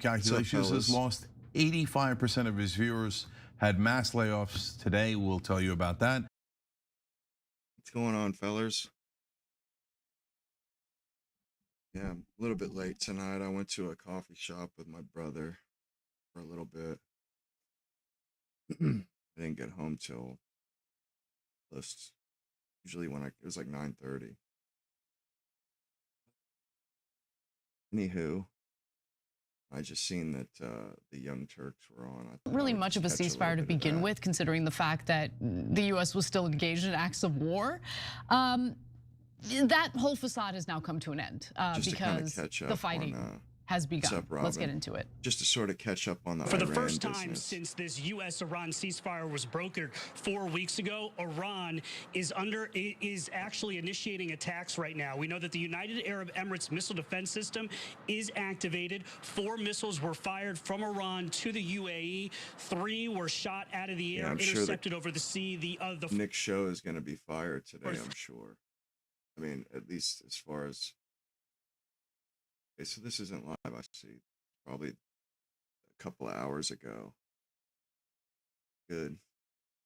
calculations has lost 85% of his viewers, had mass layoffs today. We'll tell you about that. What's going on, fellers? Yeah, I'm a little bit late tonight. I went to a coffee shop with my brother for a little bit. I didn't get home till usually when it was like 9:30. Anywho, I just seen that the Young Turks were on. Really much of a ceasefire to begin with, considering the fact that the U.S. was still engaged in acts of war. That whole facade has now come to an end because the fighting has begun. Up, let's get into it. Just to sort of catch up on the For Iran the first time business. since this U.S.-Iran ceasefire was brokered 4 weeks ago, Iran is actually initiating attacks right now. We know that the United Arab Emirates missile defense system is activated. 4 missiles were fired from Iran to the UAE. 3 were shot out of the air, intercepted over the sea. The Nick's show is going to be fired today, I'm sure. I mean, at least as far as... Okay, so this isn't live, I see. Probably a couple of hours ago. Good.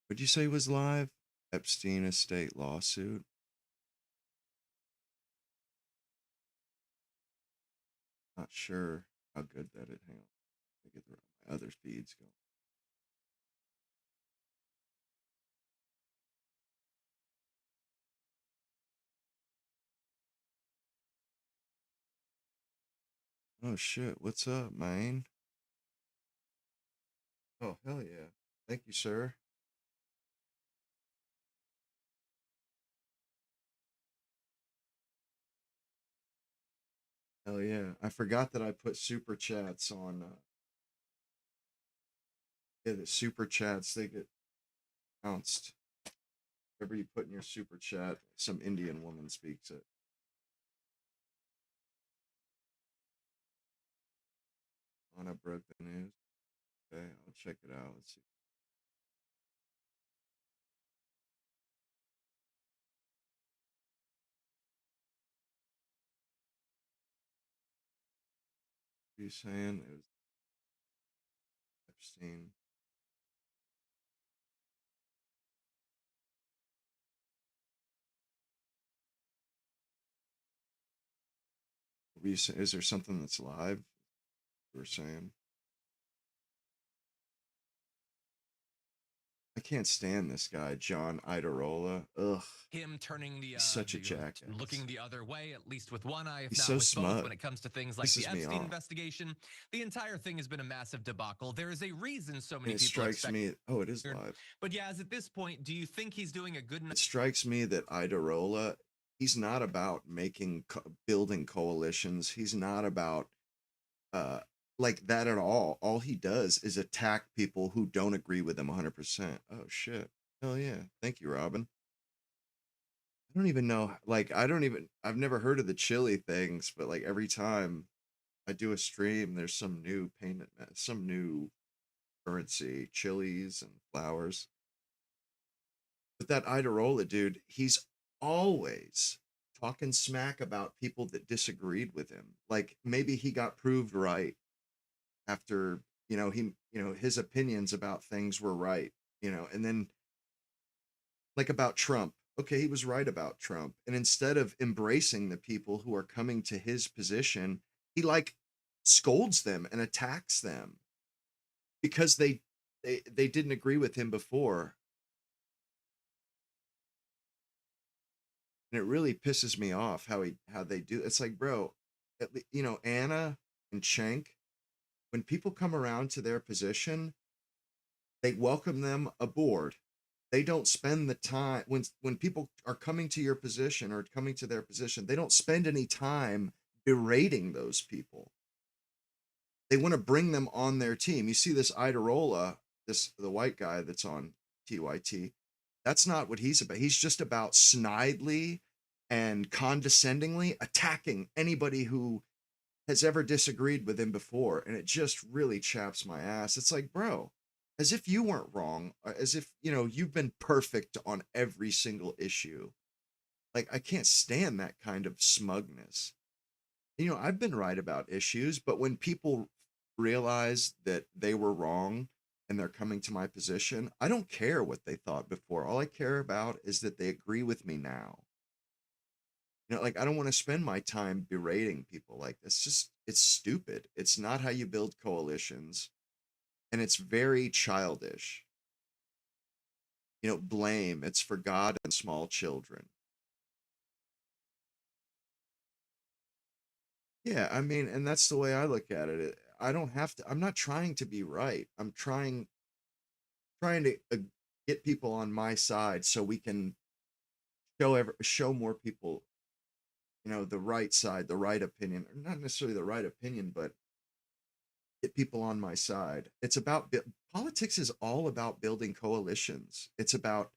What'd you say was live? Epstein estate lawsuit? Not sure how good that is. Hang on. Let me get my other feeds going. Oh shit, what's up, man? Oh, hell yeah. Thank you, sir. Hell yeah. I forgot that I put super chats on. Yeah, the super chats, they get bounced. Whatever you put in your super chat, some Indian woman speaks it. Anna broke the news. Okay, I'll check it out. Let's see. What are you saying? It was Epstein. Is there something that's live? You were saying? I can't stand this guy, John Iadarola. Ugh. Him turning he's such a jackass. Looking the other way, at least with one eye, if he's not so with smug. both, when it comes to things like the Epstein investigation. The entire thing has been a massive debacle. There is a reason so many people strikes me. Oh, it is live. But yeah, as at this point, do you think he's doing a good enough? It strikes me that Iadarola, he's not about building coalitions. He's not about like that at all. All he does is attack people who don't agree with him 100%. Oh shit. Hell yeah. Thank you, Robin. I don't even know, like, I've never heard of the chili things, but like every time I do a stream, there's some new payment, some new currency, chilies and flowers. But that Iadarola dude, he's always talking smack about people that disagreed with him. Like maybe he got proved right after, his opinions about things were right, and then like about Trump. Okay, he was right about Trump. And instead of embracing the people who are coming to his position, he like scolds them and attacks them because they didn't agree with him before. And it really pisses me off how they do. It's like, bro, Anna and Cenk, when people come around to their position, they welcome them aboard. They don't spend the time when people are coming to your position or coming to their position, they don't spend any time berating those people. They want to bring them on their team. You see this Iadarola, the white guy that's on TYT. That's not what he's about. He's just about snidely and condescendingly attacking anybody who has ever disagreed with him before. And it just really chaps my ass. It's like, bro, as if you weren't wrong, as if, you've been perfect on every single issue. Like, I can't stand that kind of smugness. I've been right about issues, but when people realize that they were wrong and they're coming to my position, I don't care what they thought before. All I care about is that they agree with me now. You know, like, I don't want to spend my time berating people like this. Just, it's stupid. It's not how you build coalitions. And it's very childish. You know, blame, it's for God and small children. Yeah, I mean, and that's the way I look at it. I don't have to, I'm not trying to be right. I'm trying to get people on my side so we can show more people, you know, the right side, the right opinion, or not necessarily the right opinion, but get people on my side. It's about politics is all about building coalitions. It's about,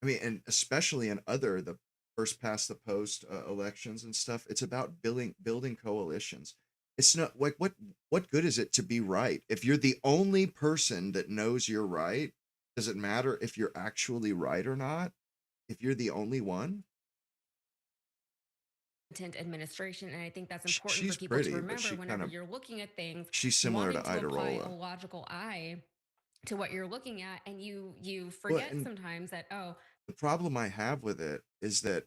I mean, and especially in the first past the post elections and stuff, it's about building coalitions. It's not like, what good is it to be right if you're the only person that knows you're right? Does it matter if you're actually right or not? If you're the only one? Administration, and I think that's important She's for people to pretty, but remember she whenever kind of, you're looking at things, she's similar to wanting to apply a Iadarola. logical eye to what you're looking at, and you Well, forget and sometimes that, oh, the problem I have with it is that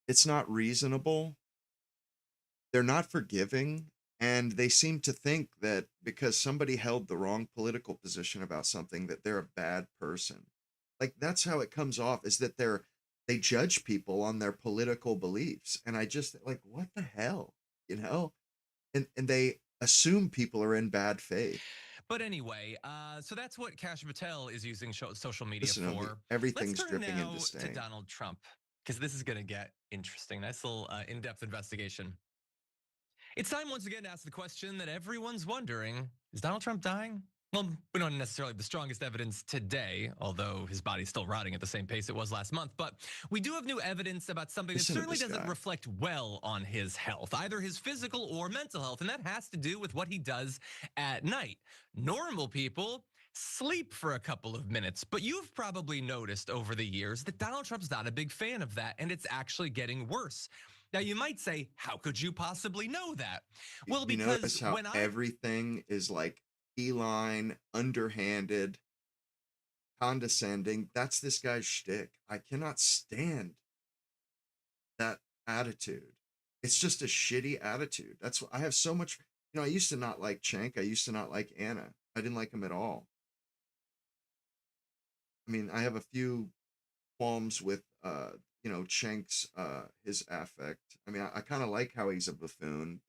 it's not reasonable. They're not forgiving, and they seem to think that because somebody held the wrong political position about something, that they're a bad person. Like, that's how it comes off, is that they judge people on their political beliefs. And I just, like, what the hell, you know? And they assume people are in bad faith. But anyway, so that's what Kash Patel is using social media Listen to me, for. everything's Let's turn dripping now into to stain. Donald Trump, because this is going to get interesting. Nice little in-depth investigation. It's time once again to ask the question that everyone's wondering: is Donald Trump dying? Well, we don't necessarily have the strongest evidence today, although his body's still rotting at the same pace it was last month. But we do have new evidence about something that certainly doesn't reflect well on his health, either his physical or mental health. And that has to do with what he does at night. Normal people sleep for a couple of minutes, but you've probably noticed over the years that Donald Trump's not a big fan of that, and it's actually getting worse. Now, you might say, how could you possibly know that? Well, you because notice how everything is like feline, underhanded, condescending. That's this guy's shtick. I cannot stand that attitude. It's just a shitty attitude. That's what I have so much. You know, I used to not like Cenk. I used to not like Anna. I didn't like him at all. I mean, I have a few qualms with, you know, Cenk's, his affect. I mean, I kind of like how he's a buffoon,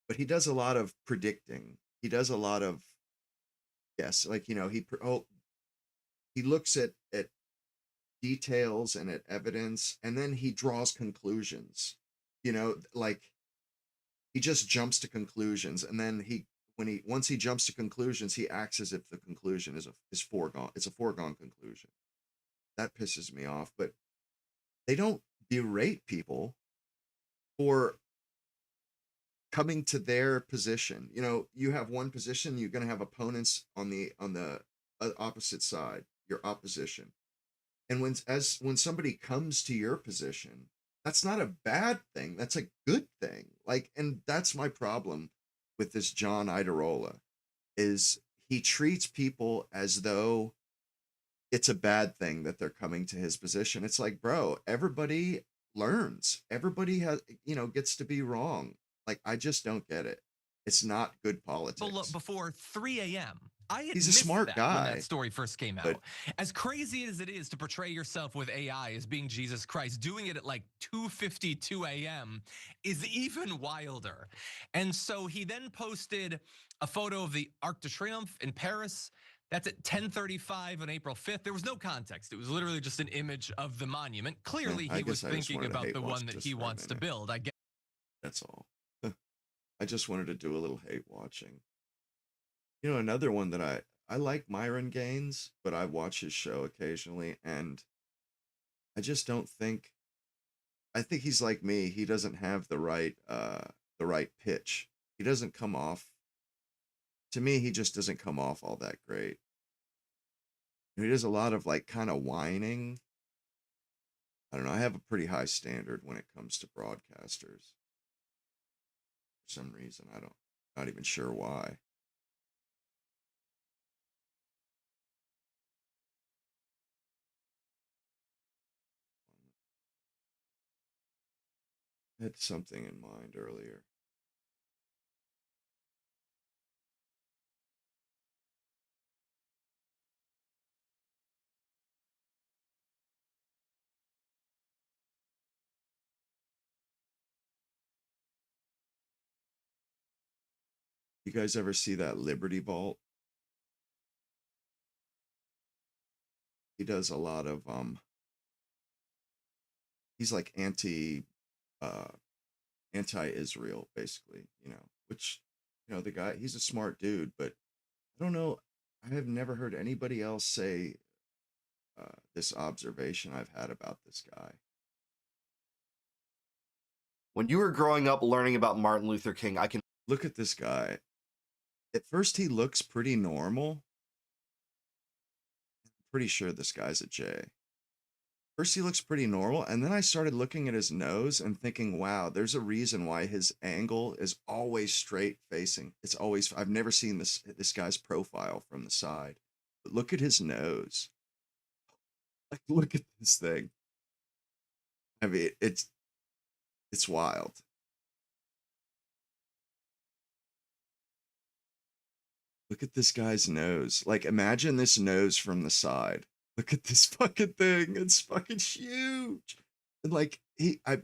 but he does a lot of predicting. He does a lot of, yes, like, you know, he looks at details and at evidence, and then he draws conclusions. You know, like, he just jumps to conclusions, and then once he jumps to conclusions, he acts as if the conclusion is foregone. It's a foregone conclusion. That pisses me off. But they don't berate people for coming to their position. You know, you have one position, you're going to have opponents on the opposite side, your opposition. And when somebody comes to your position, that's not a bad thing. That's a good thing. Like, and that's my problem with this John Iadarola, is he treats people as though it's a bad thing that they're coming to his position. It's like, bro, everybody learns. Everybody has, you know, gets to be wrong. Like, I just don't get it. It's not good politics. Well, look, before 3 a.m., he's a smart guy when that story first came out. As crazy as it is to portray yourself with AI as being Jesus Christ, doing it at like 2:52 a.m. is even wilder. And so he then posted a photo of the Arc de Triomphe in Paris. That's at 10:35 on April 5th. There was no context. It was literally just an image of the monument. Clearly, he was thinking about the one that he wants to build. I guess that's all. I just wanted to do a little hate watching. You know, another one that I like Myron Gaines, but I watch his show occasionally, and I just don't think, I think he's like me. He doesn't have the right pitch. He doesn't come off, to me, he just doesn't come off all that great. He does a lot of like kind of whining. I don't know. I have a pretty high standard when it comes to broadcasters. for some reason. Not even sure why. I had something in mind earlier. You guys ever see that Liberty Vault? He does a lot of he's like anti-Israel, basically, which, the guy, he's a smart dude, but I don't know. I have never heard anybody else say this observation I've had about this guy. When you were growing up learning about Martin Luther King, I can look at this guy. At first, he looks pretty normal. I'm pretty sure this guy's a J. First, he looks pretty normal, and then I started looking at his nose and thinking, wow, there's a reason why his angle is always straight facing. It's always, I've never seen this guy's profile from the side. But look at his nose. Like, look at this thing. I mean, it's wild. Look at this guy's nose. Like, imagine this nose from the side. Look at this fucking thing. It's fucking huge. And like, I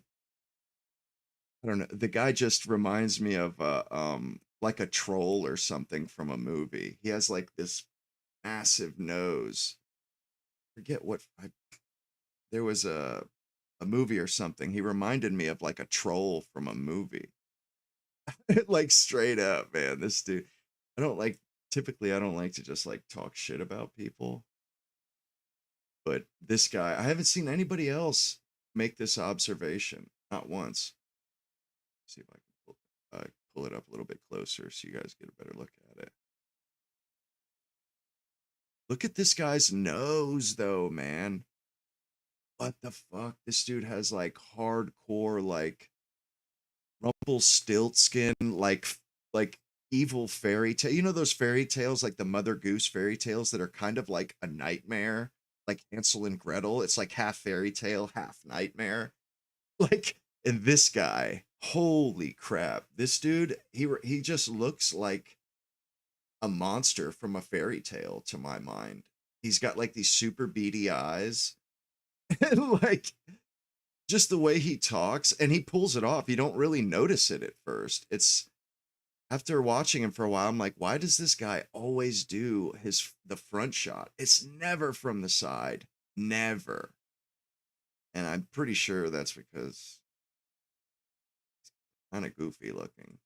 don't know. The guy just reminds me of like a troll or something from a movie. He has like this massive nose. Forget what there was a movie or something. He reminded me of like a troll from a movie. Like, straight up, man. This dude, typically I don't like to just like talk shit about people. But this guy, I haven't seen anybody else make this observation. Not once. Let's see if I can pull it up a little bit closer so you guys get a better look at it. Look at this guy's nose, though, man. What the fuck? This dude has like hardcore, like Rumpelstiltskin, like evil fairy tale. You know those fairy tales, like the Mother Goose fairy tales that are kind of like a nightmare, like Hansel and Gretel. It's like half fairy tale, half nightmare. Like, and this guy, holy crap, this dude, he just looks like a monster from a fairy tale to my mind. He's got like these super beady eyes, and like just the way he talks, and he pulls it off. You don't really notice it at first. It's after watching him for a while, I'm like, why does this guy always do the front shot? It's never from the side, never. And I'm pretty sure that's because it's kind of goofy looking.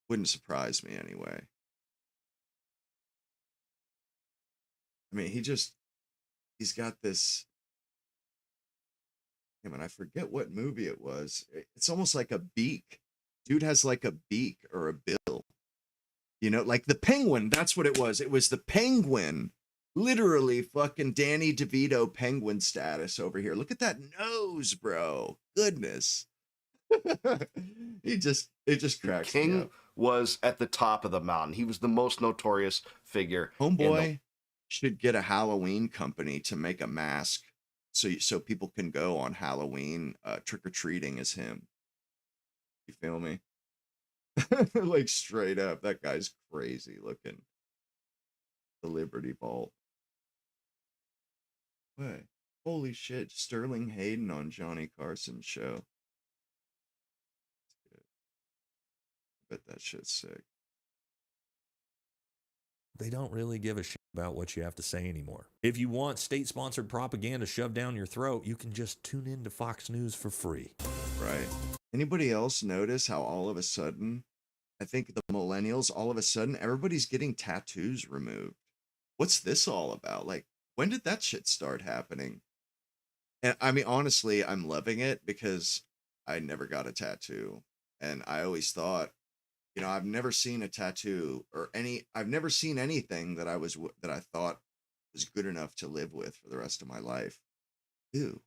Wouldn't surprise me anyway. I mean, he's got this. Damn it, I forget what movie it was. It's almost like a beak. Dude has like a beak or a bill. Like the Penguin. That's what it was. It was the Penguin. Literally fucking Danny DeVito Penguin status over here. Look at that nose, bro. Goodness. It just cracks me King up. was at the top of the mountain. He was the most notorious figure. Homeboy should get a Halloween company to make a mask so people can go on Halloween trick-or-treating as him. You feel me? Like, straight up, that guy's crazy looking. The Liberty Vault. Wait, holy shit, Sterling Hayden on Johnny Carson's show. I bet that shit's sick. They don't really give a shit about what you have to say anymore. If you want state-sponsored propaganda shoved down your throat, you can just tune in to Fox News for free. Right. Anybody else notice how all of a sudden, I think the millennials, all of a sudden, everybody's getting tattoos removed? What's this all about? Like, when did that shit start happening? And I mean, honestly, I'm loving it because I never got a tattoo. And I always thought, I've never seen a tattoo I've never seen anything that I thought was good enough to live with for the rest of my life. Ew.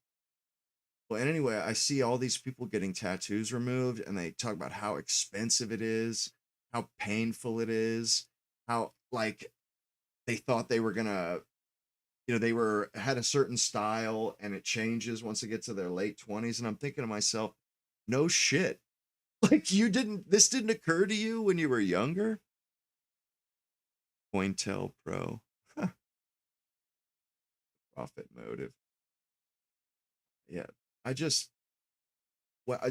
Well, and anyway, I see all these people getting tattoos removed, and they talk about how expensive it is, how painful it is, how like they thought they were gonna, they had a certain style and it changes once they get to their late 20s. And I'm thinking to myself, no shit. Like this didn't occur to you when you were younger? COINTELPRO. Huh. Profit motive. Yeah.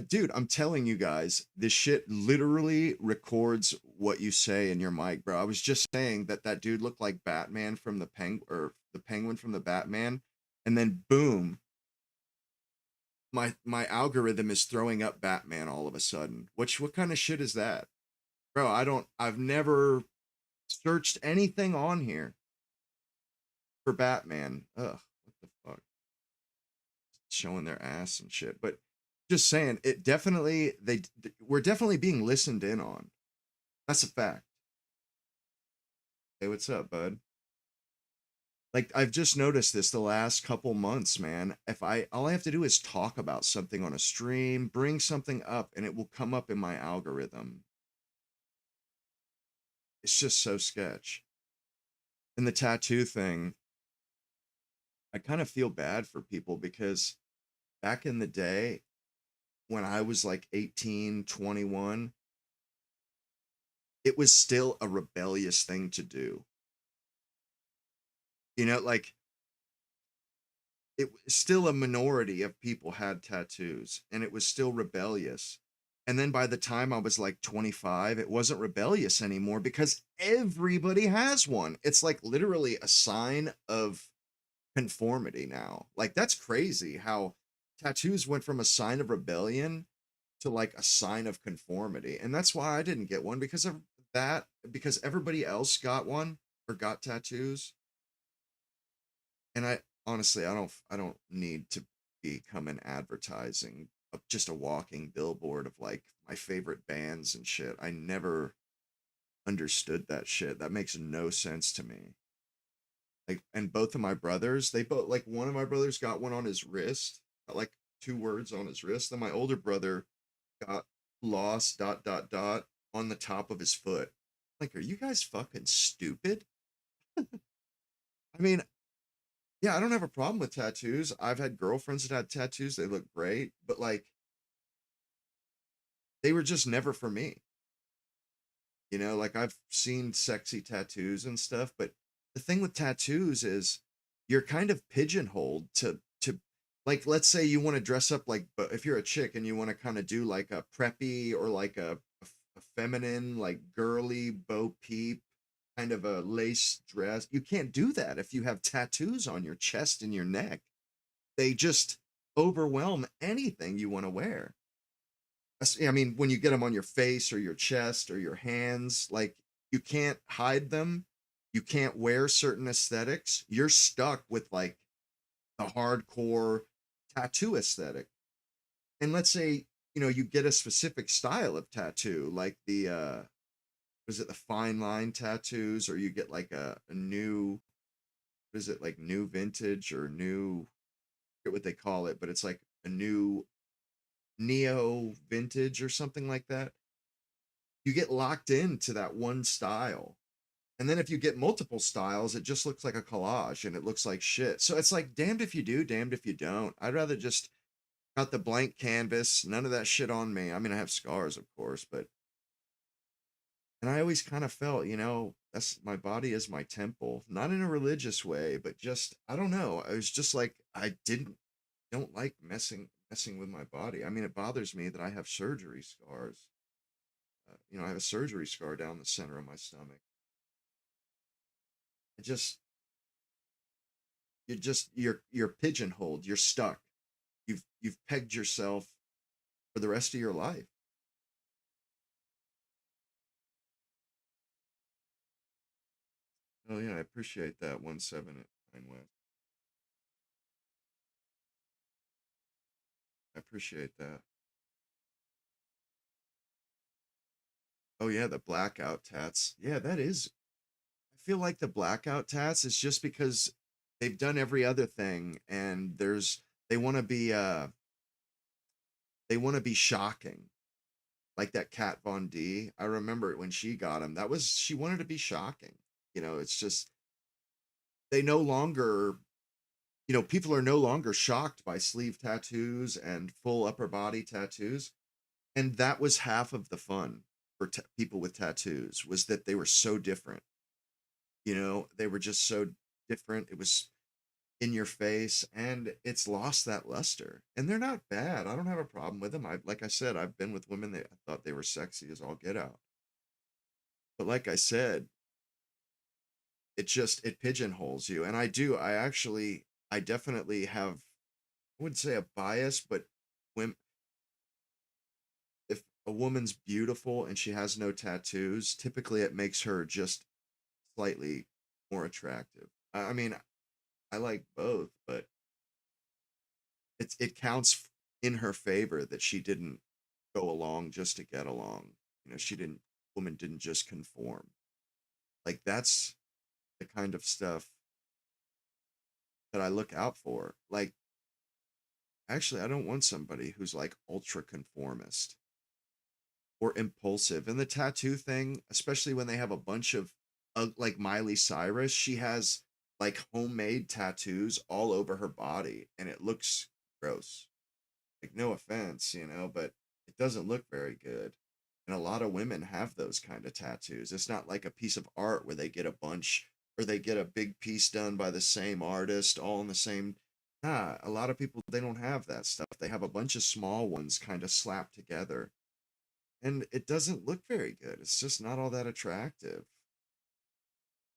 Dude, I'm telling you guys, this shit literally records what you say in your mic, bro. I was just saying that dude looked like Batman from the Penguin from the Batman, and then boom, my algorithm is throwing up Batman all of a sudden. What kind of shit is that, bro? I've never searched anything on here for Batman. Ugh, what the fuck? Showing their ass and shit, but. Just saying, we're definitely being listened in on. That's a fact. Hey, what's up, bud? Like, I've just noticed this the last couple months, man. All I have to do is talk about something on a stream, bring something up, and it will come up in my algorithm. It's just so sketch. And the tattoo thing, I kind of feel bad for people because back in the day, when I was like 18, 21, it was still a rebellious thing to do. Like it was still a minority of people had tattoos and it was still rebellious. And then by the time I was like 25, it wasn't rebellious anymore because everybody has one. It's like literally a sign of conformity now. Like that's crazy how tattoos went from a sign of rebellion to like a sign of conformity. And that's why I didn't get one, because of that, because everybody else got one or got tattoos. And I honestly, I don't need to become an advertising of just a walking billboard of like my favorite bands and shit. I never understood that shit. That makes no sense to me. Like, and both of my brothers, like one of my brothers got one on his wrist, got like 2 words on his wrist. Then my older brother got lost ... on the top of his foot. Like, are you guys fucking stupid? I mean, yeah, I don't have a problem with tattoos. I've had girlfriends that had tattoos. They look great, but like, they were just never for me. Like I've seen sexy tattoos and stuff, but the thing with tattoos is you're kind of pigeonholed to like, let's say you want to dress up like, but if you're a chick and you want to kind of do like a preppy or like a feminine, like girly Bo Peep kind of a lace dress, you can't do that if you have tattoos on your chest and your neck. They just overwhelm anything you want to wear. I mean, when you get them on your face or your chest or your hands, like you can't hide them. You can't wear certain aesthetics. You're stuck with like the hardcore tattoo aesthetic. And let's say, you get a specific style of tattoo, like the the fine line tattoos, or you get like a new, like new vintage or new, I forget what they call it, but it's like a new neo vintage or something like that. You get locked into that one style. And then if you get multiple styles, it just looks like a collage and it looks like shit. So it's like, damned if you do, damned if you don't. I'd rather just got the blank canvas, none of that shit on me. I mean, I have scars, of course, but, and I always kind of felt, that's, my body is my temple, not in a religious way, but just, I don't know. I was just like, I don't like messing with my body. I mean, it bothers me that I have surgery scars. I have a surgery scar down the center of my stomach. You're pigeonholed. You're stuck. You've pegged yourself for the rest of your life. Oh yeah, I appreciate that. 179 West. I appreciate that. Oh yeah, the blackout tats. Yeah, that is. I feel like the blackout tats is just because they've done every other thing, and they want to be They want to be shocking. Like that Kat Von D. I remember when she got him, she wanted to be shocking. It's just, they no longer, people are no longer shocked by sleeve tattoos and full upper body tattoos. And that was half of the fun for people with tattoos, was that they were so different. They were just so different. It was in your face, and it's lost that luster. And they're not bad. I don't have a problem with them. Like I said, I've been with women that I thought they were sexy as all get out. But like I said, it pigeonholes you. And I definitely have, I wouldn't say a bias, but when if a woman's beautiful and she has no tattoos, typically it makes her just slightly more attractive. I mean, I like both, but it counts in her favor that she didn't go along just to get along. Woman didn't just conform. Like, that's the kind of stuff that I look out for. Like, actually, I don't want somebody who's like ultra conformist or impulsive. And the tattoo thing, especially when they have a bunch of, like Miley Cyrus, she has like homemade tattoos all over her body, and it looks gross. Like, no offense, but it doesn't look very good. And a lot of women have those kind of tattoos. It's not like a piece of art where they get a bunch, or they get a big piece done by the same artist all in the same. Nah, a lot of people, they don't have that stuff. They have a bunch of small ones kind of slapped together. And it doesn't look very good. It's just not all that attractive.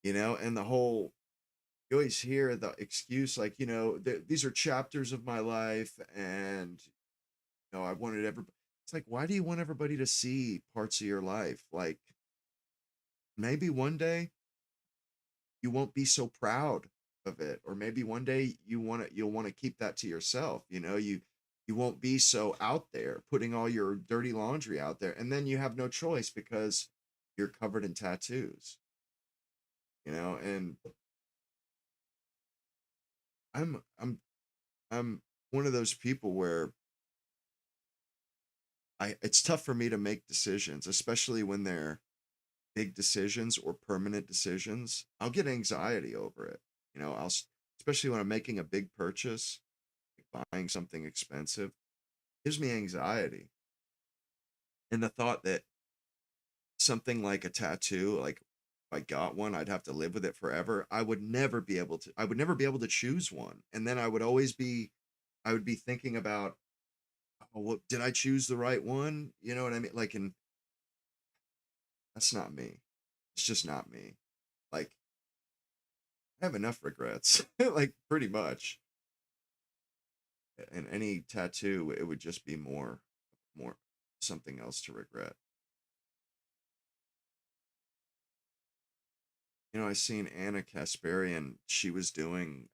And the whole, you always hear the excuse like, these are chapters of my life, and I wanted everybody. It's like, why do you want everybody to see parts of your life? Like, maybe one day you won't be so proud of it, or maybe one day you'll want to keep that to yourself. You won't be so out there putting all your dirty laundry out there, and then you have no choice because you're covered in tattoos. And I'm one of those people where it's tough for me to make decisions, especially when they're big decisions or permanent decisions. I'll get anxiety over it. Especially when I'm making a big purchase, like buying something expensive, gives me anxiety. And the thought that something like a tattoo, like if I got one, I'd have to live with it forever. I would never be able to choose one. And then I would be thinking about, oh, what, did I choose the right one? You know what I mean? Like, and that's not me. It's just not me. Like, I have enough regrets, like, pretty much. And any tattoo, it would just be more something else to regret. I seen Anna Kasparian. She was doing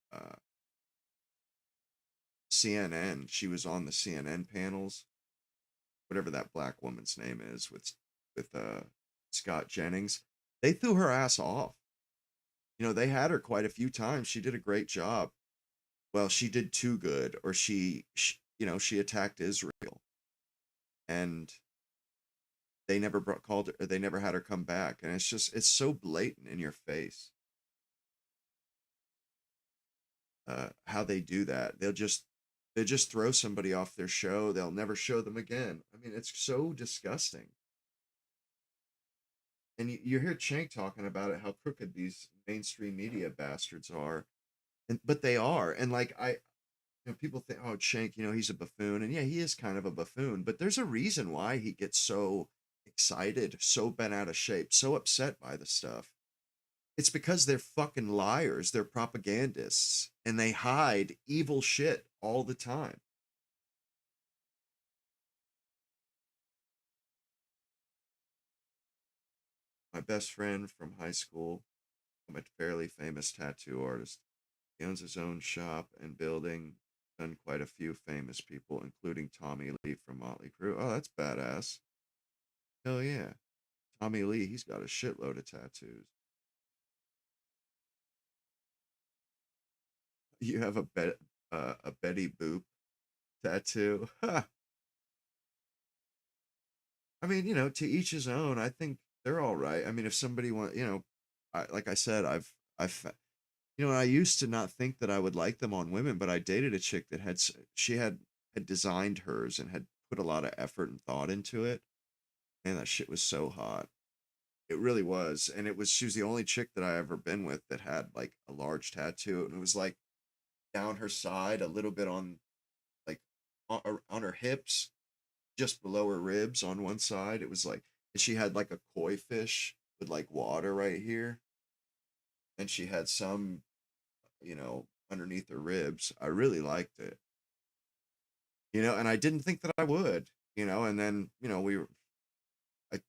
CNN. She was on the CNN panels, whatever that black woman's name is, with Scott Jennings. They threw her ass off. They had her quite a few times. She did a great job. Well, she did too good, or she attacked Israel, and they never called her, or they never had her come back. And it's so blatant in your face. How they do that. They'll just throw somebody off their show. They'll never show them again. I mean, it's so disgusting. And you hear Cenk talking about it, how crooked these mainstream media bastards are. But they are. And like, people think, oh, Cenk, he's a buffoon. And yeah, he is kind of a buffoon, but there's a reason why he gets so excited, so bent out of shape, so upset by the stuff. It's because they're fucking liars. They're propagandists, and they hide evil shit all the time. My best friend from high school, I'm a fairly famous tattoo artist. He owns his own shop and building, done quite a few famous people, including Tommy Lee from Motley Crue. Oh, that's badass. Hell yeah. Tommy Lee, he's got a shitload of tattoos. You have a Betty Boop tattoo. I mean, you know, to each his own. I think they're all right. I mean, if somebody want, you know, like I said, you know, I used to not think that I would like them on women, but I dated a chick that she had designed hers and had put a lot of effort and thought into it. Man, that shit was so hot. It really was. And she was the only chick that I ever been with that had like a large tattoo. And it was like down her side, a little bit on like on her hips, just below her ribs on one side. It was like, and she had like a koi fish with like water right here. And she had some, you know, underneath her ribs. I really liked it, you know, and I didn't think that I would, you know, and then, you know, I,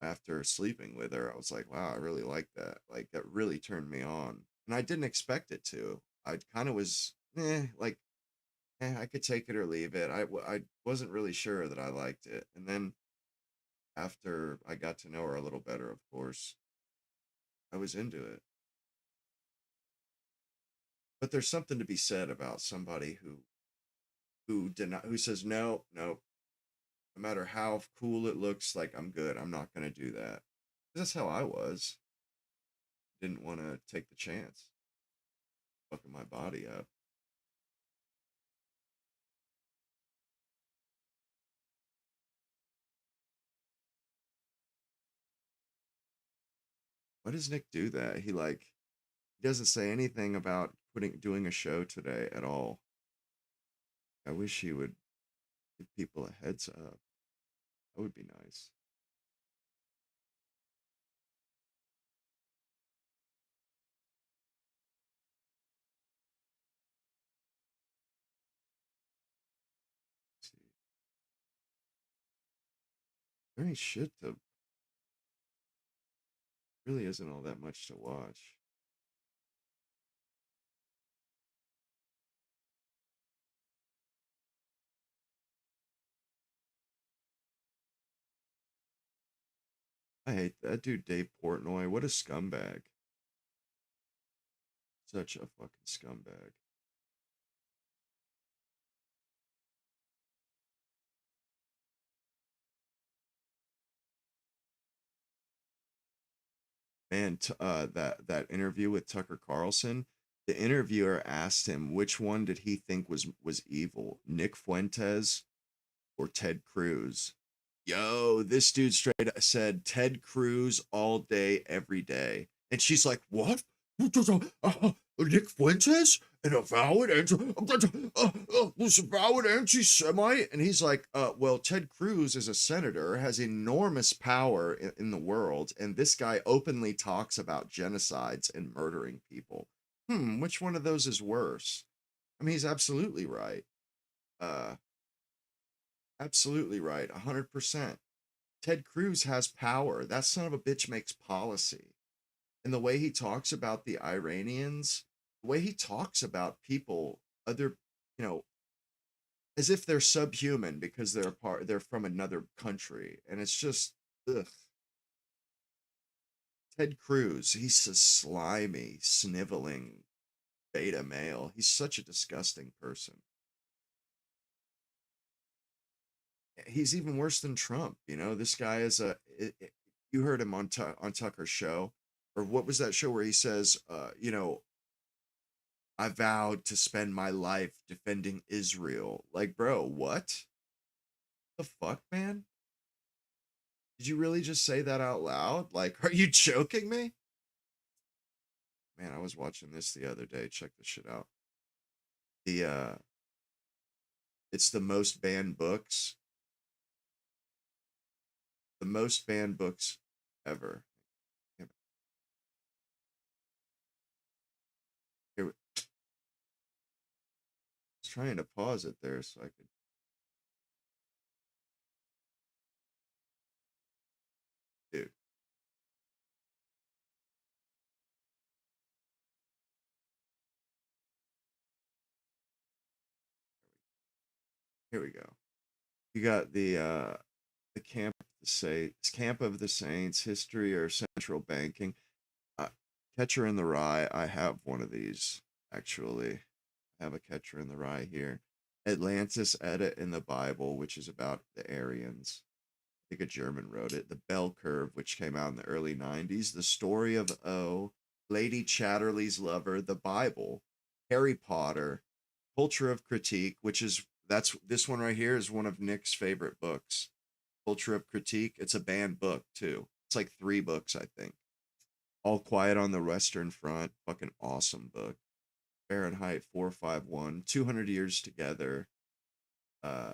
after sleeping with her, I was like, wow, I really like that. Like, that really turned me on. And I didn't expect it to. I kind of was, like, I could take it or leave it. I wasn't really sure that I liked it. And then after I got to know her a little better, of course, I was into it. But there's something to be said about somebody who says no, no matter how cool it looks, like, I'm good, I'm not gonna do that. That's how I was. Didn't want to take the chance fucking my body up. Why does Nick do that? He doesn't say anything about doing a show today at all. I wish he would give people a heads up. That would be nice. Let's see. There ain't shit to. Really isn't all that much to watch. I hate that dude, Dave Portnoy. What a scumbag. Such a fucking scumbag. Man, that interview with Tucker Carlson, the interviewer asked him which one did he think was evil, Nick Fuentes or Ted Cruz. Yo, this dude straight up said Ted Cruz all day, every day. And she's like, what? Nick Fuentes? An avowed anti-Semite? And he's like, well, Ted Cruz is a senator, has enormous power in the world, and this guy openly talks about genocides and murdering people. Which one of those is worse? I mean, he's absolutely right. Absolutely right, 100%. Ted Cruz has power. That son of a bitch makes policy. And the way he talks about the Iranians, the way he talks about people, other, you know, as if they're subhuman because they're from another country. And it's just, ugh. Ted Cruz, he's a slimy, sniveling beta male. He's such a disgusting person. He's even worse than Trump. You know, this guy is you heard him on Tucker's show, or what was that show where he says, you know, I vowed to spend my life defending Israel. Like, bro, what the fuck, man? Did you really just say that out loud? Like, are you joking me? Man, I was watching this the other day. Check this shit out. It's the most banned books. The most banned books ever. Here, I was trying to pause it there so I could. Dude. Here we go. You got the Camp of the Saints, History or Central Banking. Catcher in the Rye. I have one of these, actually. I have a Catcher in the Rye here. Atlantis edit in the Bible, which is about the Aryans. I think a German wrote it. The Bell Curve, which came out in the early 90s. The Story of O, Lady Chatterley's Lover, the Bible, Harry Potter, Culture of Critique, this one right here is one of Nick's favorite books. Culture of Critique. It's a banned book too. It's like 3 books, I think. All Quiet on the Western Front. Fucking awesome book. Fahrenheit 451. 200 Years Together.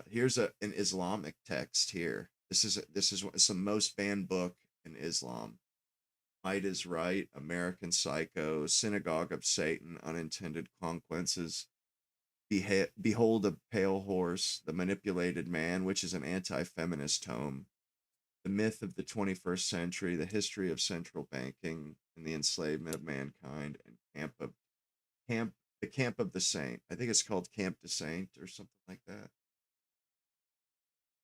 Here's an Islamic text here. This is the most banned book in Islam. Might is Right, American Psycho, Synagogue of Satan, Unintended Consequences, Behold a Pale Horse, The Manipulated Man, which is an anti-feminist tome, The Myth of the 21st Century, The History of Central Banking and the Enslavement of Mankind, and The Camp of the Saint. I think it's called Camp de Saint or something like that.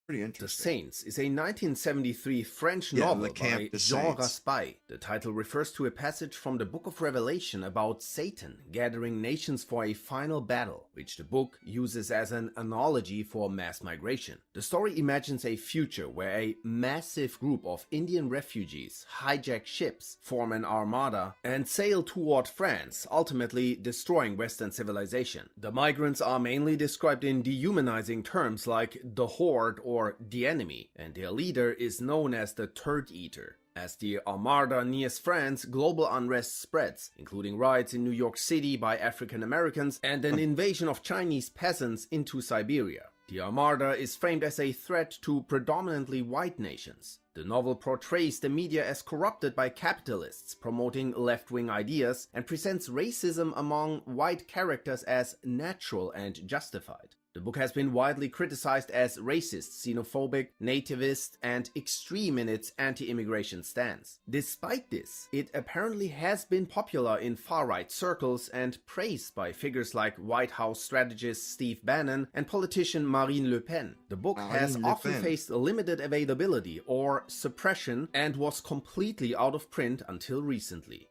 Pretty The interesting. Saints is a 1973 French novel by Jean Raspail. The title refers to a passage from the Book of Revelation about Satan gathering nations for a final battle, which the book uses as an analogy for mass migration. The story imagines a future where a massive group of Indian refugees hijack ships, form an armada, and sail toward France, ultimately destroying Western civilization. The migrants are mainly described in dehumanizing terms like the Horde or the Enemy, and their leader is known as the Turd Eater. As the Armada nears France, global unrest spreads, including riots in New York City by African Americans and an invasion of Chinese peasants into Siberia. The Armada is framed as a threat to predominantly white nations. The novel portrays the media as corrupted by capitalists promoting left-wing ideas and presents racism among white characters as natural and justified. The book has been widely criticized as racist, xenophobic, nativist, and extreme in its anti-immigration stance. Despite this, it apparently has been popular in far-right circles and praised by figures like White House strategist Steve Bannon and politician Marine Le Pen. The book has often faced limited availability or suppression and was completely out of print until recently.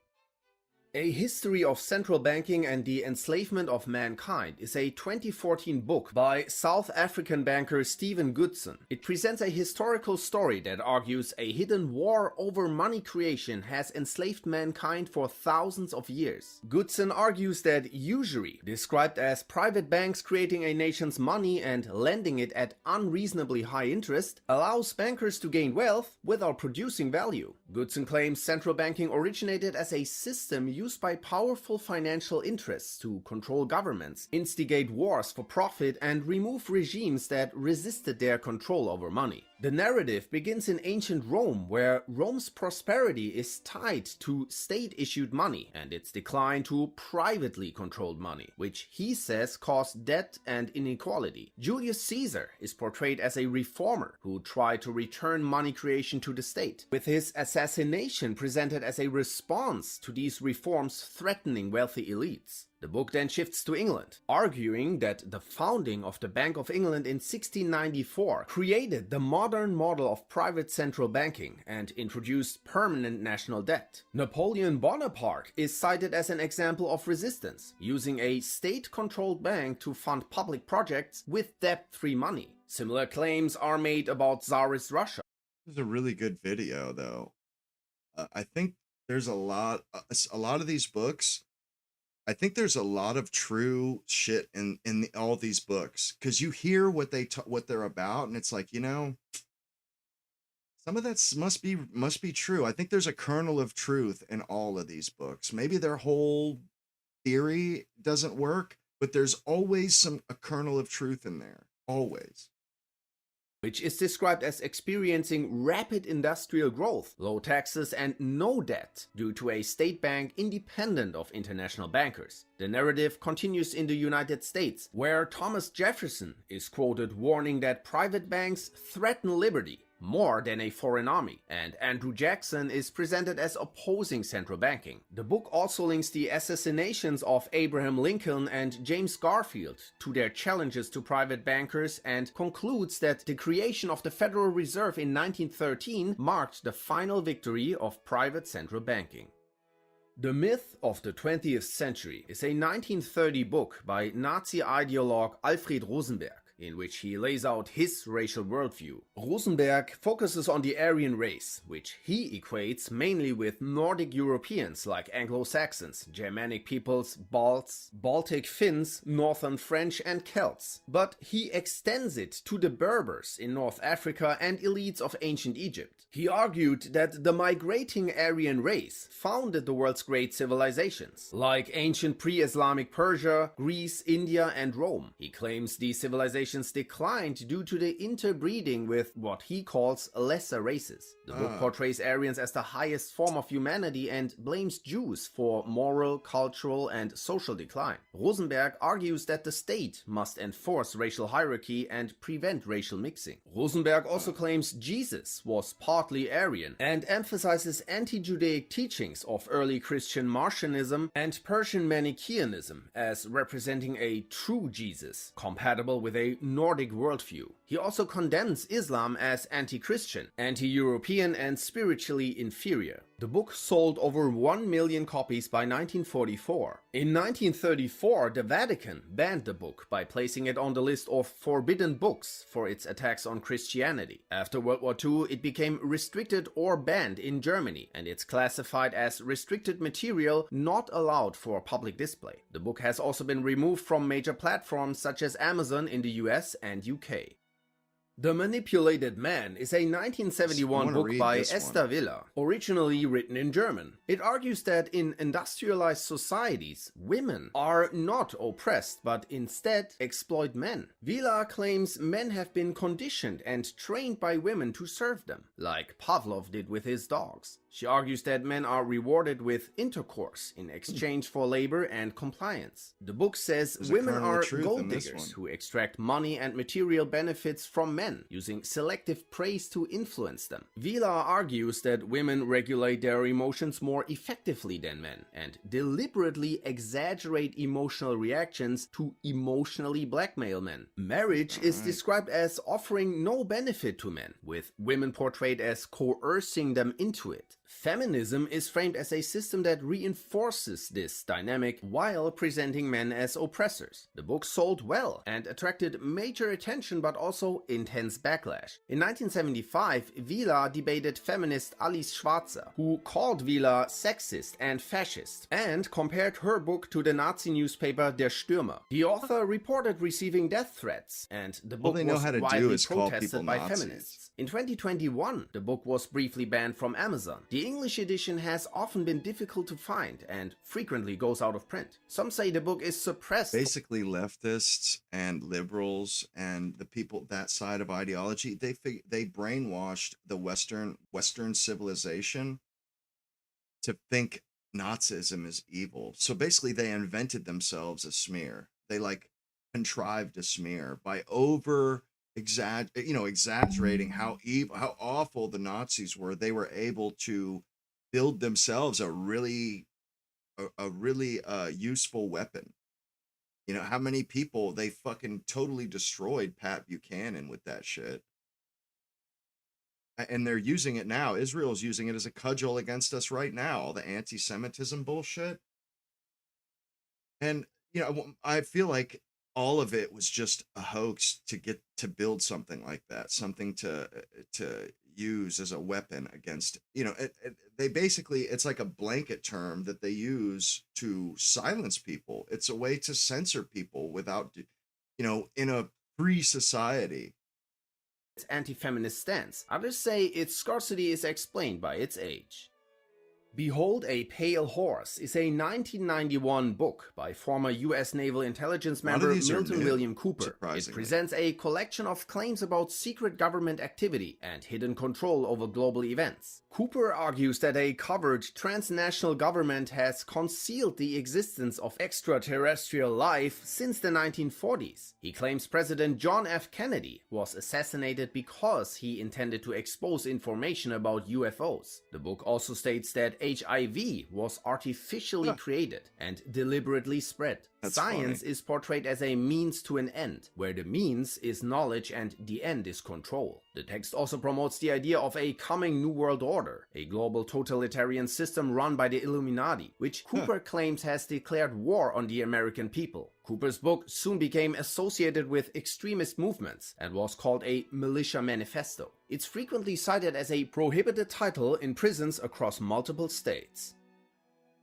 A History of Central Banking and the Enslavement of Mankind is a 2014 book by South African banker Stephen Goodson. It presents a historical story that argues a hidden war over money creation has enslaved mankind for thousands of years. Goodson argues that usury, described as private banks creating a nation's money and lending it at unreasonably high interest, allows bankers to gain wealth without producing value. Goodson claims central banking originated as a system used by powerful financial interests to control governments, instigate wars for profit, and remove regimes that resisted their control over money. The narrative begins in ancient Rome, where Rome's prosperity is tied to state-issued money and its decline to privately controlled money, which he says caused debt and inequality. Julius Caesar is portrayed as a reformer who tried to return money creation to the state, with his assassination presented as a response to these reforms threatening wealthy elites. The book then shifts to England, arguing that the founding of the Bank of England in 1694 created the modern model of private central banking and introduced permanent national debt. Napoleon Bonaparte is cited as an example of resistance, using a state-controlled bank to fund public projects with debt-free money. Similar claims are made about Tsarist Russia. This is a really good video, though. I think there's a lot of these books. I think there's a lot of true shit in all these books, because you hear what they're about, and it's like, you know, some of that must be true. I think there's a kernel of truth in all of these books. Maybe their whole theory doesn't work, but there's always a kernel of truth in there, always. Which is described as experiencing rapid industrial growth, low taxes, and no debt due to a state bank independent of international bankers. The narrative continues in the United States, where Thomas Jefferson is quoted warning that private banks threaten liberty more than a foreign army, and Andrew Jackson is presented as opposing central banking. The book also links the assassinations of Abraham Lincoln and James Garfield to their challenges to private bankers, and concludes that the creation of the Federal Reserve in 1913 marked the final victory of private central banking. The Myth of the 20th Century is a 1930 book by Nazi ideologue Alfred Rosenberg, in which he lays out his racial worldview. Rosenberg focuses on the Aryan race, which he equates mainly with Nordic Europeans like Anglo-Saxons, Germanic peoples, Balts, Baltic Finns, Northern French and Celts. But he extends it to the Berbers in North Africa and elites of ancient Egypt. He argued that the migrating Aryan race founded the world's great civilizations, like ancient pre-Islamic Persia, Greece, India and Rome. He claims these civilizations declined due to the interbreeding with what he calls lesser races. The book portrays Aryans as the highest form of humanity and blames Jews for moral, cultural and social decline. Rosenberg argues that the state must enforce racial hierarchy and prevent racial mixing. Rosenberg also claims Jesus was partly Aryan and emphasizes anti-Judaic teachings of early Christian Marcionism and Persian Manichaeanism as representing a true Jesus, compatible with a Nordic worldview. He also condemns Islam as anti-Christian, anti-European and spiritually inferior. The book sold over 1 million copies by 1944. In 1934, the Vatican banned the book by placing it on the list of forbidden books for its attacks on Christianity. After World War II, it became restricted or banned in Germany, and it's classified as restricted material not allowed for public display. The book has also been removed from major platforms such as Amazon in the US and UK. The Manipulated Man is a 1971 book by Esther Villa, originally written in German. It argues that in industrialized societies, women are not oppressed but instead exploit men. Villa claims men have been conditioned and trained by women to serve them, like Pavlov did with his dogs. She argues that men are rewarded with intercourse in exchange for labor and compliance. The book says women are gold diggers who extract money and material benefits from men, using selective praise to influence them. Villa argues that women regulate their emotions more effectively than men, and deliberately exaggerate emotional reactions to emotionally blackmail men. Marriage is described as offering no benefit to men, with women portrayed as coercing them into it. Feminism is framed as a system that reinforces this dynamic while presenting men as oppressors. The book sold well and attracted major attention but also intense backlash. In 1975, Villa debated feminist Alice Schwarzer, who called Villa sexist and fascist, and compared her book to the Nazi newspaper Der Stürmer. The author reported receiving death threats, and the book was widely protested by feminists. In 2021, the book was briefly banned from Amazon. The English edition has often been difficult to find and frequently goes out of print. Some say the book is suppressed. Basically, leftists and liberals and the people that side of ideology, they brainwashed the Western civilization to think Nazism is evil. So basically, they invented themselves a smear. They contrived a smear by exaggerating how evil, how awful the Nazis were. They were able to build themselves a really useful weapon. You know how many people they fucking totally destroyed Pat Buchanan with that shit, and they're using it now. Israel's using it as a cudgel against us right now. All the anti-Semitism bullshit, and I feel like all of it was just a hoax to build something like that, something to use as a weapon against, they basically, it's like a blanket term that they use to silence people. It's a way to censor people without, in a free society. Its anti-feminist stance. Others say its scarcity is explained by its age. Behold a Pale Horse is a 1991 book by former U.S. Naval Intelligence member Milton William Cooper. It presents a collection of claims about secret government activity and hidden control over global events. Cooper argues that a covert transnational government has concealed the existence of extraterrestrial life since the 1940s. He claims President John F. Kennedy was assassinated because he intended to expose information about UFOs. The book also states that HIV was artificially created and deliberately spread. Science is portrayed as a means to an end, where the means is knowledge and the end is control. The text also promotes the idea of a coming New World Order, a global totalitarian system run by the Illuminati, which Cooper claims has declared war on the American people. Cooper's book soon became associated with extremist movements and was called a militia manifesto. It's frequently cited as a prohibited title in prisons across multiple states.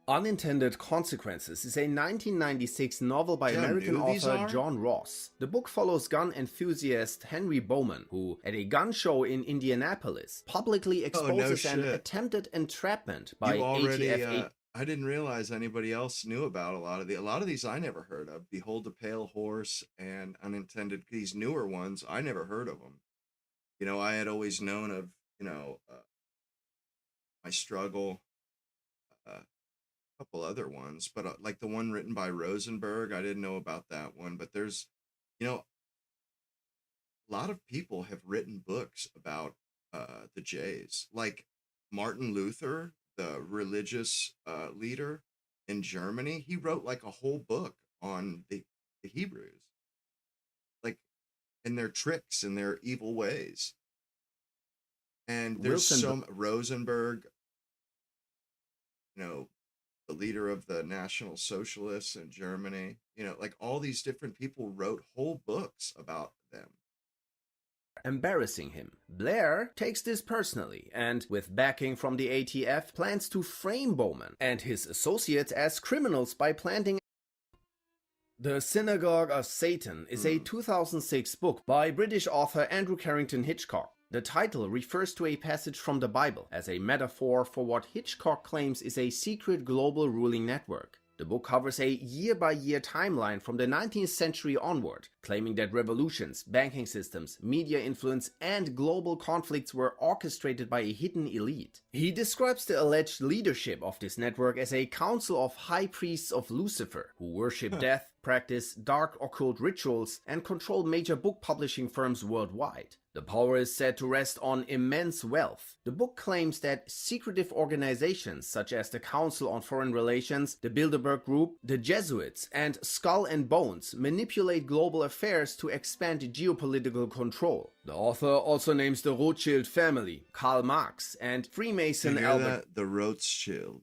Unintended Consequences is a 1996 novel by American author John Ross. The book follows gun enthusiast Henry Bowman, who, at a gun show in Indianapolis, publicly exposes an attempted entrapment by ATF. I didn't realize anybody else knew about a lot of these I never heard of. Behold a Pale Horse and Unintended, these newer ones, I never heard of them. You know, I had always known of, My Struggle, a couple other ones, but like the one written by Rosenberg, I didn't know about that one. But there's, a lot of people have written books about the Jays, like Martin Luther, the religious leader in Germany. He wrote like a whole book on the Hebrews, like, and their tricks and their evil ways. And there's some Rosenberg, the leader of the National Socialists in Germany, like all these different people wrote whole books about them. Embarrassing him. Blair takes this personally and, with backing from the ATF, plans to frame Bowman and his associates as criminals by planting. The Synagogue of Satan is a 2006 book by British author Andrew Carrington Hitchcock. The title refers to a passage from the Bible as a metaphor for what Hitchcock claims is a secret global ruling network. The book covers a year-by-year timeline from the 19th century onward, claiming that revolutions, banking systems, media influence, and global conflicts were orchestrated by a hidden elite. He describes the alleged leadership of this network as a council of high priests of Lucifer, who worship death, practice dark occult rituals, and control major book publishing firms worldwide. The power is said to rest on immense wealth. The book claims that secretive organizations such as the Council on Foreign Relations, the Bilderberg Group, the Jesuits, and Skull and Bones manipulate global affairs to expand geopolitical control. The author also names the Rothschild family, Karl Marx, and Freemason Albert. The Rothschild,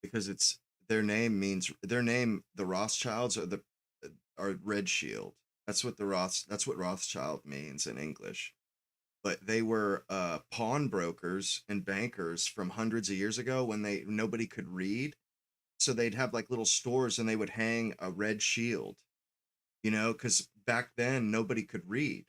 because it's their name, the Rothschilds are Red Shield. That's what Rothschild means in English. But they were pawnbrokers and bankers from hundreds of years ago when nobody could read. So they'd have like little stores and they would hang a red shield, because back then nobody could read.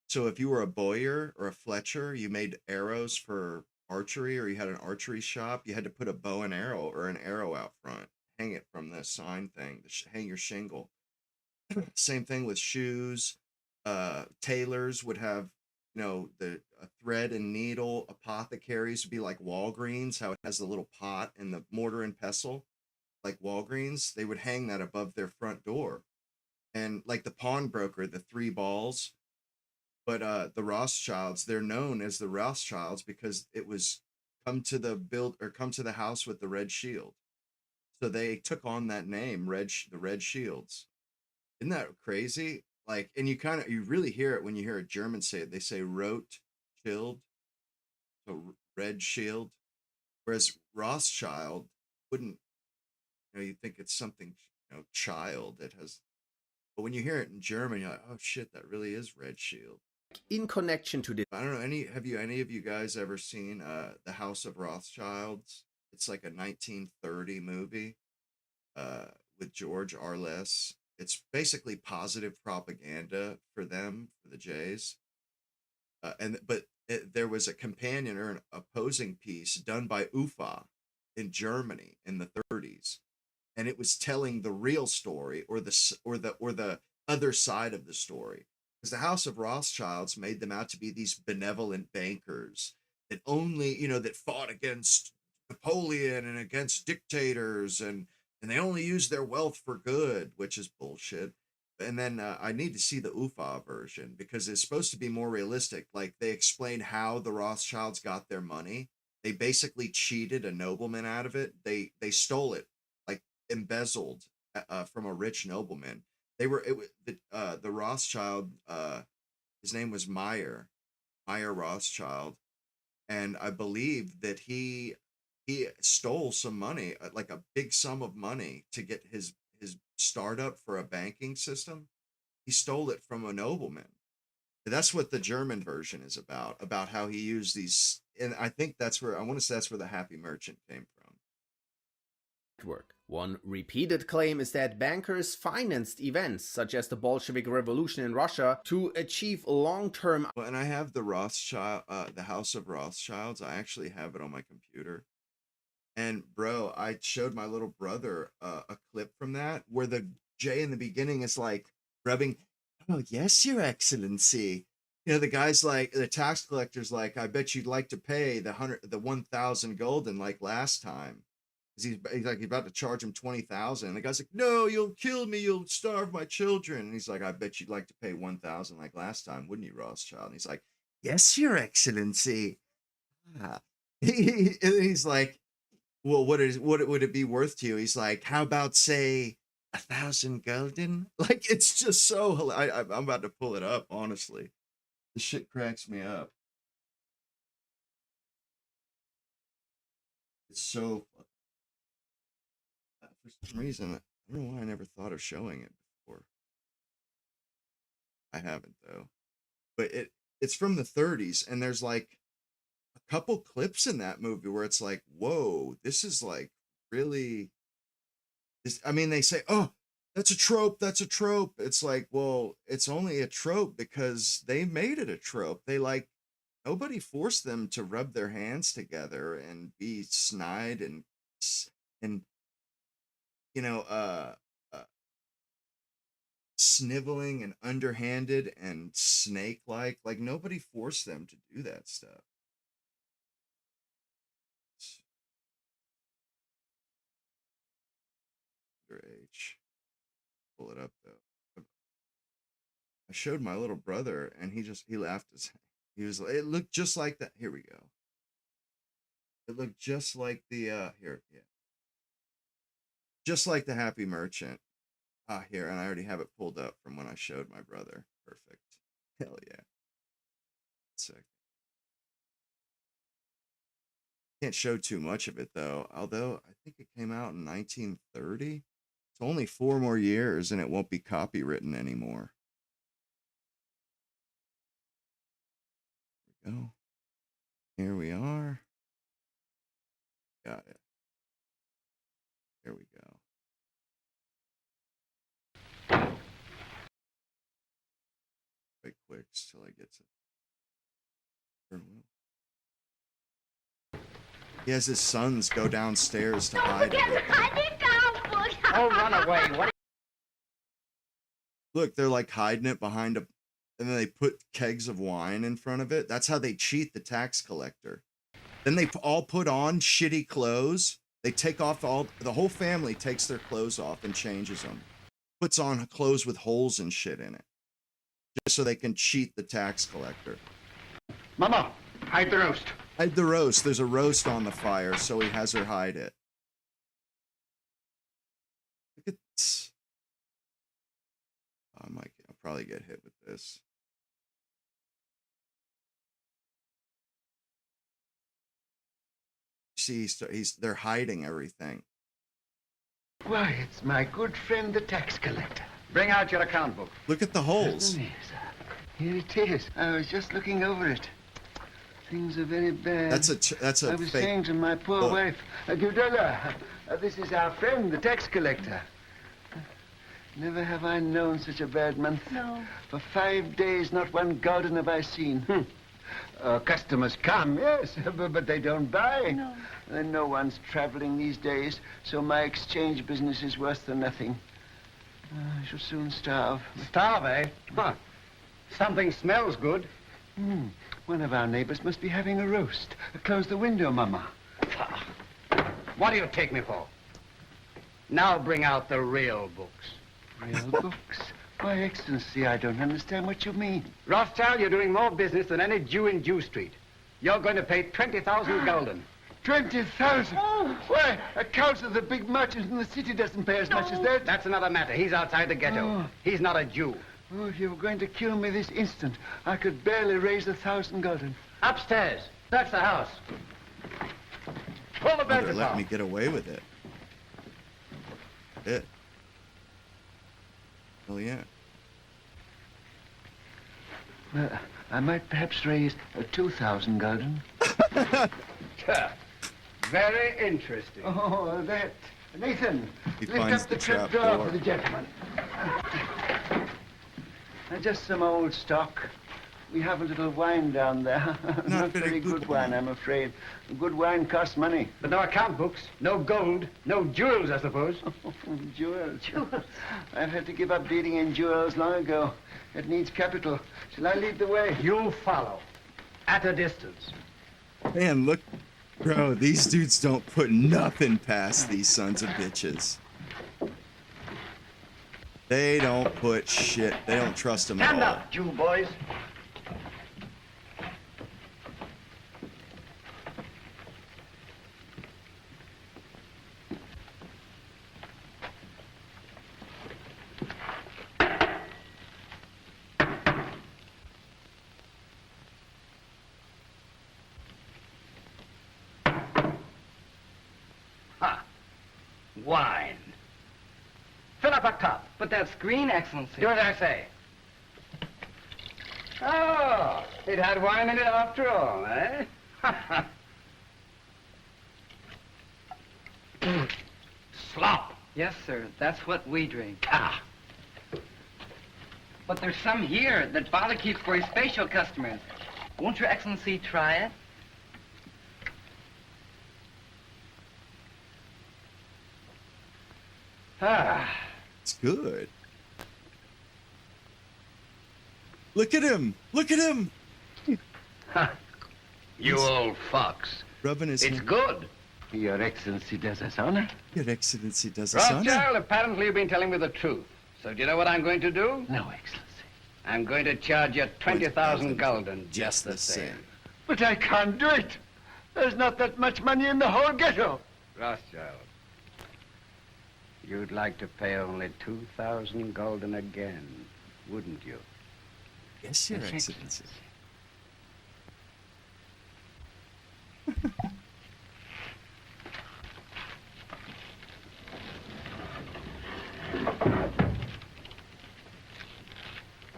So if you were a Boyer or a Fletcher, you made arrows for archery, or you had an archery shop, you had to put a bow and arrow or an arrow out front, hang it from the sign thing, hang your shingle. Same thing with shoes. Tailors would have, the thread and needle. Apothecaries would be like Walgreens, how it has the little pot and the mortar and pestle, like Walgreens. They would hang that above their front door. And like the pawnbroker, the three balls. But the Rothschilds, they're known as the Rothschilds because it was come to the house with the red shield. So they took on that name, the Red Shields. Isn't that crazy? Like, and you really hear it when you hear a German say it. They say Rothschild, so Red Shield. Whereas Rothschild wouldn't, you think it's something, child that has, but when you hear it in German, you're like, oh shit, that really is Red Shield. In connection to this, I don't know, have any of you guys ever seen The House of Rothschilds? It's like a 1930 movie with George Arliss. It's basically positive propaganda for them, for the Jays. But there was a companion or an opposing piece done by UFA in Germany in the 30s, and it was telling the real story or the other side of the story. Because the House of Rothschilds made them out to be these benevolent bankers that only, that fought against Napoleon and against dictators, and they only use their wealth for good, which is bullshit. And then I need to see the UFA version because it's supposed to be more realistic. Like, they explain how the Rothschilds got their money. They basically cheated a nobleman out of it. They stole it, like embezzled from a rich nobleman. The Rothschild. His name was Meyer Rothschild, and I believe that he stole some money, like a big sum of money, to get his startup for a banking system. He stole it from a nobleman. That's what the German version is about how he used these, and I think that's where the happy merchant came from. One repeated claim is that bankers financed events such as the Bolshevik Revolution in Russia to achieve long-term. Well, and I have the Rothschild, the House of Rothschilds. I actually have it on my computer. And bro, I showed my little brother a clip from that where the J in the beginning is like rubbing. Oh yes, Your Excellency. You know, the guy's like, the tax collector's like, I bet you'd like to pay the 1,000 gulden like last time. He's about to charge him 20,000. And the guy's like, no, you'll kill me. You'll starve my children. And he's like, I bet you'd like to pay 1,000 like last time, wouldn't you, Rothschild? And he's like, yes, Your Excellency. He's like, well, what would it be worth to you? He's like, how about say 1,000 gulden? Like, it's just so hilarious. I'm about to pull it up, honestly. The shit cracks me up. It's so, for some reason, I don't know why I never thought of showing it before. I haven't though, but it's from the 30s, and there's like a couple clips in that movie where it's like, whoa, this is like really. I mean, they say, oh, that's a trope. That's a trope. It's like, well, it's only a trope because they made it a trope. They like, nobody forced them to rub their hands together and be snide and you know, sniveling and underhanded and snake-like. Like, nobody forced them to do that stuff. Underage. Pull it up though. I showed my little brother, and he laughed. He was like, it looked just like that. Here we go. It looked just like the here, yeah. Just like the Happy Merchant. Here, and I already have it pulled up from when I showed my brother. Perfect. Hell yeah. Sick. Can't show too much of it though, although I think it came out in 1930. It's only 4 more years and it won't be copywritten anymore. There we go. Here we are. Got it. There we go. Wait quick till I get to. He has his sons go downstairs to hide it. Oh, run away! What? Look, they're like hiding it behind a, and then they put kegs of wine in front of it. That's how they cheat the tax collector. Then they all put on shitty clothes. They take off the whole family takes their clothes off and changes them. Puts on clothes with holes and shit in it. Just so they can cheat the tax collector. Mama, hide the roast. Hide the roast. There's a roast on the fire, so he has her hide it. Look at this. I'll probably get hit with this. See, they're hiding everything. Why, it's my good friend, the tax collector. Bring out your account book. Look at the holes. Certainly, sir. Here it is. I was just looking over it. Things are very bad. That's a I was fake. saying to my poor wife, Iadarola, this is our friend, the tax collector. Never have I known such a bad month. No. For 5 days, not one gulden have I seen. Customers come, yes, but they don't buy. No. And no one's traveling these days, so my exchange business is worse than nothing. I shall soon starve. Starve, eh? Huh. Something smells good. One of our neighbors must be having a roast. Close the window, Mama. What do you take me for? Now bring out the real books. Real books? Why, Excellency, I don't understand what you mean. Rothschild, you're doing more business than any Jew in Jew Street. You're going to pay 20,000 gulden. 20,000. Why, a council of the big merchants in the city doesn't pay as much as that. That's another matter. He's outside the ghetto. He's not a Jew. Oh, if you were going to kill me this instant, I could barely raise 1,000 gulden. Upstairs. That's the house. Pull the bed Let apart. me get away with it. Hell yeah. I might perhaps raise 2,000 gulden. Very interesting. Oh, that. Nathan, He lift finds up the the trap trap door door. for the gentleman. Just some old stock. We have a little wine down there. Not very good wine, I'm afraid. Good wine costs money. But no account books, no gold, no jewels, I suppose. Jewels. I've had to give up dealing in jewels long ago. It needs capital. Shall I lead the way? You follow. At a distance. Man, look, bro, these dudes don't put nothing past these sons of bitches. They don't put shit. They don't trust them at Stand all. up, Jew boys. Wine. Fill up a cup. But that screen, Excellency. Do as I say. Oh, it had wine in it after all, eh? Slop. Yes, sir. That's what we drink. Ah. But there's some here that Father keeps for his special customers. Won't Your Excellency try it? Ah. It's good. Look at him. Look at him. You old fox. Rubbing his It's hand. good. Your Excellency does us honor. Your Excellency does us honor. Rothschild, apparently you've been telling me the truth. So do you know what I'm going to do? No, Excellency. I'm going to charge you 20,000 gulden Just the same. But I can't do it. There's not that much money in the whole ghetto. Rothschild, you'd like to pay only 2,000 gulden again, wouldn't you? Yes, Your Excellency.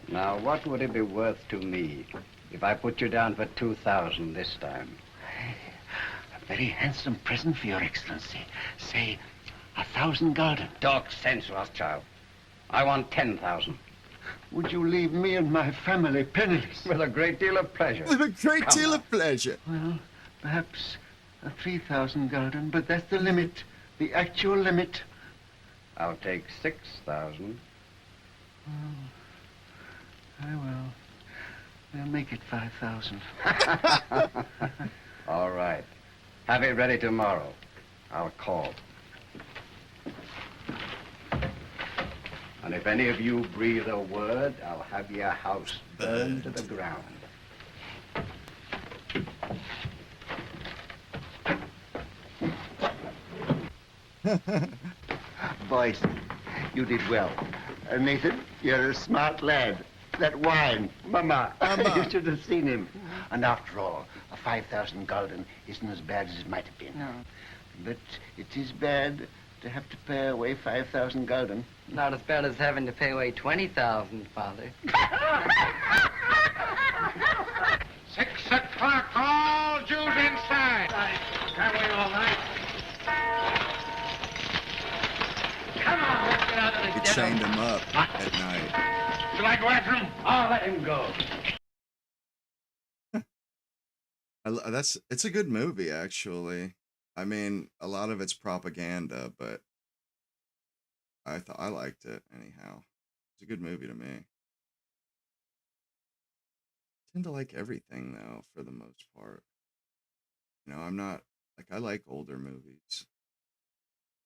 Now, what would it be worth to me if I put you down for 2,000 this time? A very handsome present for Your Excellency. Say, 1,000 gulden. Talk sense, Rothschild. I want 10,000. Would you leave me and my family penniless? With a great deal of pleasure. With a great deal of pleasure. Well, perhaps 3,000 gulden, but that's the limit. The actual limit. I'll take 6,000. Oh, very well. We'll make it 5,000. All right. Have it ready tomorrow. I'll call. And if any of you breathe a word, I'll have your house burned to the ground. Boys, you did well. Nathan, you're a smart lad. That wine. Mama. You should have seen him. And after all, a 5,000 gulden isn't as bad as it might have been. No. But it is bad to have to pay away 5,000 gulden. Not as bad as having to pay away 20,000, Father. 6 o'clock, all Jews inside. Can we all night? Come on, let's get out of He this chained ghetto. him up at night. Shall I go after him? I'll let him go. It's a good movie, actually. I mean, a lot of it's propaganda, but I liked it anyhow. It's a good movie to me. I tend to like everything though, for the most part. You know, I'm not like I like older movies.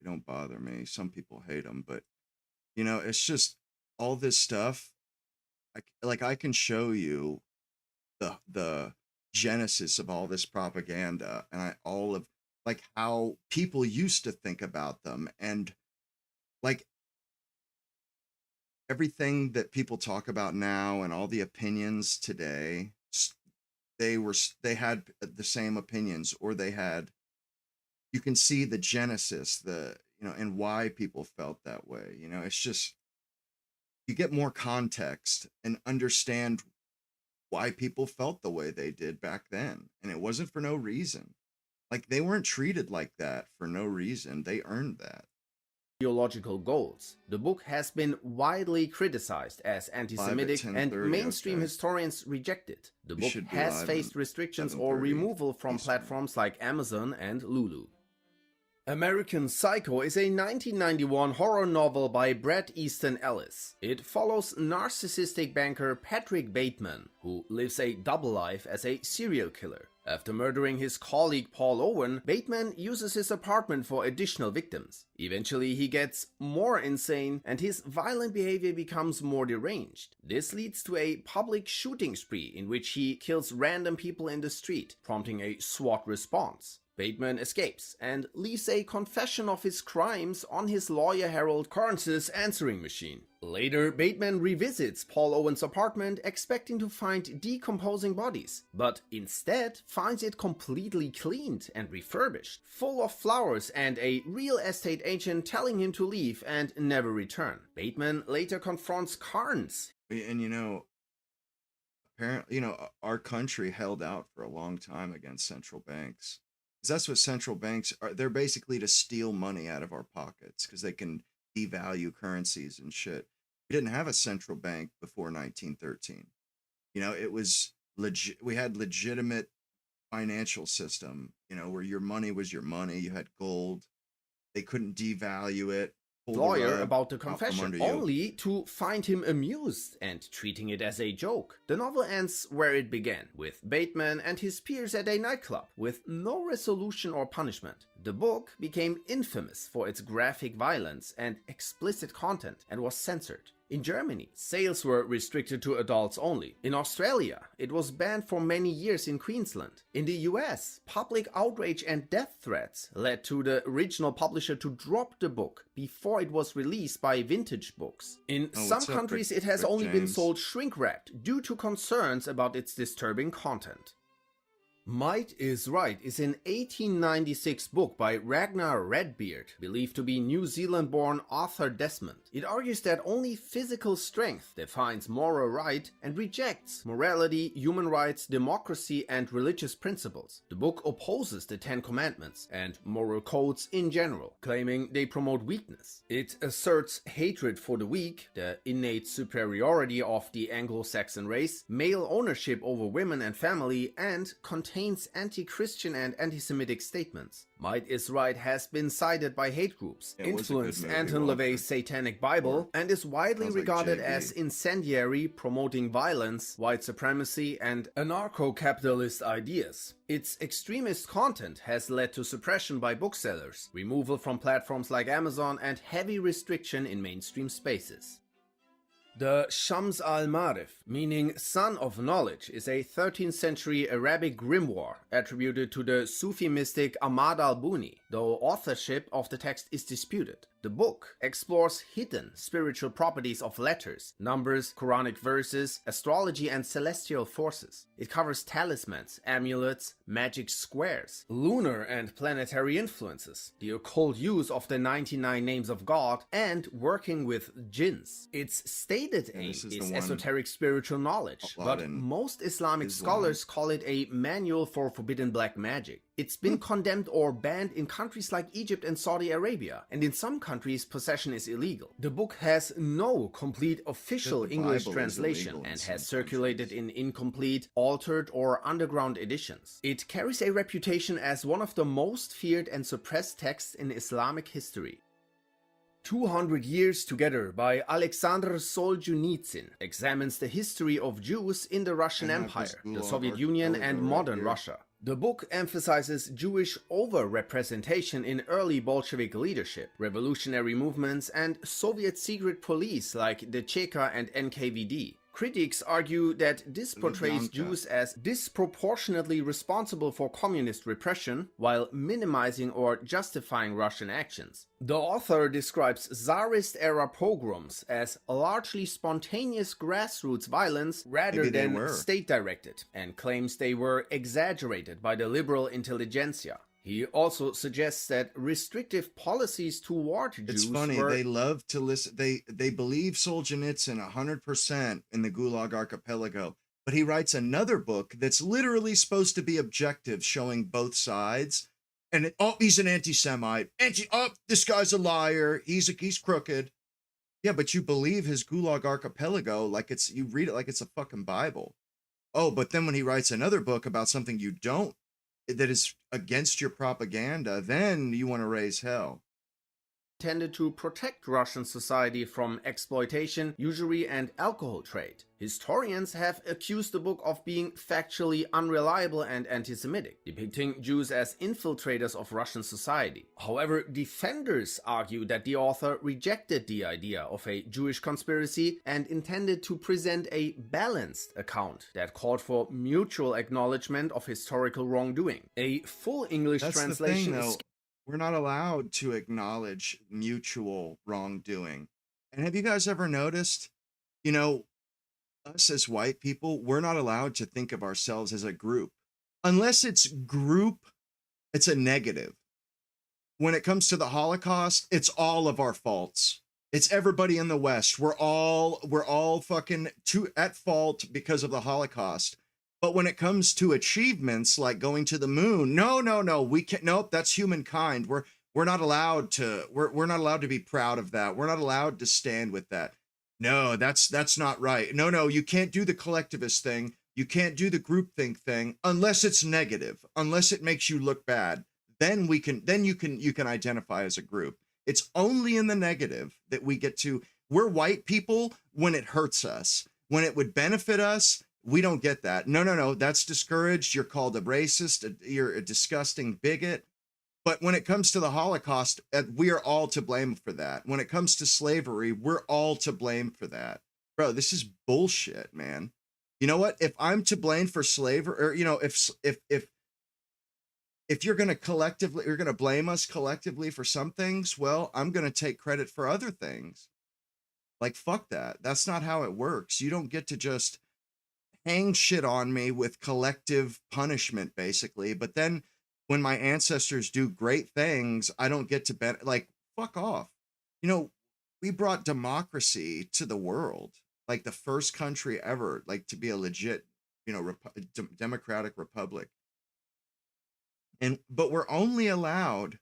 They don't bother me. Some people hate them, but you know, it's just all this stuff. I can show you the genesis of all this propaganda and all of like how people used to think about them, and like everything that people talk about now and all the opinions today, they had the same opinions, or you can see the genesis, and why people felt that way. It's just, you get more context and understand why people felt the way they did back then. And it wasn't for no reason. Like, they weren't treated like that for no reason. They earned that. Ideological goals. The book has been widely criticized as anti-Semitic, and mainstream historians reject it. The book has faced restrictions or removal from platforms like Amazon and Lulu. American Psycho is a 1991 horror novel by Bret Easton Ellis. It follows narcissistic banker Patrick Bateman, who lives a double life as a serial killer. After murdering his colleague Paul Owen, Bateman uses his apartment for additional victims. Eventually he gets more insane and his violent behavior becomes more deranged. This leads to a public shooting spree in which he kills random people in the street, prompting a SWAT response. Bateman escapes and leaves a confession of his crimes on his lawyer Harold Carnes' answering machine. Later, Bateman revisits Paul Owen's apartment expecting to find decomposing bodies, but instead finds it completely cleaned and refurbished, full of flowers and a real estate agent telling him to leave and never return. Bateman later confronts Carnes. And apparently, our country held out for a long time against central banks. Because that's what central banks are. They're basically to steal money out of our pockets because they can devalue currencies and shit. We didn't have a central bank before 1913. It was legit. We had legitimate financial system, where your money was your money. You had gold. They couldn't devalue it. Lawyer about the confession, only to find him amused and treating it as a joke. The novel ends where it began, with Bateman and his peers at a nightclub, with no resolution or punishment. The book became infamous for its graphic violence and explicit content and was censored. In Germany, sales were restricted to adults only. In Australia, it was banned for many years in Queensland. In the US, public outrage and death threats led to the original publisher to drop the book before it was released by Vintage Books. In some countries, it has only been sold shrink-wrapped due to concerns about its disturbing content. Might is Right is an 1896 book by Ragnar Redbeard, believed to be New Zealand-born Arthur Desmond. It argues that only physical strength defines moral right and rejects morality, human rights, democracy, and religious principles. The book opposes the Ten Commandments and moral codes in general, claiming they promote weakness. It asserts hatred for the weak, the innate superiority of the anglo-saxon race, male ownership over women and family, and contains anti-Christian and anti-Semitic statements. Might is Right has been cited by hate groups, influenced Anton LaVey's Satanic Bible, and is widely regarded as incendiary, promoting violence, white supremacy, and anarcho-capitalist ideas. Its extremist content has led to suppression by booksellers, removal from platforms like Amazon, and heavy restriction in mainstream spaces. The Shams al-Ma'arif, meaning Son of Knowledge, is a 13th century Arabic grimoire attributed to the Sufi mystic Ahmad al-Buni, though authorship of the text is disputed. The book explores hidden spiritual properties of letters, numbers, Quranic verses, astrology, and celestial forces. It covers talismans, amulets, magic squares, lunar and planetary influences, the occult use of the 99 names of God, and working with jinns. Its stated aim is esoteric spiritual knowledge, but most Islamic scholars call it a manual for forbidden black magic. It's been condemned or banned in countries like Egypt and Saudi Arabia, and in some countries possession is illegal. The book has no complete official English translation and has circulated in incomplete, altered, or underground editions. It carries a reputation as one of the most feared and suppressed texts in Islamic history. 200 Years Together by Alexander Solzhenitsyn examines the history of Jews in the Russian Empire, the Soviet Union, and modern Russia. The book emphasizes Jewish overrepresentation in early Bolshevik leadership, revolutionary movements, and Soviet secret police like the Cheka and NKVD. Critics argue that this portrays Jews as disproportionately responsible for communist repression, while minimizing or justifying Russian actions. The author describes Tsarist-era pogroms as largely spontaneous grassroots violence rather than state-directed, and claims they were exaggerated by the liberal intelligentsia. He also suggests that restrictive policies toward Jews It's funny, they love to listen. They believe Solzhenitsyn 100% in the Gulag Archipelago, but he writes another book that's literally supposed to be objective, showing both sides. And he's an anti-Semite. This guy's a liar. He's crooked. Yeah, but you believe his Gulag Archipelago like you read it like it's a fucking Bible. Oh, but then when he writes another book about something you don't, that is against your propaganda, then you want to raise hell. Intended to protect Russian society from exploitation, usury, and alcohol trade. Historians have accused the book of being factually unreliable and anti-Semitic, depicting Jews as infiltrators of Russian society. However, defenders argue that the author rejected the idea of a Jewish conspiracy and intended to present a balanced account that called for mutual acknowledgement of historical wrongdoing. A full English translation is... We're not allowed to acknowledge mutual wrongdoing. And have you guys ever noticed, us as white people, we're not allowed to think of ourselves as a group. Unless it's group, it's a negative. When it comes to the Holocaust, it's all of our faults. It's everybody in the West. We're all fucking at fault because of the Holocaust. But when it comes to achievements like going to the moon, no, we can't. Nope, that's humankind. We're not allowed to. We're not allowed to be proud of that. We're not allowed to stand with that. No, that's not right. No, you can't do the collectivist thing. You can't do the groupthink thing unless it's negative, unless it makes you look bad. Then you can identify as a group. It's only in the negative that we get to. We're white people when it hurts us. When it would benefit us, we don't get that. No, that's discouraged. You're called a racist. You're a disgusting bigot. But when it comes to the Holocaust, we are all to blame for that. When it comes to slavery, we're all to blame for that. Bro, this is bullshit, man. You know what? If I'm to blame for slavery, or if you're going to blame us collectively for some things, well, I'm going to take credit for other things. Like, fuck that. That's not how it works. You don't get to just hang shit on me with collective punishment, basically. But then when my ancestors do great things, I don't get to fuck off. We brought democracy to the world, like the first country ever, like to be a legit, democratic republic. But we're only allowed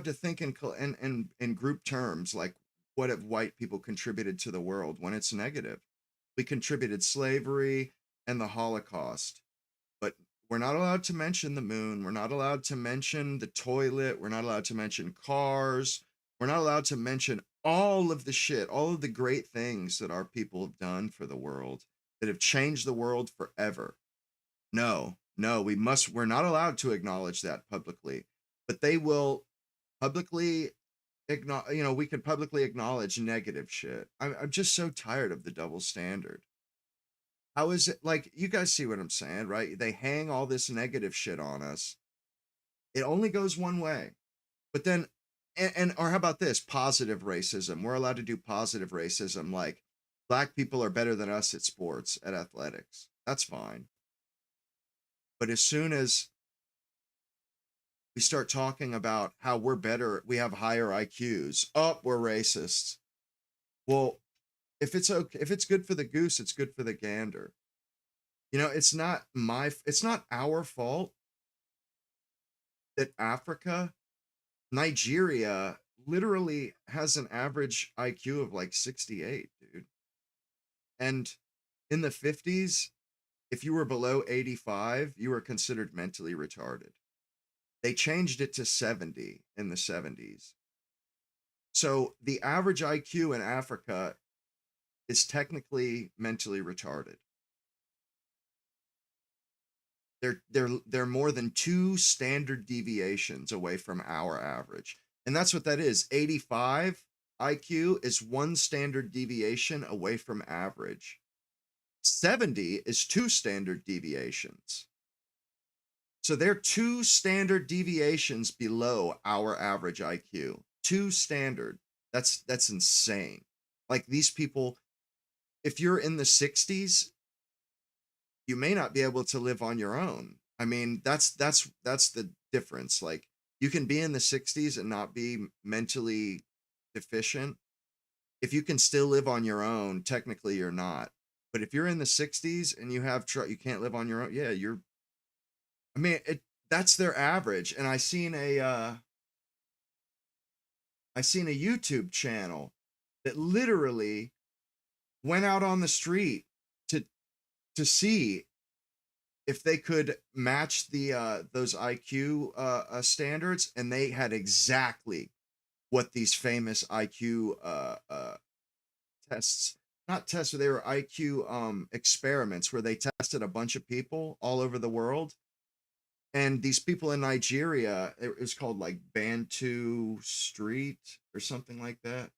to think in group terms, like, what have white people contributed to the world when it's negative? We contributed slavery and the Holocaust, but we're not allowed to mention the moon. We're not allowed to mention the toilet. We're not allowed to mention cars. We're not allowed to mention all of the shit, all of the great things that our people have done for the world, that have changed the world forever. No, we're not allowed to acknowledge that publicly, but they will publicly we can publicly acknowledge negative shit. I'm just so tired of the double standard. How is it, like, you guys see what I'm saying, right? They hang all this negative shit on us. It only goes one way. But then, or how about this? Positive racism. We're allowed to do positive racism, like black people are better than us at sports, at athletics. That's fine. But as soon as we start talking about how we're better, we have higher IQs, we're racists. Well, if it's good for the goose, it's good for the gander. It's not our fault that Nigeria literally has an average IQ of like 68, dude. And in the 50s, if you were below 85, you were considered mentally retarded. They changed it to 70 in the 70s. So the average IQ in Africa is technically mentally retarded. They're more than 2 standard deviations away from our average. And that's what that is. 85 IQ is 1 standard deviation away from average. 70 is 2 standard deviations. So they're 2 standard deviations below our average IQ. 2 standard. That's insane. Like these people, if you're in the 60s, you may not be able to live on your own. I mean, that's the difference. Like you can be in the 60s and not be mentally deficient. If you can still live on your own, technically you're not. But if you're in the 60s and you have you can't live on your own, yeah, I mean, that's their average. And I seen a YouTube channel that literally went out on the street to see if they could match the those IQ standards, and they had exactly what these famous IQ tests, not tests, they were IQ experiments where they tested a bunch of people all over the world. And these people in Nigeria, it was called like Bantu Street or something like that.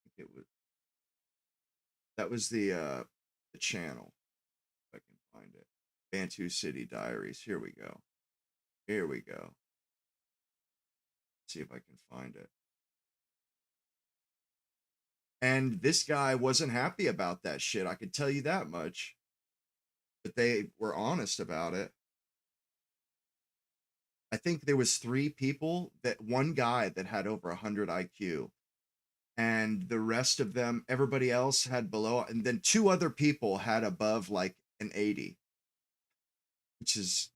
I think that was the channel. If I can find it. Bantu City Diaries. Here we go. Here we go. See if I can find it. And this guy wasn't happy about that shit. I could tell you that much. But they were honest about it. I think there was 3 people, that one guy that had over 100 IQ, and the rest of them, everybody else had below, and then 2 other people had above like an 80, which is,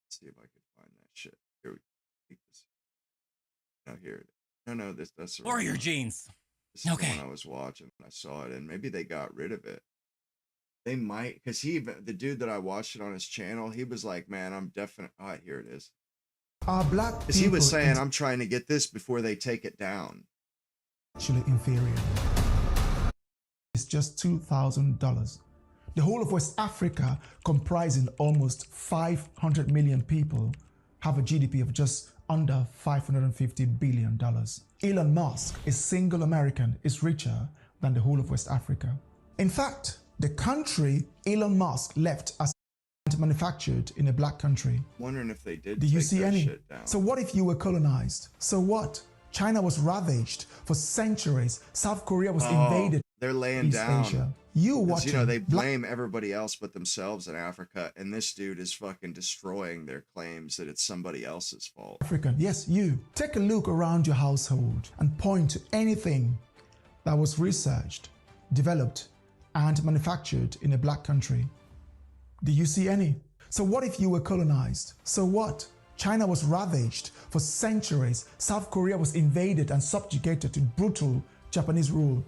let's see if I can find that shit. Here we go. No, here. No, that's the Warrior Genes. This is the one I was watching. I saw it, and maybe they got rid of it. They might, because the dude that I watched it on his channel, he was like, man, I'm definitely, here it is. Because he was saying, I'm trying to get this before they take it down. Actually inferior. It's just $2,000. The whole of West Africa, comprising almost 500 million people, have a GDP of just under $550 billion. Elon Musk, a single American, is richer than the whole of West Africa. In fact, the country Elon Musk left as manufactured in a black country. Wondering if they did. Do you see any? Shit down. So what if you were colonized? So what? China was ravaged for centuries. South Korea was invaded. They're laying East down. Asia. You watching? They blame everybody else but themselves in Africa, and this dude is fucking destroying their claims that it's somebody else's fault. African, yes, you. Take a look around your household and point to anything that was researched, developed, and manufactured in a black country. Do you see any? So what if you were colonized? So what? China was ravaged for centuries. South Korea was invaded and subjugated to brutal Japanese rule.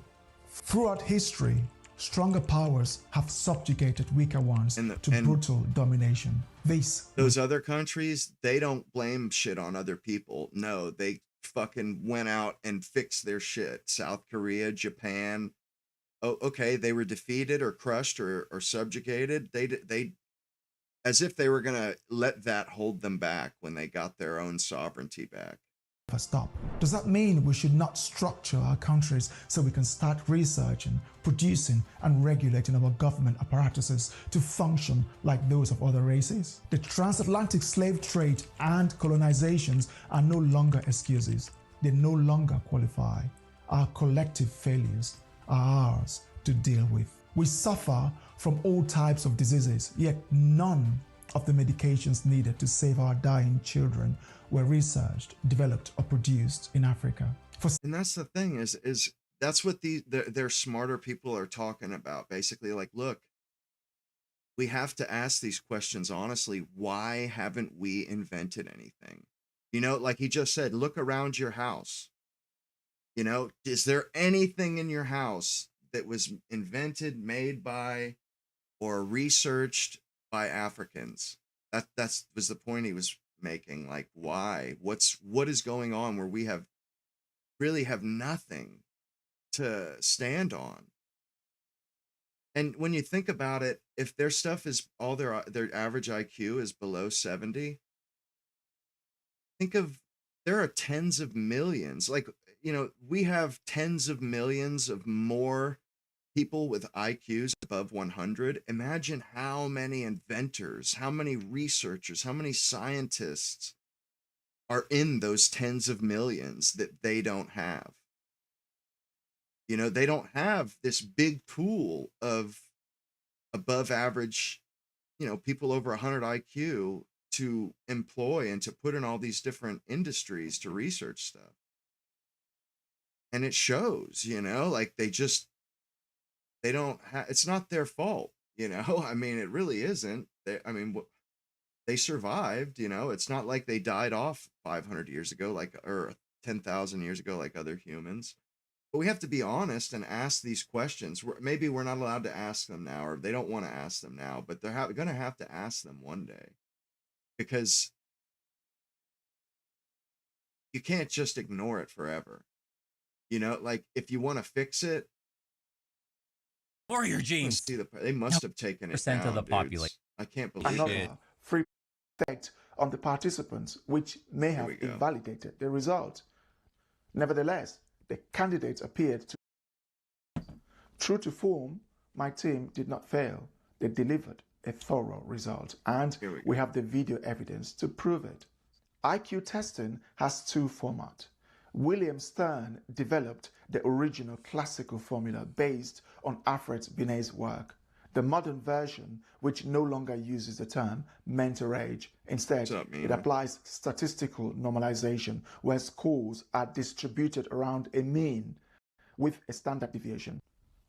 Throughout history, stronger powers have subjugated weaker ones to brutal domination. Those other countries, they don't blame shit on other people. No, they fucking went out and fixed their shit. South Korea, Japan. Oh, okay, they were defeated or crushed or subjugated. They as if they were gonna let that hold them back when they got their own sovereignty back. Stop. Does that mean we should not structure our countries so we can start researching, producing, and regulating our government apparatuses to function like those of other races? The transatlantic slave trade and colonizations are no longer excuses. They no longer qualify. Our collective failures are ours to deal with. We suffer from all types of diseases, yet none of the medications needed to save our dying children were researched, developed, or produced in Africa. And that's the thing is that's what their smarter people are talking about. Basically, like, look, we have to ask these questions honestly. Why haven't we invented anything? You know, like he just said, look around your house. You know, is there anything in your house that was invented, made by, or researched by Africans? That was the point he was making. Like, why? What is going on where we really have nothing to stand on? And when you think about it, if their stuff is all their average IQ is below 70, think of, there are tens of millions. Like, you know, we have tens of millions of more people with IQs above 100. Imagine how many inventors, how many researchers, how many scientists are in those tens of millions that they don't have. You know, they don't have this big pool of above average, you know, people over 100 IQ to employ and to put in all these different industries to research stuff. And it shows, you know, like they don't have, it's not their fault, you know. I mean, it really isn't. They survived, you know. It's not like they died off 500 years ago, like, or 10,000 years ago, like other humans. But we have to be honest and ask these questions. Maybe we're not allowed to ask them now, or they don't want to ask them now, but they're going to have to ask them one day, because you can't just ignore it forever. You know, like if you want to fix it, warrior genes. They must have taken it down, of the population. I can't believe another it. free effect on the participants, which may have invalidated the result. Nevertheless, the candidates appeared to. True to form, my team did not fail. They delivered a thorough result, and we have the video evidence to prove it. IQ testing has two formats. William Stern developed the original classical formula based on Alfred Binet's work. The modern version, which no longer uses the term mental age, instead it applies statistical normalization, where scores are distributed around a mean with a standard deviation.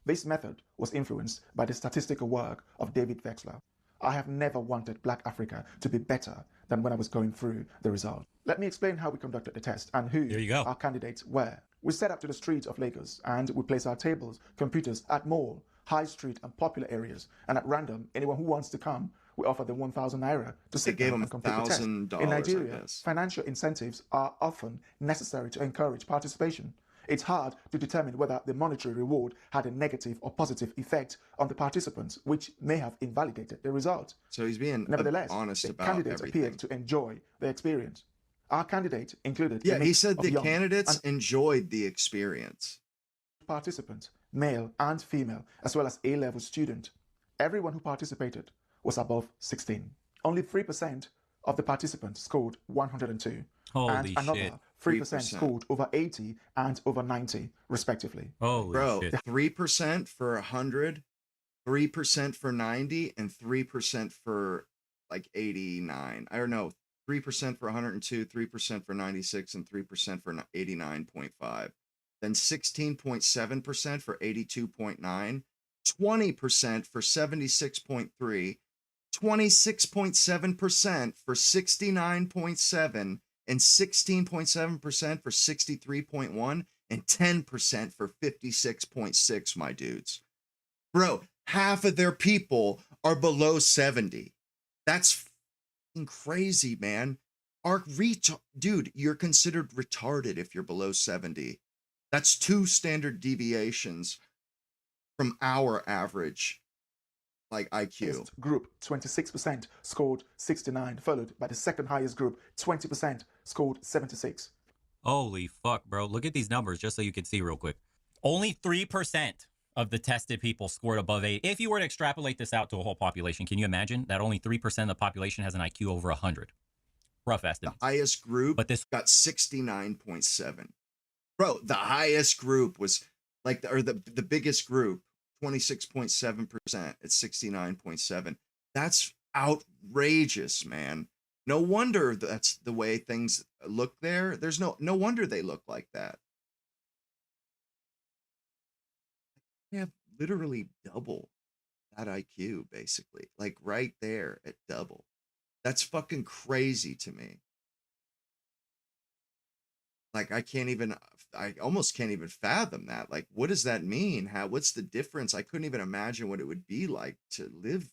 This method was influenced by the statistical work of David Wexler. I have never wanted Black Africa to be better than when I was going through the result. Let me explain how we conducted the test and who our candidates were. We set up to the streets of Lagos and we place our tables, computers at mall, high street and popular areas, and at random, anyone who wants to come, we offer them 1,000 naira to sit down and complete the test. In Nigeria, financial incentives are often necessary to encourage participation. It's hard to determine whether the monetary reward had a negative or positive effect on the participants, which may have invalidated the result. So he's being honest about candidates everything. appeared to enjoy the experience. Our candidate included he said the candidates enjoyed the experience. Participants, male and female, as well as A-level student. Everyone who participated was above 16. Only 3% of the participants scored 102. Holy and another shit. 3% scored over 80 and over 90, respectively. Holy shit. 3% for 100, 3% for 90, and 3% for like 89. I don't know. 3% for 102, 3% for 96, and 3% for 89.5. Then 16.7% for 82.9, 20% for 76.3, 26.7% for 69.7, and 16.7% for 63.1, and 10% for 56.6, my dudes. Bro, half of their people are below 70. That's fucking crazy, man. Dude, you're considered retarded if you're below 70. That's 2 standard deviations from our average, like IQ. Group 26% scored 69, followed by the second highest group, 20% scored 76. Holy fuck, bro. Look at these numbers just so you can see real quick. Only 3% of the tested people scored above 8. If you were to extrapolate this out to a whole population, can you imagine that only 3% of the population has an IQ over 100? Rough estimate. The highest group got 69.7. Bro, the highest group was like, the biggest group, 26.7% at 69.7. That's outrageous, man. No wonder that's the way things look there. There's no wonder they look like that. They have literally double that IQ, basically. Like right there at double. That's fucking crazy to me. Like I almost can't even fathom that. Like, what does that mean? What's the difference? I couldn't even imagine what it would be like to live.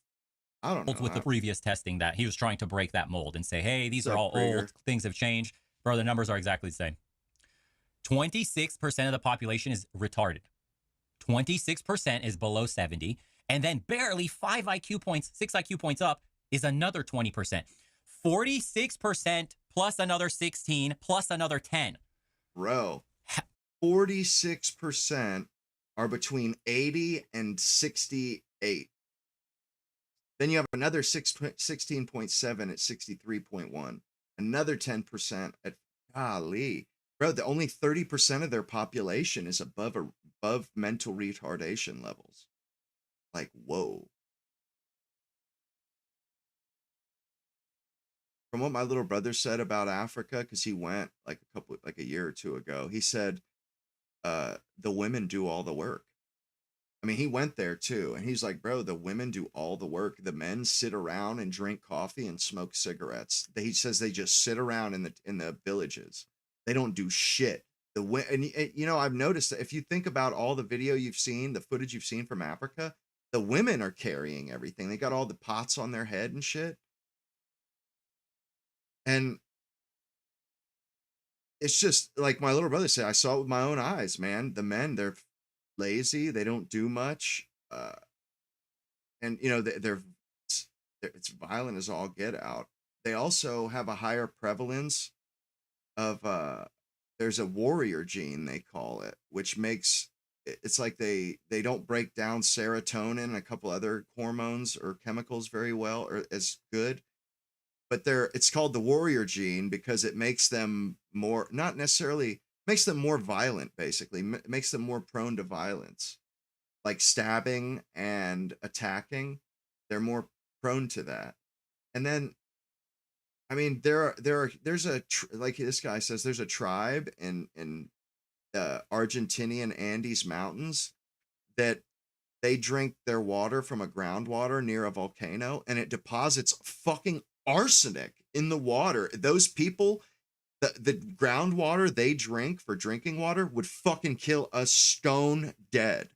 I don't know. With the previous testing, that he was trying to break that mold and say, hey, these are all old, things have changed. Bro, the numbers are exactly the same. 26% of the population is retarded. 26% is below 70. And then barely 6 IQ points up is another 20%. 46% plus another 16 plus another 10. Bro, 46% are between 80 and 68. Then you have another 16.7 at 63.1. Another 10% at, golly. Bro, the only 30% of their population is above mental retardation levels. Like, whoa. From what my little brother said about Africa, because he went like a year or two ago, he said the women do all the work. I mean, he went there too, and he's like, bro, the women do all the work. The men sit around and drink coffee and smoke cigarettes. He says they just sit around in the villages. They don't do shit. And you know, I've noticed that if you think about all the video you've seen, the footage you've seen from Africa, the women are carrying everything. They got all the pots on their head and shit. And it's just like my little brother said, I saw it with my own eyes, man. The men, they're lazy. They don't do much. And you know, it's violent as all get out. They also have a higher prevalence of, there's a warrior gene, they call it, which makes, it's like they don't break down serotonin and a couple other hormones or chemicals very well or as good. But it's called the warrior gene because it makes them more, not necessarily, makes them more violent, basically. Makes them more prone to violence. Like stabbing and attacking, they're more prone to that. And then, I mean, there's like this guy says, there's a tribe in Argentinian Andes Mountains that they drink their water from a groundwater near a volcano, and it deposits fucking arsenic in the water. Those people, the groundwater they drink for drinking water would fucking kill us stone dead.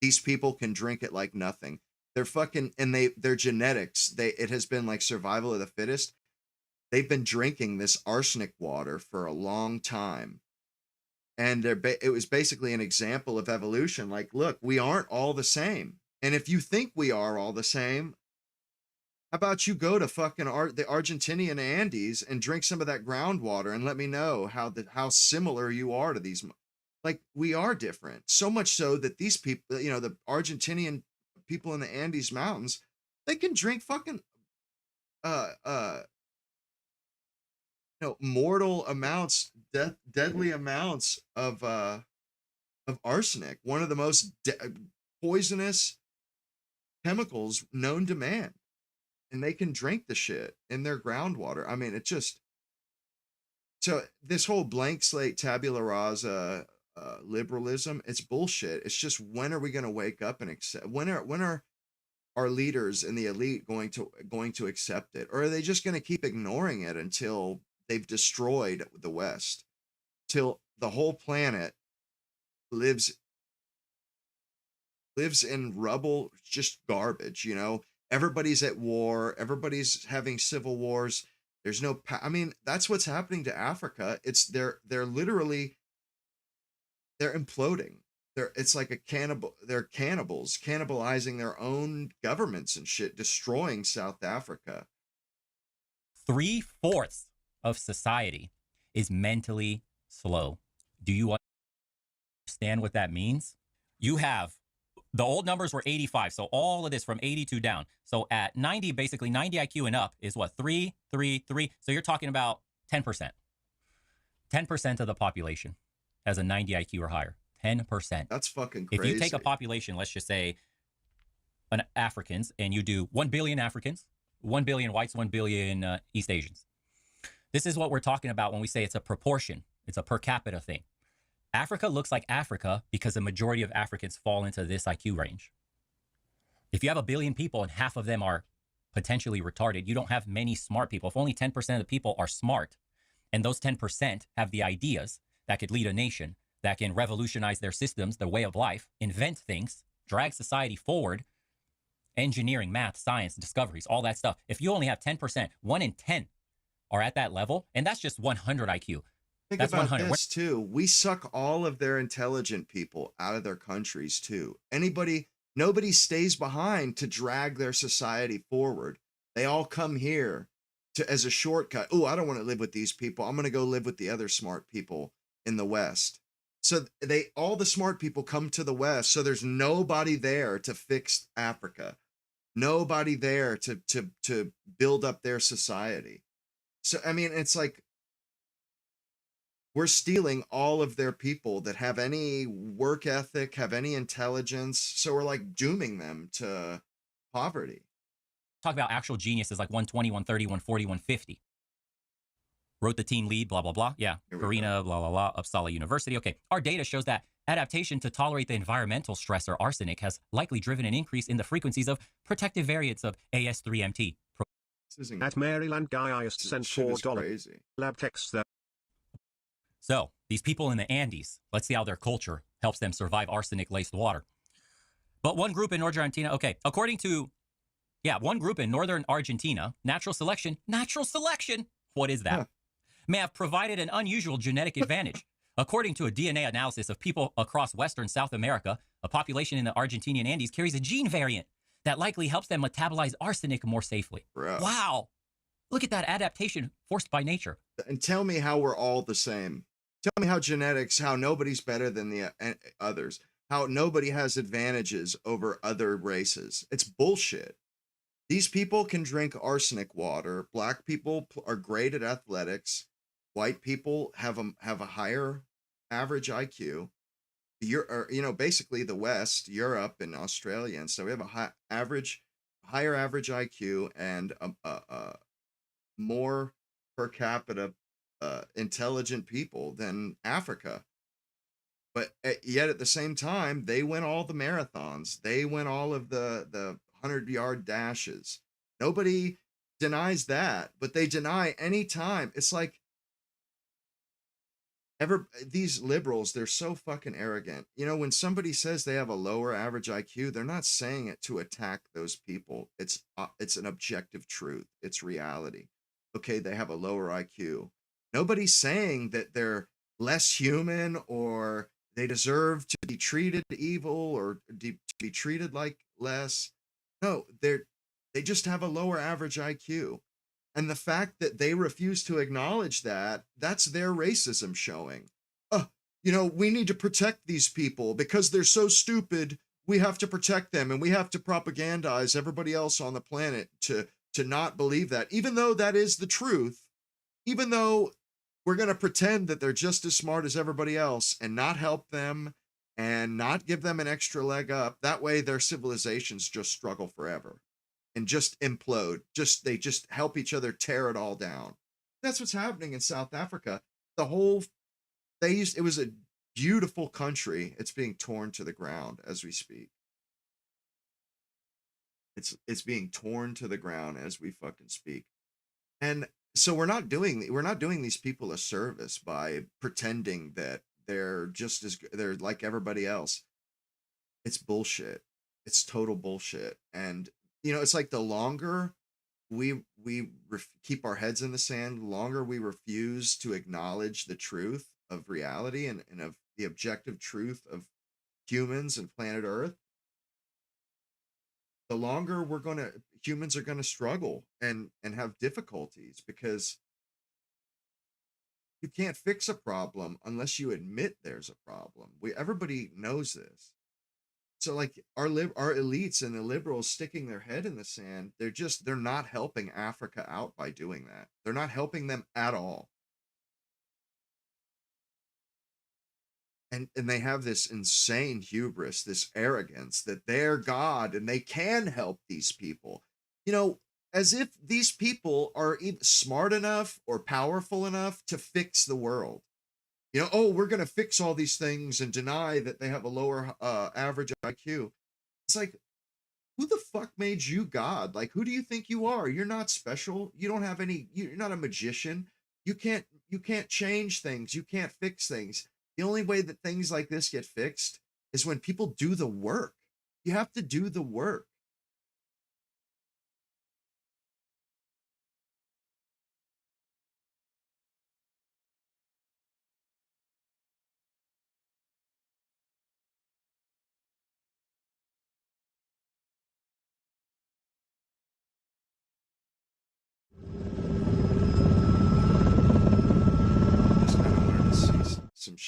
These people can drink it like nothing. They're fucking, and their genetics, it has been like survival of the fittest. They've been drinking this arsenic water for a long time. And it was basically an example of evolution. Like, look, we aren't all the same. And if you think we are all the same, how about you go to fucking the Argentinian Andes and drink some of that groundwater and let me know how similar you are to these. Like, we are different. So much so that these people, you know, the Argentinian people in the Andes Mountains, they can drink fucking mortal amounts, deadly amounts of arsenic, one of the most poisonous chemicals known to man. And they can drink the shit in their groundwater. I mean, it just, so this whole blank slate tabula rasa liberalism, it's bullshit. It's just, when are we going to wake up and accept? When are our leaders in the elite going to accept it, or are they just going to keep ignoring it until they've destroyed the West, till the whole planet lives in rubble, just garbage? You know, everybody's at war, everybody's having civil wars. There's no, I mean, that's what's happening to Africa. It's they're literally, they're imploding. It's like a cannibal. They're cannibals, cannibalizing their own governments and shit, destroying South Africa. 3/4 of society is mentally slow. Do you understand what that means? You have, the old numbers were 85. So all of this from 82 down. So at 90, basically 90 IQ and up is what? 3. So you're talking about 10%. 10% of the population has a 90 IQ or higher. 10%. That's fucking crazy. If you take a population, let's just say Africans, and you do 1 billion Africans, 1 billion whites, 1 billion East Asians. This is what we're talking about when we say it's a proportion. It's a per capita thing. Africa looks like Africa because the majority of Africans fall into this IQ range. If you have 1 billion people and half of them are potentially retarded, you don't have many smart people. If only 10% of the people are smart, and those 10% have the ideas that could lead a nation, that can revolutionize their systems, their way of life, invent things, drag society forward, engineering, math, science, discoveries, all that stuff. If you only have 10%, 1 in 10 are at that level, and that's just 100 IQ. Think That's about 100. this too. We suck all of their intelligent people out of their countries too. Nobody stays behind to drag their society forward. They all come here as a shortcut. Oh, I don't want to live with these people. I'm going to go live with the other smart people in the West. So all the smart people come to the West. So there's nobody there to fix Africa. Nobody there to build up their society. So, I mean, it's like we're stealing all of their people that have any work ethic, have any intelligence. So we're like dooming them to poverty. Talk about actual geniuses like 120, 130, 140, 150. Wrote the team lead, blah, blah, blah. Yeah, Karina, blah, blah, blah, Uppsala University. Okay, our data shows that adaptation to tolerate the environmental stressor arsenic has likely driven an increase in the frequencies of protective variants of AS3MT. At Maryland guy I just sent $4 lab text that. So these people in the Andes, let's see how their culture helps them survive arsenic-laced water. But one group in Northern Argentina, okay, according to, one group in Northern Argentina, natural selection, what is that? Huh. May have provided an unusual genetic advantage. According to a DNA analysis of people across Western South America, a population in the Argentinian Andes carries a gene variant that likely helps them metabolize arsenic more safely. Bro. Wow. Look at that adaptation forced by nature. And tell me how we're all the same. Tell me how genetics, how nobody's better than the others, how nobody has advantages over other races. It's bullshit. These people can drink arsenic water. Black people are great at athletics. White people have a higher average IQ. Basically the West, Europe, and Australia, and so we have a higher average IQ and more per capita intelligent people than Africa. But yet at the same time, they win all the marathons. They win all of the 100-yard dashes. Nobody denies that, but they deny any time. It's like these liberals, they're so fucking arrogant. When somebody says they have a lower average IQ, they're not saying it to attack those people. It's an objective truth. It's reality. Okay, they have a lower IQ. Nobody's saying that they're less human or they deserve to be treated evil or to be treated like less. No, they just have a lower average IQ. And the fact that they refuse to acknowledge that, that's their racism showing. We need to protect these people because they're so stupid. We have to protect them and we have to propagandize everybody else on the planet to not believe that, even though that is the truth, even though we're going to pretend that they're just as smart as everybody else and not help them and not give them an extra leg up. That way their civilizations just struggle forever and just implode. They just help each other tear it all down. That's what's happening in South Africa. It was a beautiful country. It's being torn to the ground as we speak. It's being torn to the ground as we fucking speak. And so we're not doing these people a service by pretending that they're like everybody else. It's bullshit. It's total bullshit. And it's like the longer we keep our heads in the sand, the longer we refuse to acknowledge the truth of reality and of the objective truth of humans and planet Earth, the longer humans are gonna struggle and have difficulties, because you can't fix a problem unless you admit there's a problem. Everybody knows this. So like our elites and the liberals sticking their head in the sand, they're not helping Africa out by doing that. They're not helping them at all. And they have this insane hubris, this arrogance that they're God and they can help these people. As if these people are even smart enough or powerful enough to fix the world. We're going to fix all these things and deny that they have a lower average IQ. It's like, who the fuck made you God? Like, who do you think you are? You're not special. You don't have you're not a magician. You can't change things. You can't fix things. The only way that things like this get fixed is when people do the work. You have to do the work.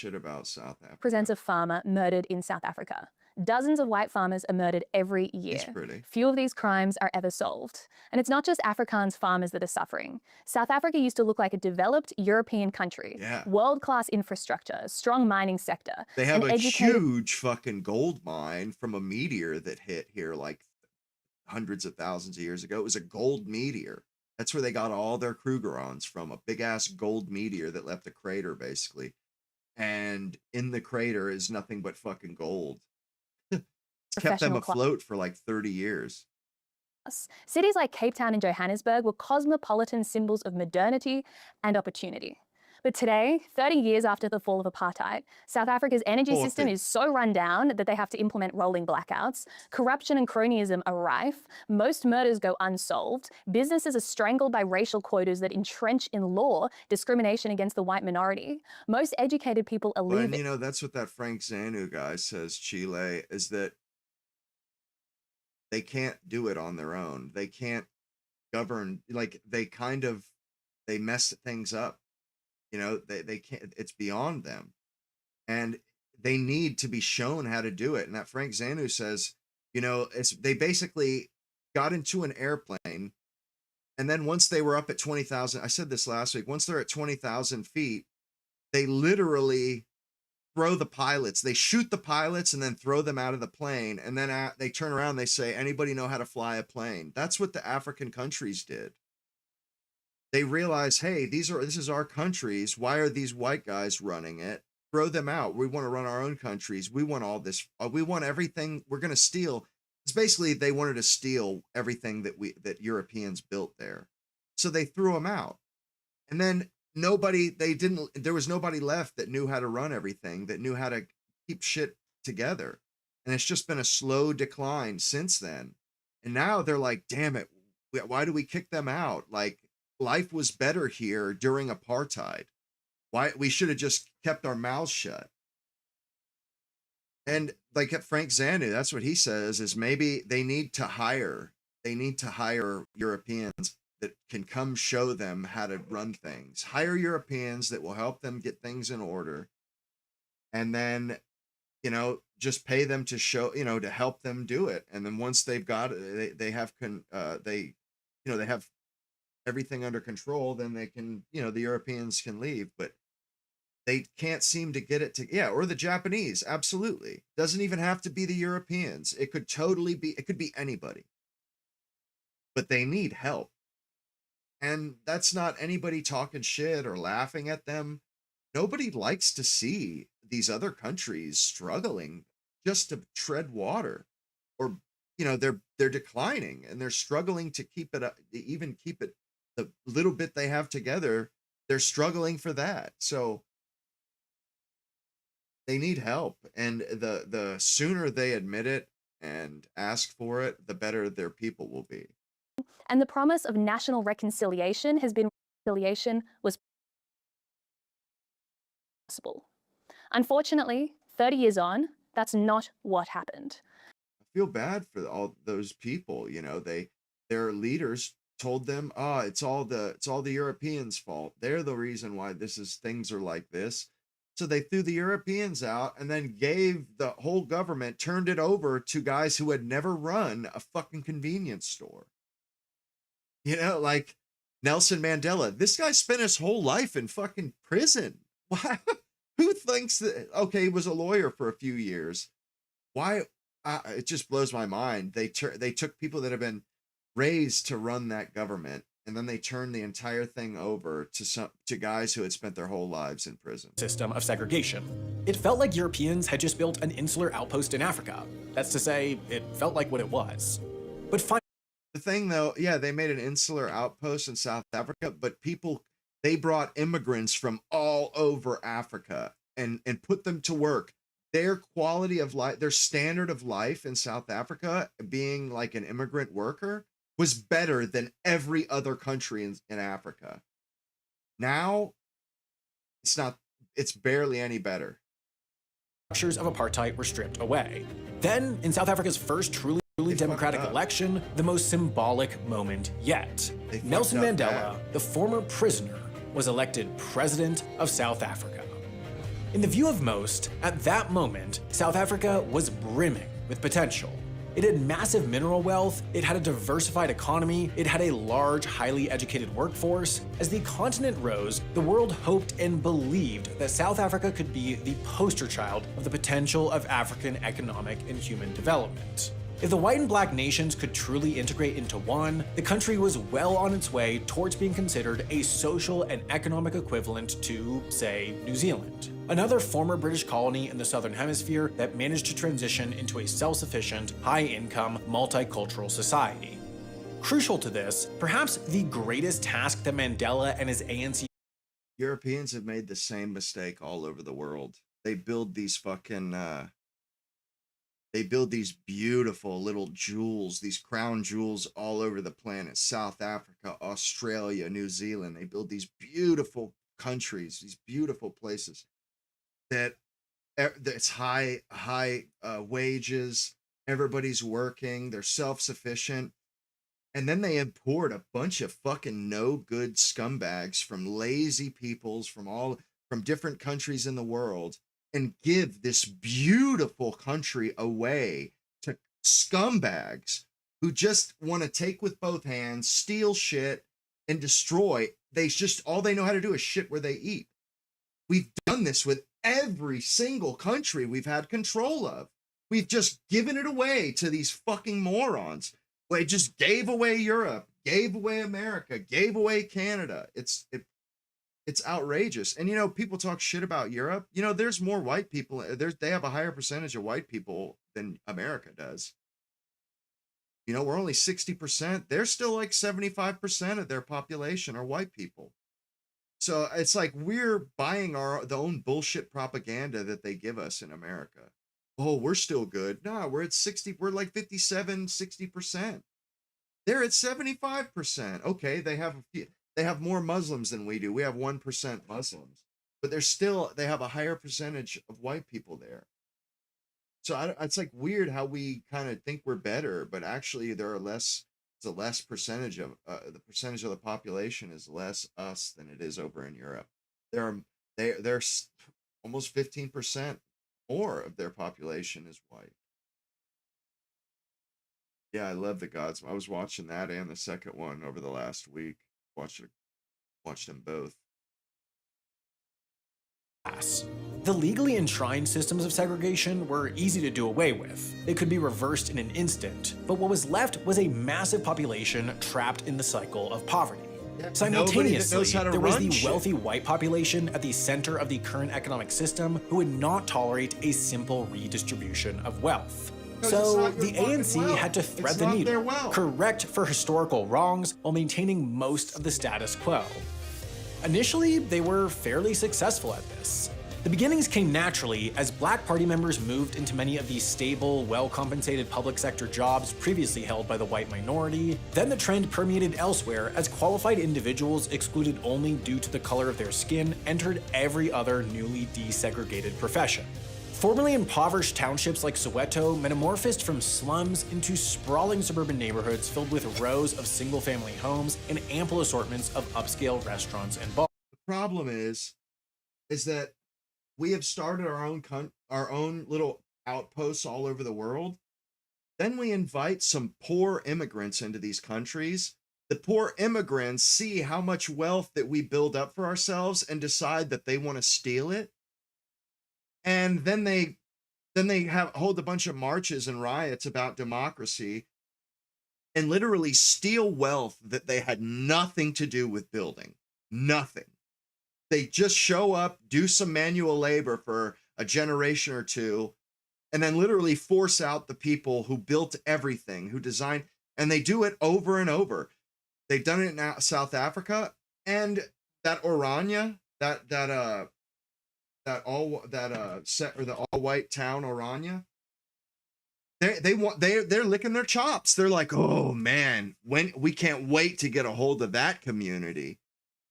shit about South Africa. Presents a farmer murdered in South Africa. Dozens of white farmers are murdered every year. He's pretty. Few of these crimes are ever solved. And it's not just Afrikaans farmers that are suffering. South Africa used to look like a developed European country. Yeah. World-class infrastructure, strong mining sector. They have a huge fucking gold mine from a meteor that hit here like hundreds of thousands of years ago. It was a gold meteor. That's where they got all their Krugerrands from, a big-ass gold meteor that left a crater, basically. And in the crater is nothing but fucking gold. It's kept them afloat for like 30 years. Cities like Cape Town and Johannesburg were cosmopolitan symbols of modernity and opportunity. But today, 30 years after the fall of apartheid, South Africa's energy system is so run down that they have to implement rolling blackouts. Corruption and cronyism are rife. Most murders go unsolved. Businesses are strangled by racial quotas that entrench in law discrimination against the white minority. Most educated people are leaving. And you know, that's what that Frank Zanu guy says, Chile, is that they can't do it on their own. They can't govern, like they mess things up. You know, they can't, it's beyond them. And they need to be shown how to do it. And that Frank Zanu says, you know, they basically got into an airplane. And then once they were up at 20,000, I said this last week, once they're at 20,000 feet, they literally throw the pilots. They shoot the pilots and then throw them out of the plane. And then they turn around, they say, anybody know how to fly a plane? That's what the African countries did. They realize, hey, this is our countries. Why are these white guys running it? Throw them out. We want to run our own countries. We want all this. We want everything. We're going to steal. It's basically they wanted to steal everything that Europeans built there. So they threw them out. And then there was nobody left that knew how to run everything, that knew how to keep shit together. And it's just been a slow decline since then. And now they're like, damn it, why do we kick them out? Like, life was better here during apartheid. Why we should have just kept our mouths shut. And like at Frank Zanu, that's what he says, is maybe they need to hire Europeans that can come show them how to run things. Hire Europeans that will help them get things in order. And then, you know, just pay them to show, you know, to help them do it. And then once they've got it, they have everything under control, then they can, you know, the Europeans can leave, but they can't seem to get it to, or the Japanese. Absolutely. Doesn't even have to be the Europeans. It could be anybody, but they need help. And that's not anybody talking shit or laughing at them. Nobody likes to see these other countries struggling just to tread water, or, you know, they're declining and they're struggling to keep it up, even keep it. The little bit they have together, they're struggling for that. So they need help. And the sooner they admit it and ask for it, the better their people will be. And the promise of national reconciliation was possible. Unfortunately, 30 years on, that's not what happened. I feel bad for all those people. You know, their leaders told them, it's all the Europeans' fault. They're the reason why things are like this. So they threw the Europeans out and then gave the whole government, turned it over to guys who had never run a fucking convenience store. You know, like Nelson Mandela. This guy spent his whole life in fucking prison. Why? Who thinks that? Okay, he was a lawyer for a few years. Why? It just blows my mind. They took people that have been raised to run that government, and then they turned the entire thing over to guys who had spent their whole lives in prison. System of segregation. It felt like Europeans had just built an insular outpost in Africa. That's to say, it felt like what it was. But the thing though, yeah, they made an insular outpost in South Africa, but they brought immigrants from all over Africa and put them to work. Their quality of life, their standard of life in South Africa, being like an immigrant worker, was better than every other country in Africa. Now, it's barely any better. Structures of apartheid were stripped away. Then, in South Africa's first truly democratic election, the most symbolic moment yet. Nelson Mandela, the former prisoner, was elected president of South Africa. In the view of most, at that moment, South Africa was brimming with potential. It had massive mineral wealth, it had a diversified economy, it had a large, highly educated workforce. As the continent rose, the world hoped and believed that South Africa could be the poster child of the potential of African economic and human development. If the white and black nations could truly integrate into one, the country was well on its way towards being considered a social and economic equivalent to, say, New Zealand, another former British colony in the Southern Hemisphere that managed to transition into a self-sufficient, high-income, multicultural society. Crucial to this, perhaps the greatest task that Mandela and his ANC Europeans have made the same mistake all over the world. They build these fucking they build these beautiful little jewels, these crown jewels all over the planet. South Africa, Australia, New Zealand. They build these beautiful countries, these beautiful places that it's high wages. Everybody's working. They're self-sufficient. And then they import a bunch of fucking no good scumbags from lazy peoples from different countries in the world, and give this beautiful country away to scumbags who just want to take with both hands, steal shit, and destroy. All they know how to do is shit where they eat. We've done this with every single country we've had control of. We've just given it away to these fucking morons. They just gave away Europe, gave away America, gave away Canada. It's outrageous. And, people talk shit about Europe. There's more white people. They have a higher percentage of white people than America does. We're only 60%. They're still like 75% of their population are white people. So it's like we're buying the own bullshit propaganda that they give us in America. Oh, we're still good. No, we're at 60. We're like 57, 60%. They're at 75%. Okay, they have more Muslims than we do. We have 1% Muslims, but they have a higher percentage of white people there. So it's like weird how we kind of think we're better, but actually it's a less percentage of the percentage of the population is less us than it is over in Europe. They're almost 15% more of their population is white. Yeah, I love the Gods. I was watching that and the second one over the last week. Watched them both. The legally enshrined systems of segregation were easy to do away with. They could be reversed in an instant, but what was left was a massive population trapped in the cycle of poverty. Simultaneously, there was the wealthy white population at the center of the current economic system who would not tolerate a simple redistribution of wealth. So the ANC had to thread the needle, correct for historical wrongs while maintaining most of the status quo. Initially, they were fairly successful at this. The beginnings came naturally as Black Party members moved into many of the stable, well-compensated public sector jobs previously held by the white minority. Then the trend permeated elsewhere as qualified individuals excluded only due to the color of their skin entered every other newly desegregated profession. Formerly impoverished townships like Soweto metamorphosed from slums into sprawling suburban neighborhoods filled with rows of single-family homes and ample assortments of upscale restaurants and bars. The problem is that we have started our own little outposts all over the world. Then we invite some poor immigrants into these countries. The poor immigrants see how much wealth that we build up for ourselves and decide that they want to steal it. And then they hold a bunch of marches and riots about democracy and literally steal wealth that they had nothing to do with building. Nothing. They just show up, do some manual labor for a generation or two, and then literally force out the people who built everything, who designed, and they do it over and over. They've done it in South Africa, and that Oranje, the all-white town Oranje, they're licking their chops. They're like, oh man, when we can't wait to get a hold of that community.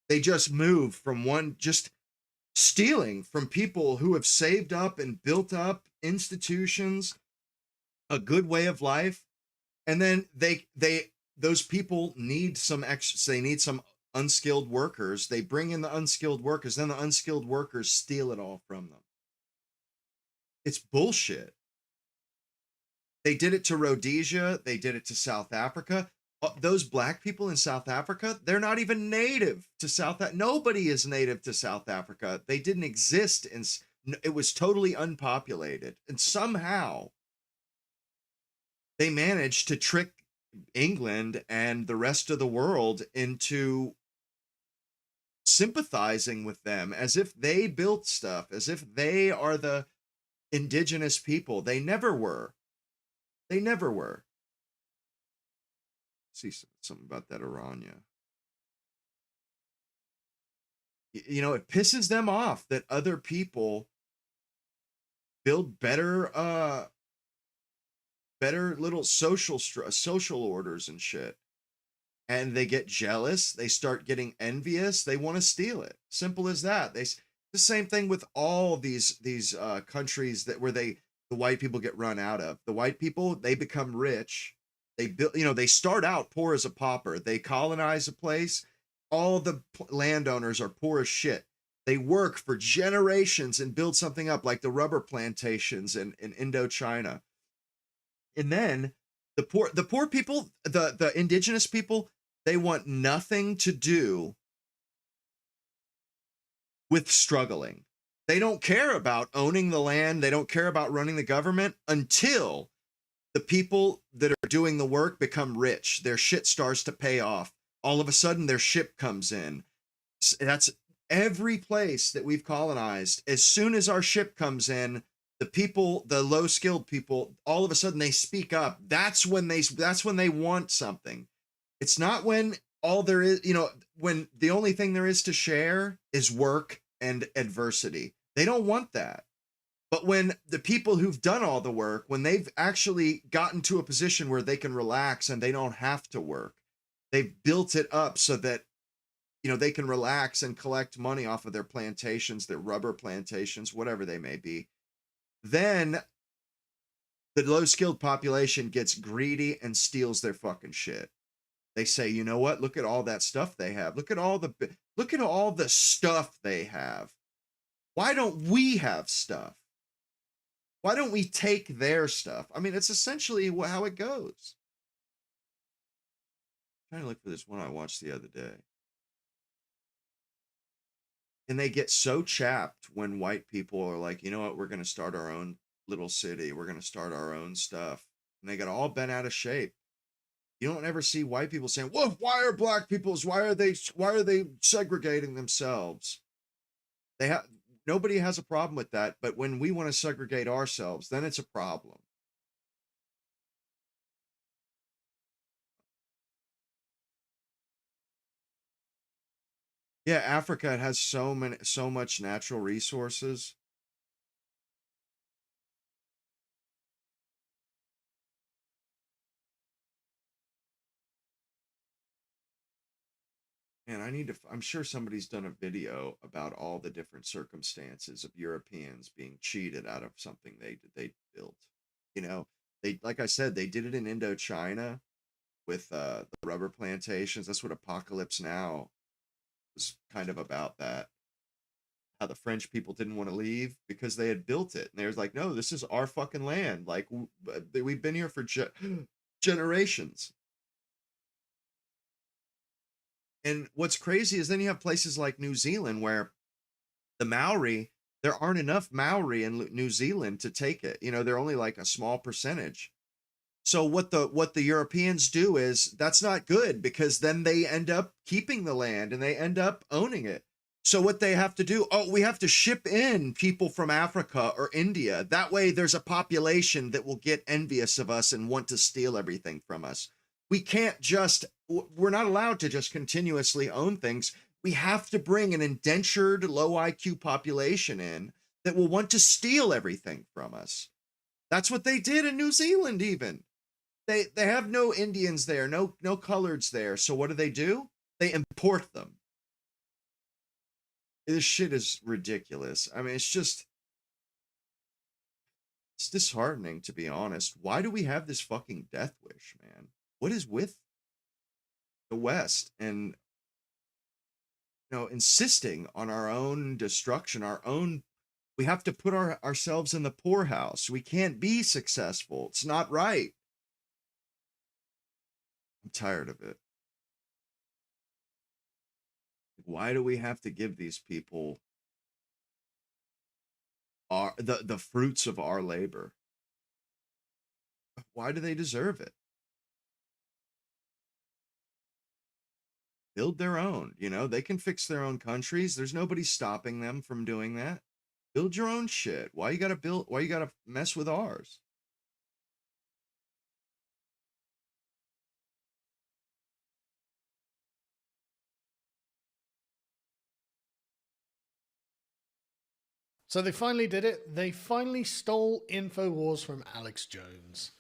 They just move from just stealing from people who have saved up and built up institutions, a good way of life, and then those people need some extra. They need some unskilled workers. They bring in the unskilled workers, then the unskilled workers steal it all from them. It's bullshit. They did it to Rhodesia. They did it to South Africa. Those black people in South Africa, they're not even native to South Africa. Nobody is native to South Africa. They didn't exist. It was totally unpopulated. And somehow they managed to trick England and the rest of the world into sympathizing with them as if they built stuff, as if they are the indigenous people. They never were. They never were. See something about that Aranya. You know, it pisses them off that other people build better little social orders and shit. And they get jealous, they start getting envious, they want to steal it. Simple as that. The same thing with all these countries where the white people get run out of. The white people, they become rich. They build, they start out poor as a pauper. They colonize a place. All the landowners are poor as shit. They work for generations and build something up, like the rubber plantations in Indochina. And then the poor people, the indigenous people, they want nothing to do with struggling. They don't care about owning the land. They don't care about running the government until the people that are doing the work become rich. Their shit starts to pay off. All of a sudden, their ship comes in. That's every place that we've colonized. As soon as our ship comes in, the people, the low-skilled people, all of a sudden they speak up. That's when they want something. It's not when all there is, when the only thing there is to share is work and adversity. They don't want that. But when the people who've done all the work, when they've actually gotten to a position where they can relax and they don't have to work, they've built it up so that, they can relax and collect money off of their plantations, their rubber plantations, whatever they may be. Then the low-skilled population gets greedy and steals their fucking shit. They say, you know what? Look at all that stuff they have. Look at all the stuff they have. Why don't we have stuff? Why don't we take their stuff? I mean, it's essentially how it goes. I'm trying to look for this one I watched the other day. And they get so chapped when white people are like, you know what, we're going to start our own little city. We're going to start our own stuff. And they get all bent out of shape. You don't ever see white people saying, well, why are black people's, why are they segregating themselves? Nobody has a problem with that. But when we want to segregate ourselves, then it's a problem. Yeah, Africa has so much natural resources. And I'm sure somebody's done a video about all the different circumstances of Europeans being cheated out of something they built. Like I said, they did it in Indochina with the rubber plantations. That's what Apocalypse Now was kind of about, that how the French people didn't want to leave because they had built it, and they was like, no, this is our fucking land, like we've been here for generations. And what's crazy is then you have places like New Zealand where the Maori, there aren't enough Maori in New Zealand to take it. They're only like a small percentage. So what the Europeans do is, that's not good, because then they end up keeping the land and they end up owning it. So what they have to do, we have to ship in people from Africa or India. That way there's a population that will get envious of us and want to steal everything from us. We're not allowed to just continuously own things. We have to bring an indentured, low IQ population in that will want to steal everything from us. That's what they did in New Zealand even. They have no Indians there, no coloreds there. So what do? They import them. This shit is ridiculous. I mean, it's disheartening, to be honest. Why do we have this fucking death wish, man? What is with the West and insisting on our own destruction, our own We have to put ourselves in the poorhouse. We can't be successful. It's not right. I'm tired of it. Why do we have to give these people the fruits of our labor? Why do they deserve it? Build their own, you know, they can fix their own countries. There's nobody stopping them from doing that. Build your own shit. Why you gotta mess with ours? So they finally did it. They finally stole InfoWars from Alex Jones.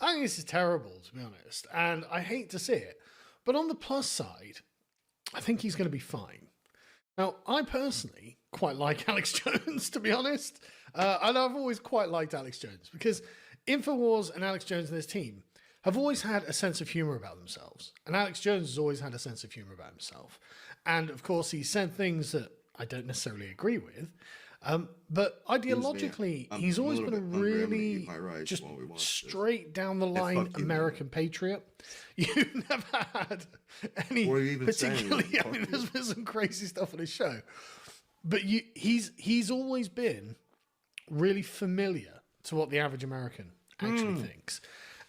I think this is terrible, to be honest, and I hate to see it. But on the plus side, I think he's going to be fine. Now, I personally quite like Alex Jones, to be honest. And I've always quite liked Alex Jones because InfoWars and Alex Jones and his team have always had a sense of humor about themselves. And Alex Jones has always had a sense of humor about himself. And of course, he said things that I don't necessarily agree with. But ideologically, he's always been a really just straight down the line American patriot. You've never had any particularly. I mean, there's been some crazy stuff on his show, but he's always been really familiar to what the average American actually thinks.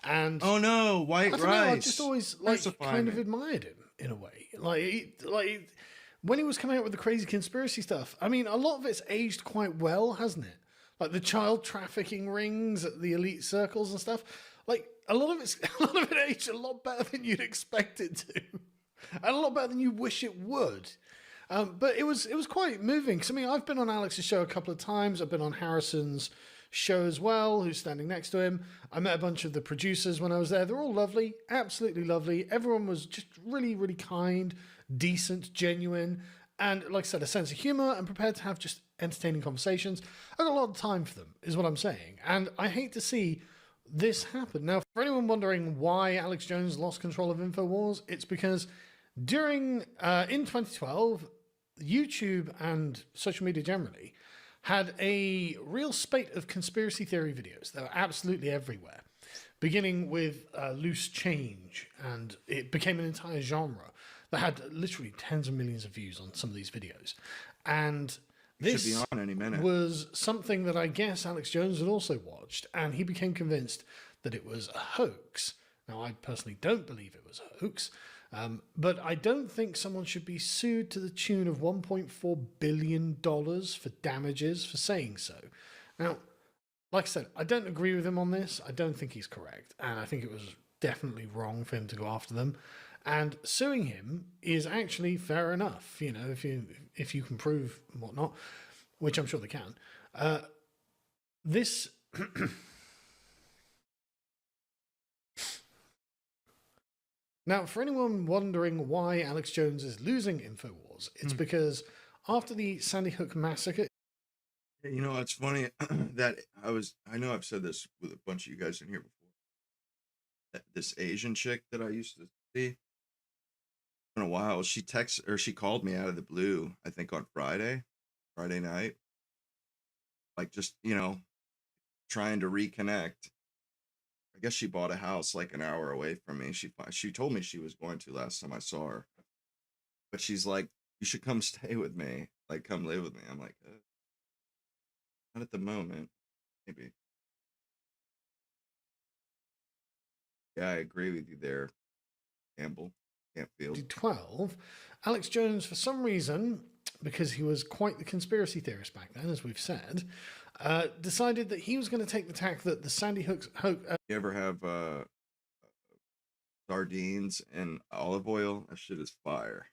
And oh no, white rice! I just always kind of admired him in a way, like. When he was coming out with the crazy conspiracy stuff, I mean, a lot of it's aged quite well, hasn't it? Like the child trafficking rings at the elite circles and stuff. Like a lot of it aged a lot better than you'd expect it to, and a lot better than you wish it would. But it was quite moving. Because I mean, I've been on Alex's show a couple of times. I've been on Harrison's show as well, who's standing next to him. I met a bunch of the producers when I was there. They're all lovely, absolutely lovely. Everyone was just really, really kind, decent, genuine, and like I said, a sense of humor and prepared to have just entertaining conversations. I got a lot of time for them, is what I'm saying. And I hate to see this happen. Now, for anyone wondering why Alex Jones lost control of InfoWars, it's because in 2012, YouTube and social media generally had a real spate of conspiracy theory videos that were absolutely everywhere, beginning with Loose Change, and it became an entire genre that had literally tens of millions of views on some of these videos. And this should be on any minute. Was something that I guess Alex Jones had also watched, and he became convinced that it was a hoax. Now, I personally don't believe it was a hoax, but I don't think someone should be sued to the tune of $1.4 billion for damages for saying so. Now, like I said, I don't agree with him on this. I don't think he's correct, and I think it was definitely wrong for him to go after them. And suing him is actually fair enough, you know, if you can prove whatnot, which I'm sure they can. This now, for anyone wondering why Alex Jones is losing InfoWars, it's because after the Sandy Hook massacre. You know, it's funny that I know I've said this with a bunch of you guys in here before. This Asian chick that I used to see. In a while, she called me out of the blue, I think on Friday night, like just, you know, trying to reconnect. I guess she bought a house like an hour away from me. She told me she was going to last time I saw her, but she's like, you should come stay with me, like come live with me. I'm like, not at the moment, maybe. Yeah, I agree with you there, Campbell. 2012, Alex Jones, for some reason, because he was quite the conspiracy theorist back then, as we've said, decided that he was going to take the tack that the Sandy Hook. You ever have sardines and olive oil? That shit is fire.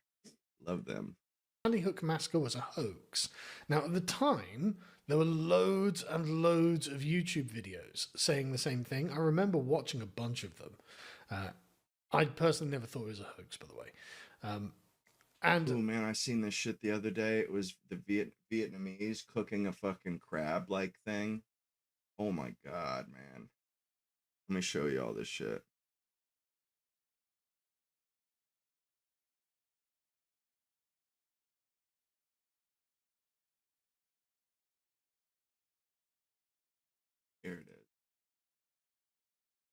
Love them. Sandy Hook massacre was a hoax. Now, at the time, there were loads and loads of YouTube videos saying the same thing. I remember watching a bunch of them. I personally never thought it was a hoax, by the way. And oh man, I seen this shit the other day. It was the Vietnamese cooking a fucking crab-like thing. Oh my god, man. Let me show you all this shit.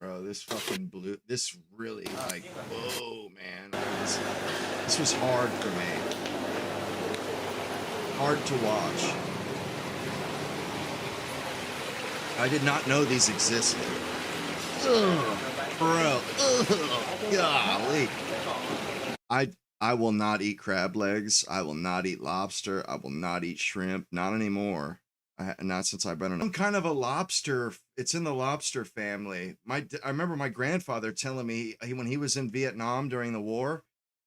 Bro, this fucking blue, this really like, whoa, man. This was hard for me. Hard to watch. I did not know these existed. Ugh, bro, ugh, golly. I will not eat crab legs. I will not eat lobster. I will not eat shrimp. Not anymore. Not since I've been on. I'm kind of a lobster. It's in the lobster family. I remember my grandfather telling me when he was in Vietnam during the war,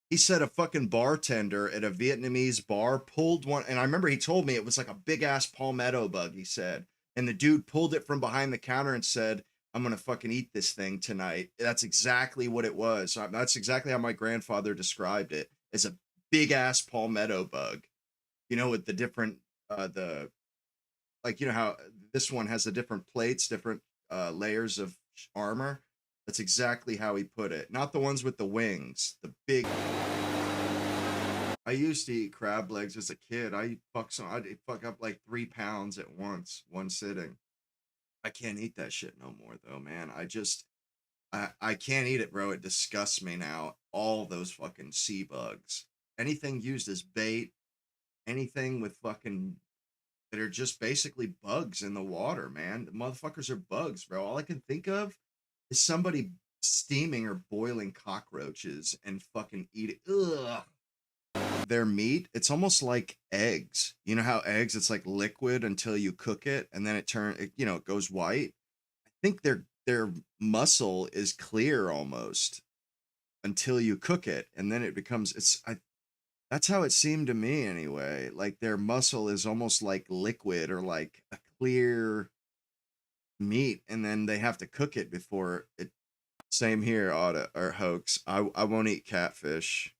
he said a fucking bartender at a Vietnamese bar pulled one. And I remember he told me it was like a big ass palmetto bug, he said. And the dude pulled it from behind the counter and said, I'm going to fucking eat this thing tonight. That's exactly what it was. That's exactly how my grandfather described it, as a big ass palmetto bug, you know, with the different, like, you know, how this one has the different plates, different layers of armor. That's exactly how he put it. Not the ones with the wings, the big. I used to eat crab legs as a kid. I'd fuck up like 3 pounds at once, one sitting. I can't eat that shit no more though, man. I can't eat it, bro. It disgusts me now. All those fucking sea bugs. Anything used as bait, anything with fucking that are just basically bugs in the water, man. The motherfuckers are bugs, bro. All I can think of is somebody steaming or boiling cockroaches and fucking eating. Ugh. Their meat, it's almost like eggs. You know how eggs, it's like liquid until you cook it and then it goes white. I think their muscle is clear almost until you cook it, and then it becomes that's how it seemed to me anyway. Like their muscle is almost like liquid or like a clear meat, and then they have to cook it before it. Same here, or hoax. I won't eat catfish.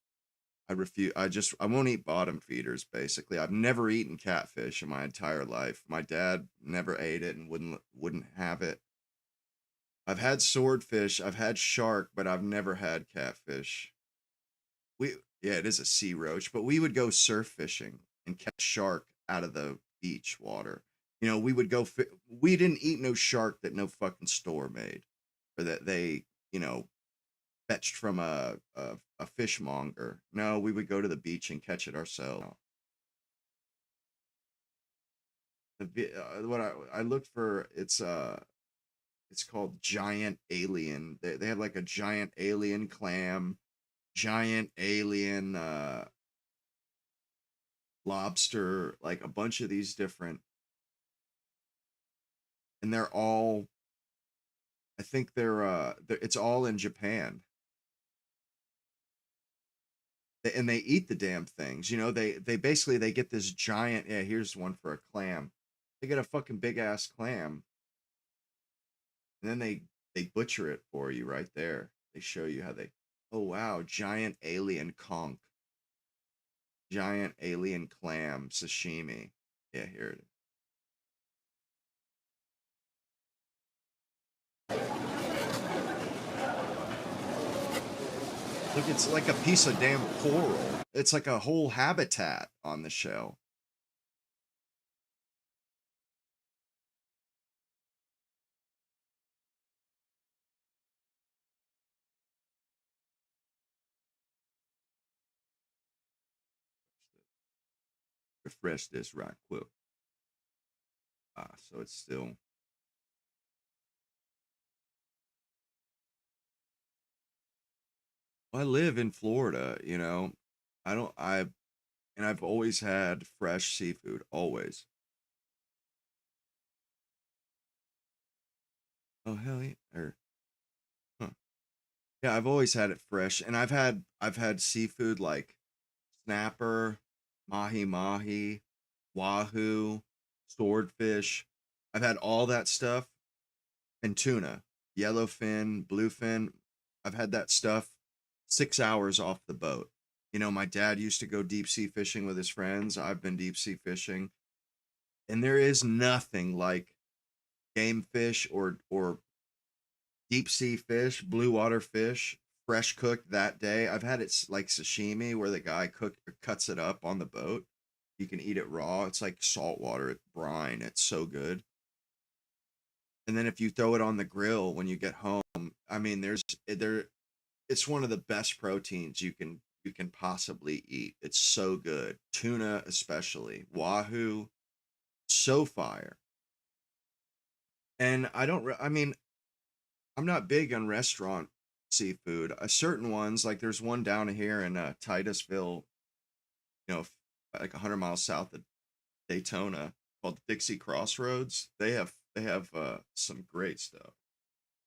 I refuse. I won't eat bottom feeders, basically. I've never eaten catfish in my entire life. My dad never ate it and wouldn't have it. I've had swordfish, I've had shark, but I've never had catfish. Yeah, it is a sea roach, but we would go surf fishing and catch shark out of the beach water. You know, we would go, we didn't eat no shark that no fucking store made, or that they, you know, fetched from a fishmonger. No, we would go to the beach and catch it ourselves. What I looked for, it's called Giant Alien. They have like a giant alien clam, giant alien lobster, like a bunch of these different, and they're all, I think it's all in Japan. And they eat the damn things, you know. They basically, they get this giant. Yeah, here's one for a clam. They get a fucking big ass clam, and then they butcher it for you right there. They show you how they. Oh wow, giant alien conch, giant alien clam sashimi. Yeah, here it is. Look, it's like a piece of damn coral. It's like a whole habitat on the shell. Refresh this right quick. So it's still. I live in Florida, you know. I've always had fresh seafood, always. Oh hell yeah. Yeah, I've always had it fresh, and I've had seafood like snapper, mahi, wahoo, swordfish. I've had all that stuff, and tuna, yellowfin, bluefin. I've had that stuff 6 hours off the boat. You know, my dad used to go deep sea fishing with his friends. I've been deep sea fishing, and there is nothing like game fish or deep sea fish, blue water fish, fresh cooked that day. I've had it like sashimi, where the guy cuts it up on the boat. You can eat it raw. It's like saltwater brine. It's so good. And then if you throw it on the grill when you get home, I mean, it's one of the best proteins you can possibly eat. It's so good. Tuna especially. Wahoo, so fire. And I mean, I'm not big on restaurant seafood. Certain ones, like there's one down here in Titusville, like 100 miles south of Daytona, called Dixie Crossroads. They have some great stuff.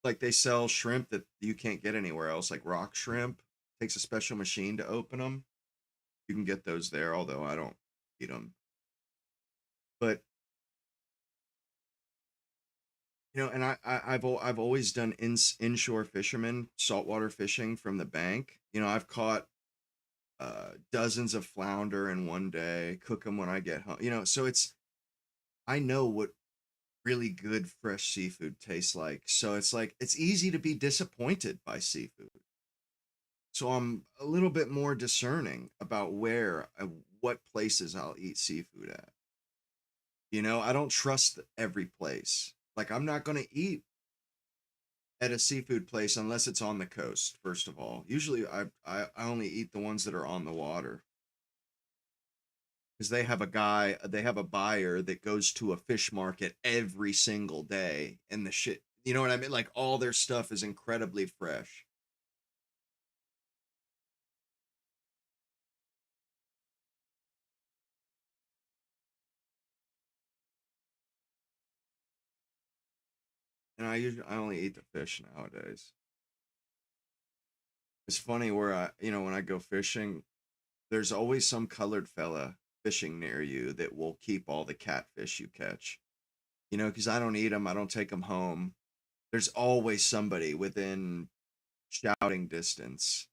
Like they sell shrimp that you can't get anywhere else, like rock shrimp. Takes a special machine to open them. You can get those there, although I don't eat them. But and I've always done inshore fishermen, saltwater fishing from the bank. I've caught dozens of flounder in one day, cook them when I get home. So I know what really good fresh seafood tastes like. So it's easy to be disappointed by seafood. So I'm a little bit more discerning about what places I'll eat seafood at. I don't trust every place. Like I'm not going to eat at a seafood place unless it's on the coast, first of all. Usually I only eat the ones that are on the water. Because they have a buyer that goes to a fish market every single day, and the shit, you know what I mean? Like all their stuff is incredibly fresh. And I only eat the fish nowadays. It's funny where when I go fishing, there's always some colored fella fishing near you that will keep all the catfish you catch. Because I don't eat them, I don't take them home. There's always somebody within shouting distance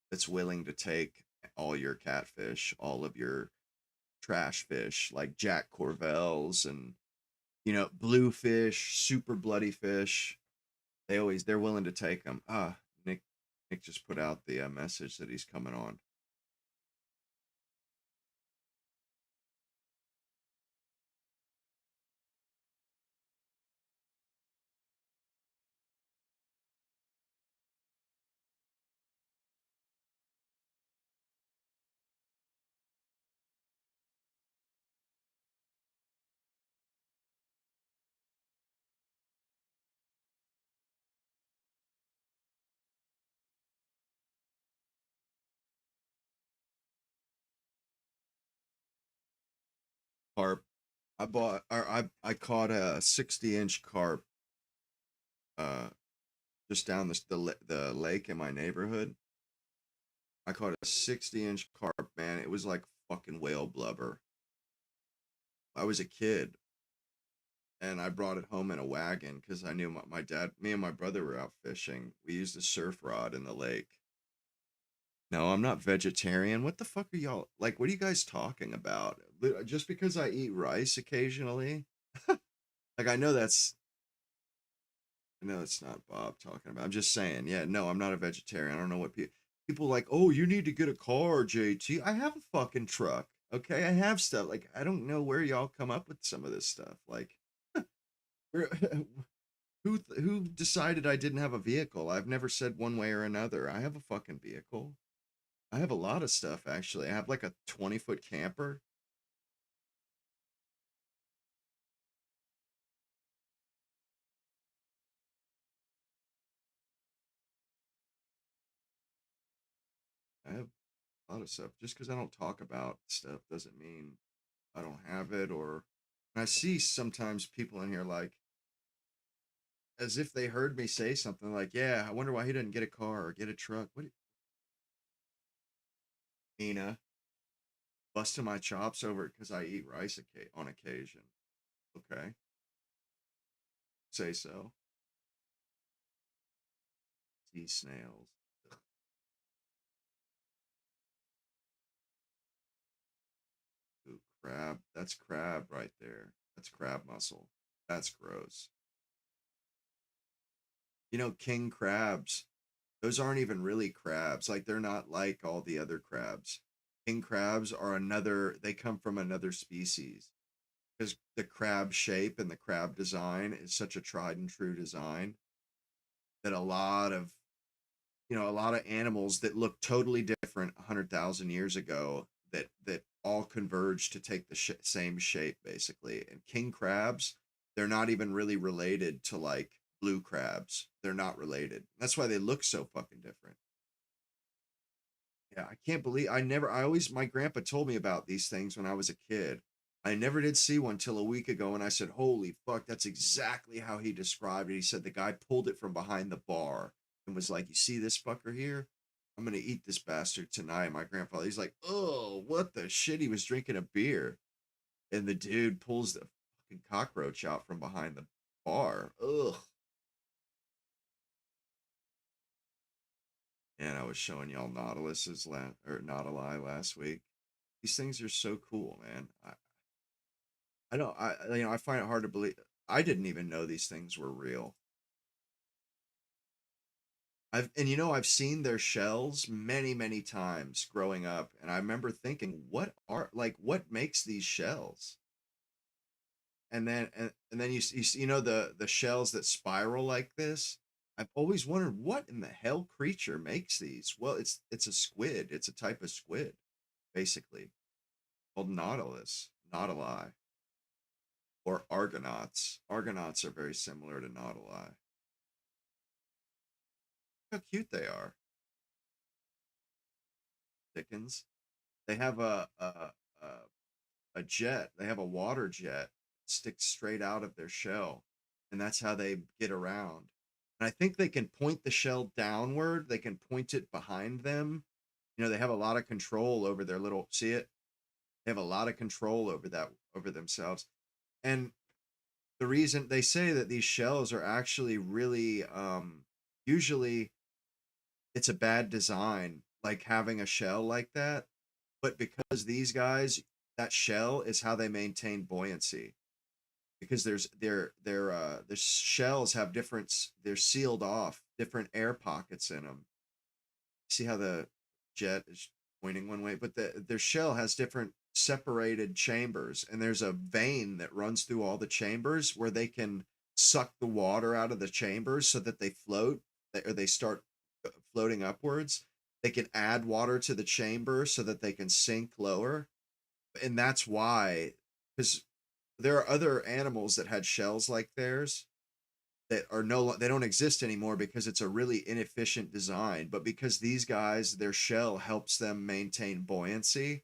that's willing to take all your catfish, all of your trash fish, like Jack Corvell's and bluefish, super bloody fish. They're willing to take them. Nick just put out the message that he's coming on. Carp. I caught a 60-inch carp just down the lake in my neighborhood. I caught a 60-inch carp, man. It was like fucking whale blubber. I was a kid and I brought it home in a wagon because I knew my dad, me and my brother were out fishing. We used a surf rod in the lake. No, I'm not vegetarian. What the fuck are y'all like? What are you guys talking about? Just because I eat rice occasionally? Like I know it's not Bob talking about. I'm just saying, yeah, no, I'm not a vegetarian. I don't know what people like, oh, you need to get a car, JT. I have a fucking truck. Okay, I have stuff. Like, I don't know where y'all come up with some of this stuff. Like, who decided I didn't have a vehicle? I've never said one way or another. I have a fucking vehicle. I have a lot of stuff, actually. I have like a 20-foot camper. I have a lot of stuff. Just because I don't talk about stuff doesn't mean I don't have it. Or I see sometimes people in here like as if they heard me say something like, yeah, I wonder why he didn't get a car or get a truck. What? Nina, busting my chops over it because I eat rice on occasion. Okay. Say so. Sea snails. Ooh, crab. That's crab right there. That's crab muscle. That's gross. King crabs, those aren't even really crabs. Like they're not like all the other crabs. King crabs are they come from another species because the crab shape and the crab design is such a tried and true design that a lot of animals that look totally different 100,000 years ago that all converge to take the same shape, basically. And king crabs, they're not even really related to like blue crabs. They're not related. That's why they look so fucking different. Yeah, I can't believe my grandpa told me about these things when I was a kid. I never did see one till a week ago, and I said, holy fuck, that's exactly how he described it. He said the guy pulled it from behind the bar and was like, you see this fucker here? I'm going to eat this bastard tonight. My grandfather, he's like, oh, what the shit? He was drinking a beer. And the dude pulls the fucking cockroach out from behind the bar. Ugh. And I was showing y'all Nautilus's Nautili last week. These things are so cool, man. I find it hard to believe. I didn't even know these things were real. I've seen their shells many, many times growing up, and I remember thinking, what makes these shells? And then you the shells that spiral like this. I've always wondered what in the hell creature makes these. Well, it's a squid. It's a type of squid, basically, called Nautili, or Argonauts. Argonauts are very similar to Nautili. How cute they are. Dickens. They have a jet. They have a water jet that sticks straight out of their shell, and that's how they get around. And I think they can point the shell downward. They can point it behind them. They have a lot of control over their little, see it? They have a lot of control over themselves. And the reason they say that these shells are actually really, usually it's a bad design, like having a shell like that. But because these guys, that shell is how they maintain buoyancy. Because their shells have they're sealed off, different air pockets in them. See how the jet is pointing one way, but their shell has different separated chambers, and there's a vein that runs through all the chambers where they can suck the water out of the chambers so that they float, or they start floating upwards. They can add water to the chamber so that they can sink lower. And that's why, because there are other animals that had shells like theirs that are they don't exist anymore because it's a really inefficient design. But because these guys, their shell helps them maintain buoyancy,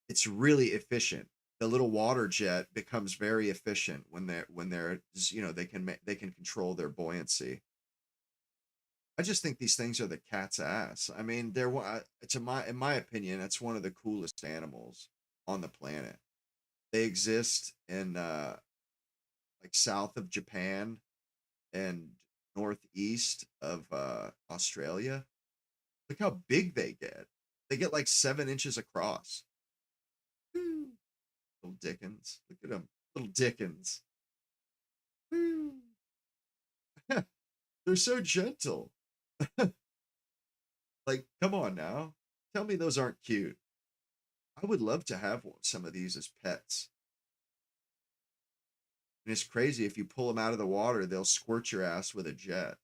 it's really efficient. The little water jet becomes very efficient when they're they can control their buoyancy. I just think these things are the cat's ass. I mean, in my opinion, that's one of the coolest animals on the planet. They exist in like south of Japan and northeast of Australia. Look how big they get. They get like 7 inches across. Little Dickens. Look at them. Little Dickens. They're so gentle. Like, come on now. Tell me those aren't cute. I would love to have some of these as pets. And it's crazy, if you pull them out of the water, they'll squirt your ass with a jet.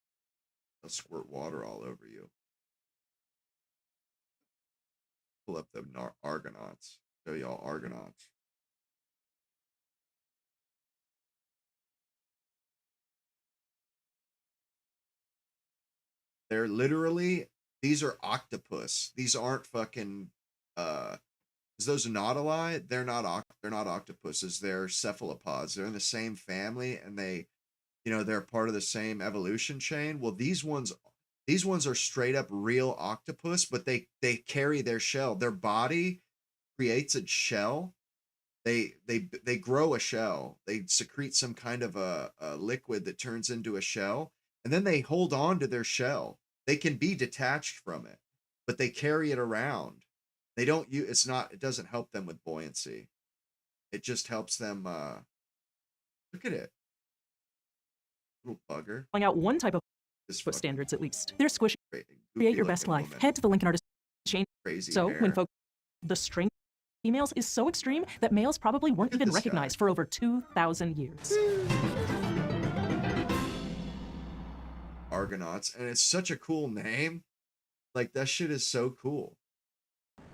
They'll squirt water all over you. Pull up the Argonauts. Show y'all Argonauts. They're literally, these are octopus. These aren't fucking is those nautili? They're not octopuses. They're cephalopods. They're in the same family, and they're part of the same evolution chain. Well, these ones are straight up real octopus, but they carry their shell. Their body creates a shell. They grow a shell. They secrete some kind of a liquid that turns into a shell, and then they hold on to their shell. They can be detached from it, but they carry it around. They don't use, it doesn't help them with buoyancy. It just helps them, look at it. Little bugger. Calling out one type of foot standards at least. They're squishy. Create your best life. Head to the link in our chain. Crazy so hair. when folks the strength females is so extreme that males probably weren't even recognized for over 2,000 years. Argonauts, and it's such a cool name. Like, that shit is so cool.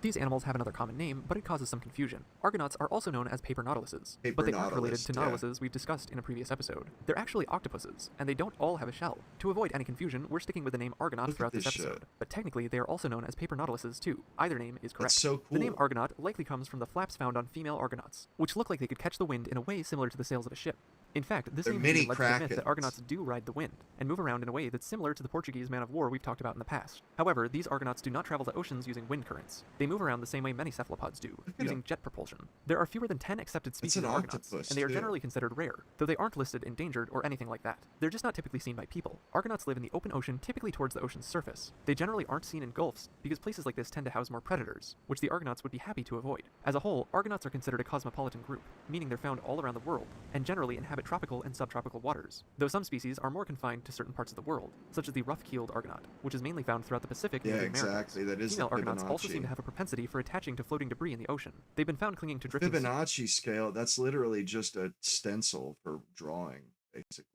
These animals have another common name, but it causes some confusion. Argonauts are also known as paper nautiluses, but they aren't related to nautiluses we've discussed in a previous episode. They're actually octopuses, and they don't all have a shell. To avoid any confusion, we're sticking with the name Argonaut throughout this episode, but technically they are also known as paper nautiluses too. Either name is correct. That's so cool. The name Argonaut likely comes from the flaps found on female Argonauts, which look like they could catch the wind in a way similar to the sails of a ship. In fact, this name led to the myth that Argonauts do ride the wind, and move around in a way that's similar to the Portuguese man-of-war we've talked about in the past. However, these Argonauts do not travel the oceans using wind currents. They move around the same way many cephalopods do, using jet propulsion. There are fewer than 10 accepted species of Argonauts, and they are generally considered rare, though they aren't listed endangered or anything like that. They're just not typically seen by people. Argonauts live in the open ocean, typically towards the ocean's surface. They generally aren't seen in gulfs, because places like this tend to house more predators, which the Argonauts would be happy to avoid. As a whole, Argonauts are considered a cosmopolitan group, meaning they're found all around the world, and generally inhabit tropical and subtropical waters, though some species are more confined to certain parts of the world, such as the rough-keeled Argonaut, which is mainly found throughout the Pacific and the Americas. Exactly. That is Female the Argonauts also Fibonacci. seem to have a propensity for attaching to floating debris in the ocean. They've been found clinging to drifting Fibonacci scale, that's literally just a stencil for drawing, basically.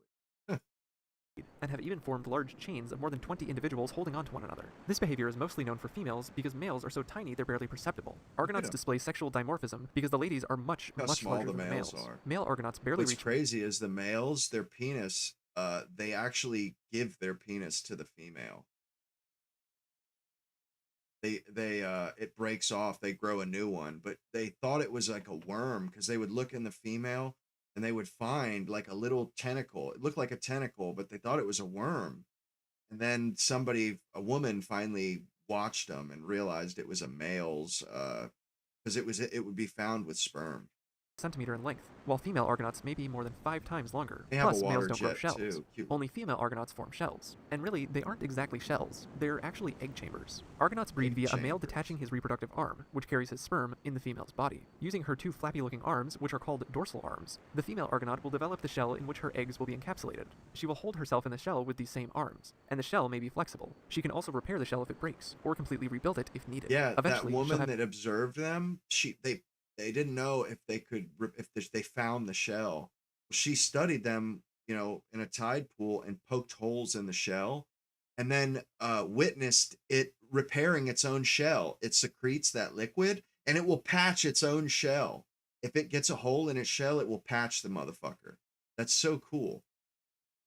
and have even formed large chains of more than 20 individuals holding on to one another. This behavior is mostly known for females because males are so tiny they're barely perceptible. Argonauts display sexual dimorphism because the ladies are much larger than the males. Male Argonauts barely What's reach. crazy is the males, their penis, they actually give their penis to the female. It breaks off, they grow a new one, but they thought it was like a worm because they would look in the female and they would find like a little tentacle. It looked like a tentacle, but they thought it was a worm. And then a woman finally watched them and realized it was a male's, because it would be found with sperm. Centimeter in length, while female Argonauts may be more than 5 times longer. They have Plus, a males water don't grow jet, shells. too. Cute. Only female Argonauts form shells. And really, they aren't exactly shells. They're actually egg chambers. Argonauts breed via a male detaching his reproductive arm, which carries his sperm, in the female's body. Using her 2 flappy-looking arms, which are called dorsal arms, the female Argonaut will develop the shell in which her eggs will be encapsulated. She will hold herself in the shell with these same arms, and the shell may be flexible. She can also repair the shell if it breaks, or completely rebuild it if needed. Yeah, Eventually, that woman that observed them, they didn't know if they found the shell. She studied them, in a tide pool and poked holes in the shell, and then witnessed it repairing its own shell. It secretes that liquid, and it will patch its own shell. If it gets a hole in its shell, it will patch the motherfucker. That's so cool.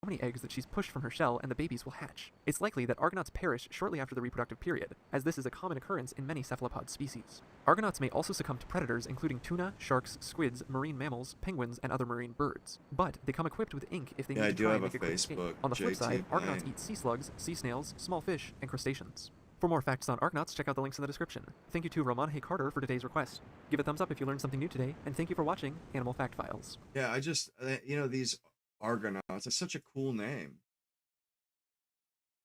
How many eggs that she's pushed from her shell and the babies will hatch. It's likely that Argonauts perish shortly after the reproductive period, as this is a common occurrence in many cephalopod species. Argonauts may also succumb to predators including tuna, sharks, squids, marine mammals, penguins, and other marine birds. But they come equipped with ink if they need to try and make a quick escape. On the flip side, Argonauts eat sea slugs, sea snails, small fish, and crustaceans. For more facts on Argonauts, check out the links in the description. Thank you to Roman Hay Carter for today's request. Give a thumbs up if you learned something new today, and thank you for watching Animal Fact Files. Yeah, I just, these Argonauts, it's such a cool name.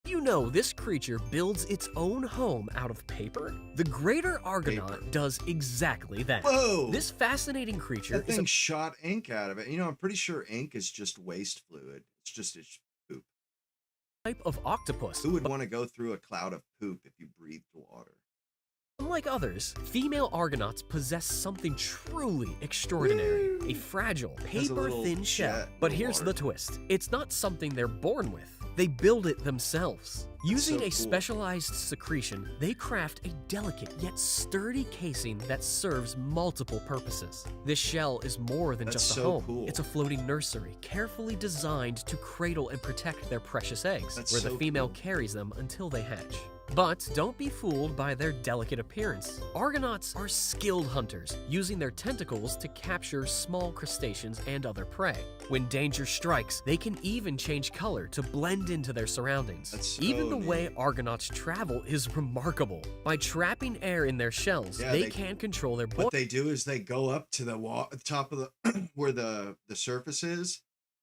You know this creature builds its own home out of paper? The greater Argonaut does exactly that. Whoa! This fascinating creature That thing shot ink out of it. I'm pretty sure ink is just waste fluid. It's just its poop. Type of octopus. Who would want to go through a cloud of poop if you breathed water? Unlike others, female Argonauts possess something truly extraordinary. A fragile, paper-thin shell. But here's the twist. It's not something they're born with. They build it themselves. Using a specialized secretion, they craft a delicate yet sturdy casing that serves multiple purposes. This shell is more than just a home. It's a floating nursery, carefully designed to cradle and protect their precious eggs, where the female carries them until they hatch. But don't be fooled by their delicate appearance. Argonauts are skilled hunters, using their tentacles to capture small crustaceans and other prey. When danger strikes, they can even change color to blend into their surroundings. Even the way Argonauts travel is remarkable. By trapping air in their shells, they can control their What they do is they go up to the top of the where the surface is,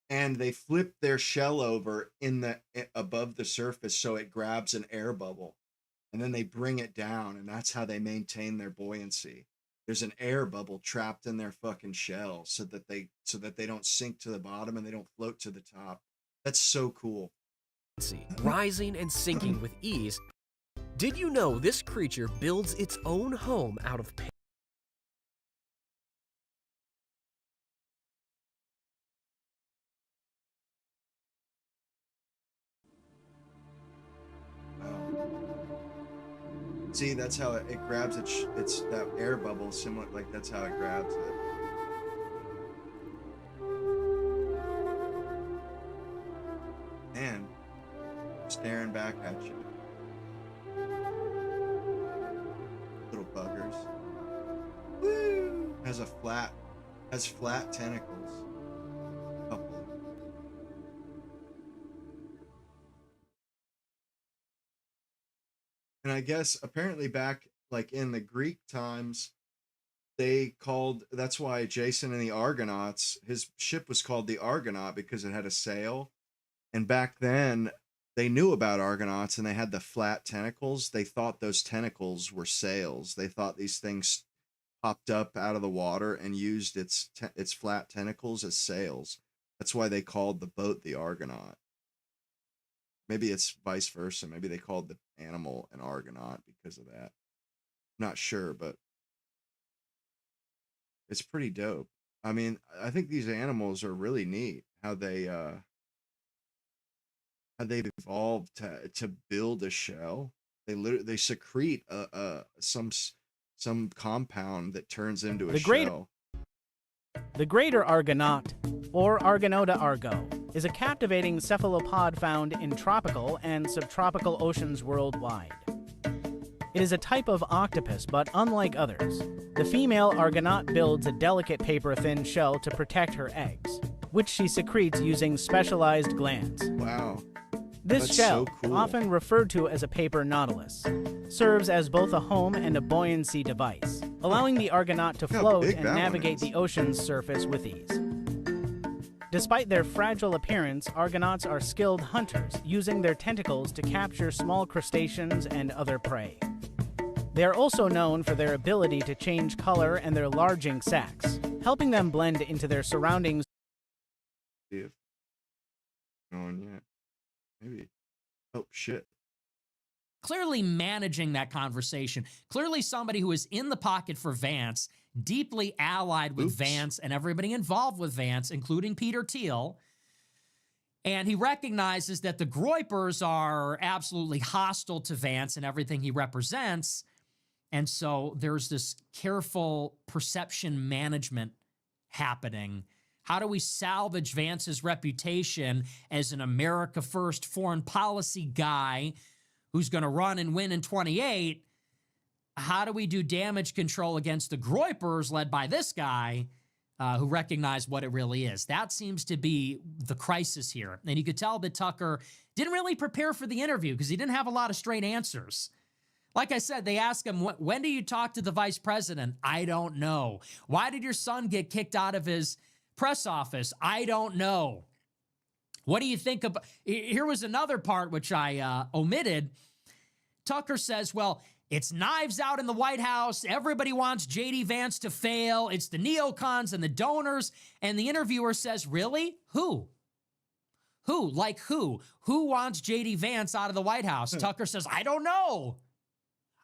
and they flip their shell over above the surface so it grabs an air bubble, and then they bring it down, and that's how they maintain their buoyancy. There's an air bubble trapped in their fucking shell so that they don't sink to the bottom and they don't float to the top. That's so cool. Rising and sinking with ease. Did you know this creature builds its own home out of paper? See, that's how it grabs it. It's that air bubble, similar, like that's how it grabs it. And staring back at you. Little buggers. Woo! Has flat tentacles. Couple. And I guess apparently back like in the Greek times, they called, that's why Jason and the Argonauts, his ship was called the Argonaut because it had a sail. And back then they knew about Argonauts and they had the flat tentacles. They thought those tentacles were sails. They thought these things popped up out of the water and used its flat tentacles as sails. That's why they called the boat the Argonaut. Maybe it's vice versa. Maybe they called the animal an Argonaut because of that. Not sure, but it's pretty dope. I mean, I think these animals are really neat. How they've evolved to build a shell. They secrete some compound that turns into a shell. The greater Argonaut, or Argonauta argo, is a captivating cephalopod found in tropical and subtropical oceans worldwide. It is a type of octopus, but unlike others, the female Argonaut builds a delicate paper-thin shell to protect her eggs, which she secretes using specialized glands. Wow. This That's shell, so cool. often referred to as a paper nautilus, serves as both a home and a buoyancy device, allowing the Argonaut to float and navigate the ocean's surface with ease. Despite their fragile appearance, Argonauts are skilled hunters, using their tentacles to capture small crustaceans and other prey. They are also known for their ability to change color and their larging sacs, helping them blend into their surroundings. Going yet? Maybe. Oh shit. Clearly managing that conversation. Clearly somebody who is in the pocket for Vance, deeply allied with Vance and everybody involved with Vance, including Peter Thiel. And he recognizes that the Groypers are absolutely hostile to Vance and everything he represents. And so there's this careful perception management happening. How do we salvage Vance's reputation as an America First foreign policy guy who's going to run and win in 28? How do we do damage control against the Groypers led by this guy who recognize what it really is? That seems to be the crisis here. And you could tell that Tucker didn't really prepare for the interview because he didn't have a lot of straight answers. Like I said, they asked him, when do you talk to the vice president? I don't know. Why did your son get kicked out of his press office? I don't know. What do you think about... Here was another part which I omitted. Tucker says, well, it's knives out in the White House. Everybody wants J.D. Vance to fail. It's the neocons and the donors. And the interviewer says, really? Who? Who? Like who? Who wants J.D. Vance out of the White House? Tucker says, I don't know.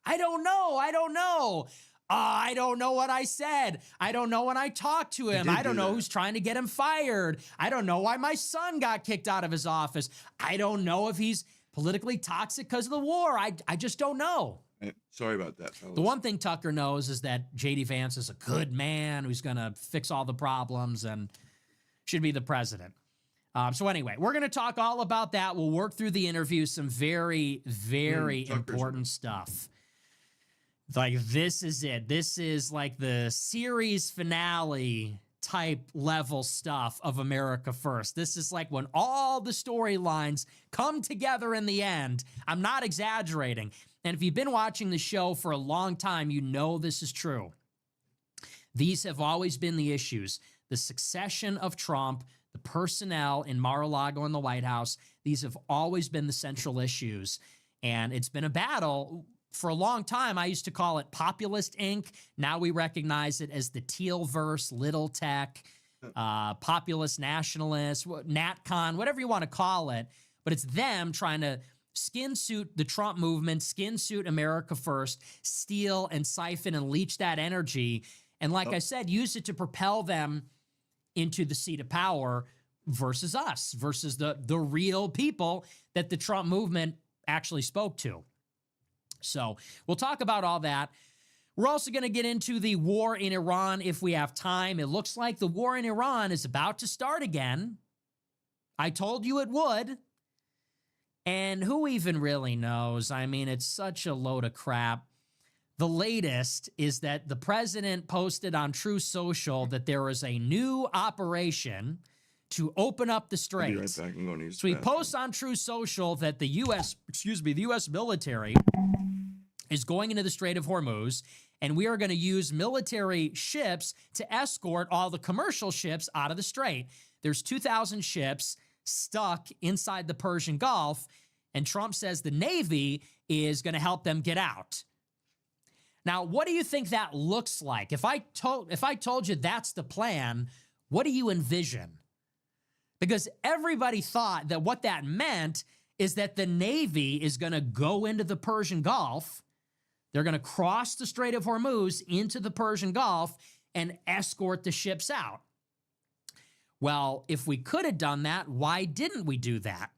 I don't know. I don't know. I don't know what I said. I don't know when I talked to him. I don't know who's trying to get him fired. I don't know why my son got kicked out of his office. I don't know if he's politically toxic because of the war. I just don't know. Sorry about that, fellas. The one thing Tucker knows is that J.D. Vance is a good man who's going to fix all the problems and should be the president. So anyway, we're going to talk all about that. We'll work through the interview, some very, very important stuff. Like, this is it. This is like the series finale type level stuff of America First. This is like when all the storylines come together in the end. I'm not exaggerating. And if you've been watching the show for a long time, you know this is true. These have always been the issues. The succession of Trump, the personnel in Mar-a-Lago and the White House, these have always been the central issues. And it's been a battle. For a long time, I used to call it Populist Inc. Now we recognize it as the Tealverse, Little Tech, Populist Nationalist, NatCon, whatever you want to call it. But it's them trying to skin suit the Trump movement, skin suit America First, steal and siphon and leech that energy. And like I said, use it to propel them into the seat of power versus us, versus the real people that the Trump movement actually spoke to. So we'll talk about all that. We're also going to get into the war in Iran if we have time. It looks like the war in Iran is about to start again. I told you it would. And who even really knows? I mean, it's such a load of crap. The latest is that the president posted on Truth Social that there is a new operation to open up the straits. I'll be right back. I'm going to use So he the bathroom. posts on Truth Social that the U.S. military is going into the Strait of Hormuz, and we are going to use military ships to escort all the commercial ships out of the strait. There's 2,000 ships stuck inside the Persian Gulf, and Trump says the Navy is going to help them get out. Now, what do you think that looks like? If I told you that's the plan, what do you envision? Because everybody thought that what that meant is that the Navy is going to go into the Persian Gulf. They're going to cross the Strait of Hormuz into the Persian Gulf and escort the ships out. Well, if we could have done that, why didn't we do that?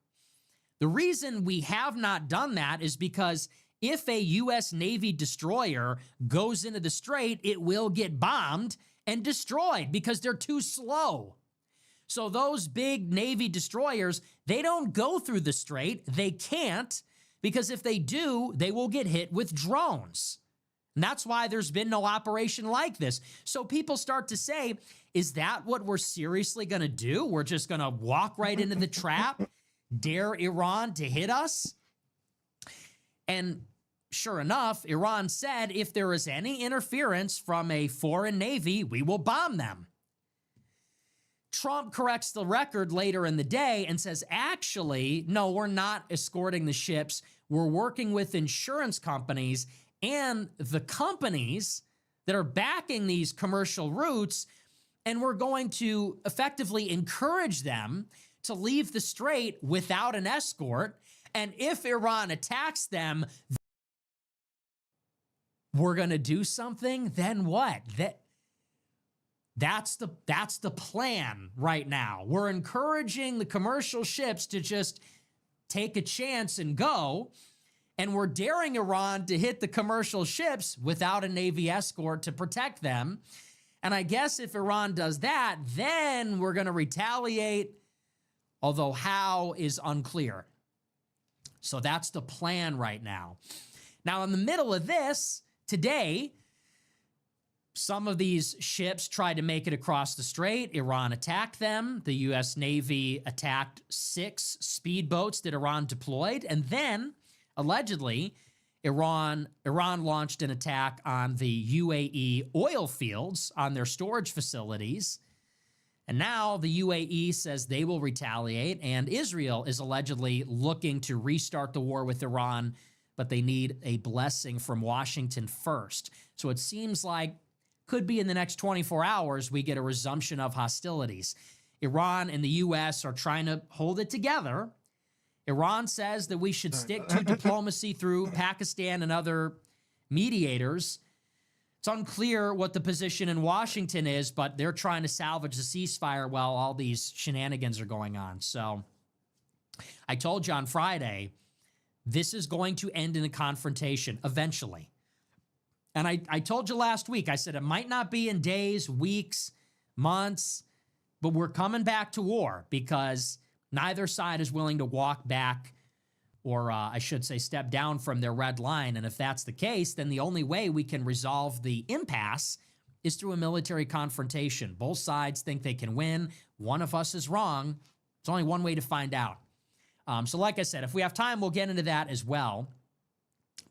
The reason we have not done that is because if a U.S. Navy destroyer goes into the strait, it will get bombed and destroyed because they're too slow. So those big Navy destroyers, they don't go through the strait. They can't, because if they do, they will get hit with drones. And that's why there's been no operation like this. So people start to say, is that what we're seriously going to do? We're just going to walk right into the trap, dare Iran to hit us? And sure enough, Iran said if there is any interference from a foreign navy, we will bomb them. Trump corrects the record later in the day and says, actually, no, we're not escorting the ships. We're working with insurance companies and the companies that are backing these commercial routes, and we're going to effectively encourage them to leave the strait without an escort. And if Iran attacks them, we're going to do something. Then what? That's the plan right now. We're encouraging the commercial ships to just take a chance and go, and we're daring Iran to hit the commercial ships without a Navy escort to protect them. And I guess if Iran does that, then we're going to retaliate, although how is unclear. So that's the plan right now. Now, in the middle of this, today, some of these ships tried to make it across the strait. Iran attacked them. The U.S. Navy attacked 6 speedboats that Iran deployed. And then, allegedly, Iran launched an attack on the UAE oil fields, on their storage facilities. And now the UAE says they will retaliate. And Israel is allegedly looking to restart the war with Iran, but they need a blessing from Washington first. So it seems like could be in the next 24 hours we get a resumption of hostilities. Iran and the U.S. are trying to hold it together. Iran says that we should stick to diplomacy through Pakistan and other mediators. It's unclear what the position in Washington is, but they're trying to salvage the ceasefire while all these shenanigans are going on. So I told you on Friday, this is going to end in a confrontation eventually. And I told you last week, I said it might not be in days, weeks, months, but we're coming back to war because neither side is willing to walk back, or I should say step down from their red line. And if that's the case, then the only way we can resolve the impasse is through a military confrontation. Both sides think they can win. One of us is wrong. There's only one way to find out. So like I said, if we have time, we'll get into that as well.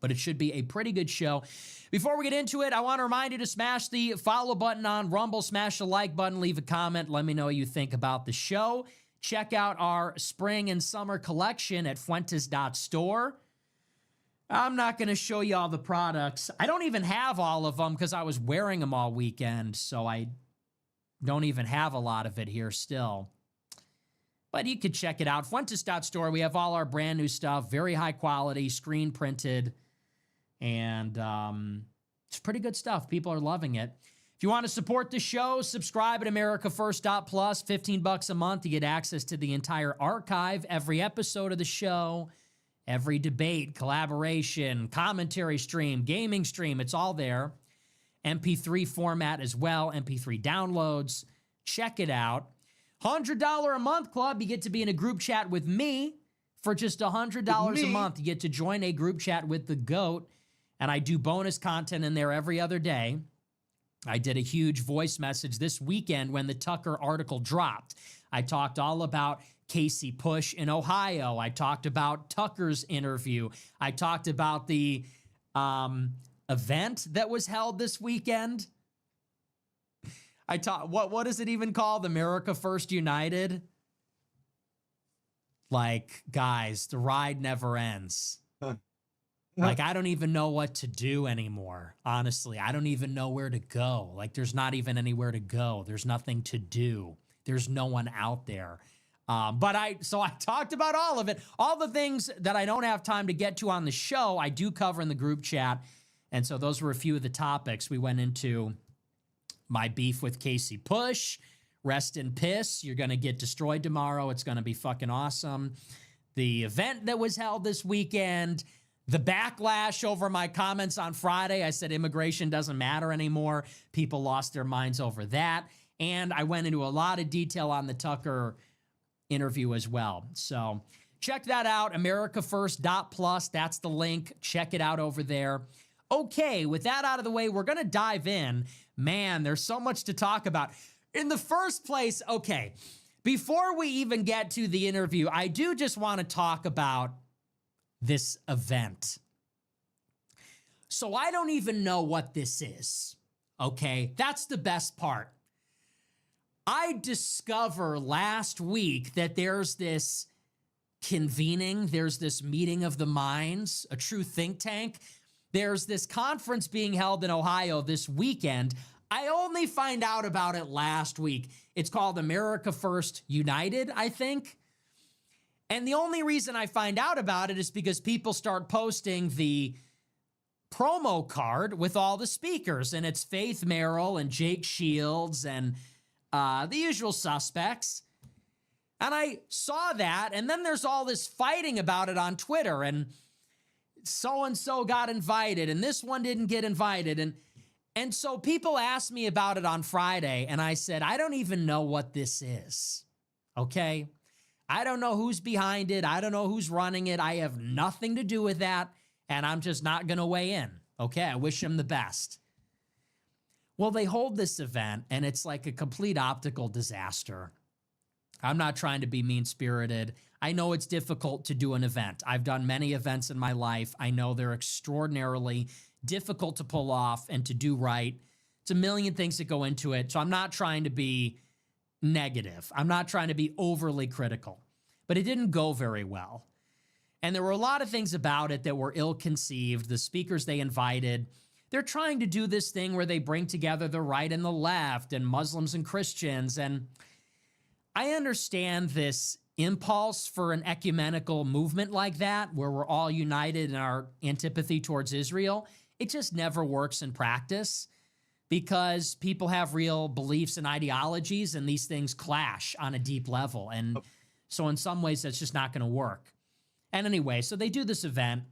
But it should be a pretty good show. Before we get into it, I want to remind you to smash the follow button on Rumble, smash the like button, leave a comment, let me know what you think about the show. Check out our spring and summer collection at Fuentes.store. I'm not going to show you all the products. I don't even have all of them because I was wearing them all weekend, so I don't even have a lot of it here still. But you could check it out. Fuentes.store, we have all our brand new stuff, very high quality, screen printed, and it's pretty good stuff. People are loving it. If you want to support the show, subscribe at AmericaFirst.plus, $15 a month to get access to the entire archive, every episode of the show, Every debate, collaboration, commentary stream, gaming stream, it's all there. MP3 format as well, MP3 downloads. Check it out. $100 a month club, you get to be in a group chat with me. For just $100 a month, you get to join a group chat with the GOAT, and I do bonus content in there every other day. I did a huge voice message this weekend when the Tucker article dropped. I talked all about Casey Push in Ohio. I talked about Tucker's interview. I talked about the event that was held this weekend. I talked, what is it even called? America First United? Like, guys, the ride never ends. Like, I don't even know what to do anymore. Honestly, I don't even know where to go. Like, there's not even anywhere to go. There's nothing to do. There's no one out there. So I talked about all of it. All the things that I don't have time to get to on the show, I do cover in the group chat. And so those were a few of the topics. We went into my beef with Casey Push. Rest in piss. You're going to get destroyed tomorrow. It's going to be fucking awesome. The event that was held this weekend. The backlash over my comments on Friday. I said immigration doesn't matter anymore. People lost their minds over that. And I went into a lot of detail on the Tucker interview as well. So check that out, americafirst.plus. That's the link. Check it out over there. Okay, with that out of the way, we're going to dive in. Man, there's so much to talk about. In the first place, okay, before we even get to the interview, I do just want to talk about this event. So I don't even know what this is, okay? That's the best part. I discover last week that there's this convening, there's this meeting of the minds, a true think tank. There's this conference being held in Ohio this weekend. I only find out about it last week. It's called America First United, I think. And the only reason I find out about it is because people start posting the promo card with all the speakers, and it's Faith Merrill and Jake Shields and the usual suspects. And I saw that, and then there's all this fighting about it on Twitter, and so-and-so got invited, and this one didn't get invited. And so people asked me about it on Friday, and I said, I don't even know what this is, okay? I don't know who's behind it. I don't know who's running it. I have nothing to do with that, and I'm just not going to weigh in, okay? I wish them the best. Well, they hold this event, and it's like a complete optical disaster. I'm not trying to be mean-spirited. I know it's difficult to do an event. I've done many events in my life. I know they're extraordinarily difficult to pull off and to do right. It's a million things that go into it, so I'm not trying to be negative. I'm not trying to be overly critical, but it didn't go very well. And there were a lot of things about it that were ill-conceived. The speakers they invited, they're trying to do this thing where they bring together the right and the left and Muslims and Christians. And I understand this impulse for an ecumenical movement like that, where we're all united in our antipathy towards Israel. It just never works in practice, because people have real beliefs and ideologies, and these things clash on a deep level. And so in some ways, that's just not going to work. And anyway, so they do this event.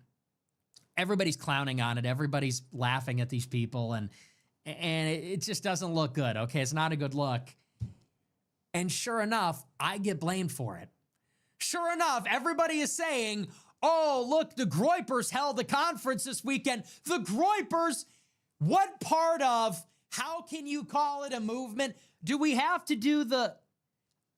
Everybody's clowning on it. Everybody's laughing at these people. And it just doesn't look good, okay? It's not a good look. And sure enough, I get blamed for it. Sure enough, everybody is saying, oh, look, the Groypers held a conference this weekend. The Groypers... What part of, how can you call it a movement? Do we have to do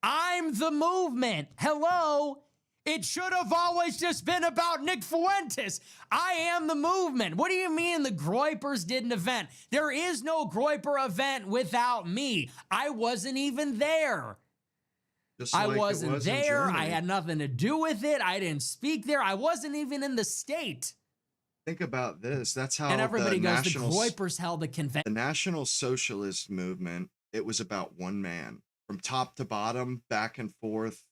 I'm the movement? Hello? It should have always just been about Nick Fuentes. I am the movement. What do you mean the Groypers did an event? There is no Groyper event without me. I wasn't even there. I wasn't there. I had nothing to do with it. I didn't speak there. I wasn't even in the state. Think about this. That's how and everybody goes, the Groypers held a convention. The National Socialist movement, it was about one man. From top to bottom, back and forth,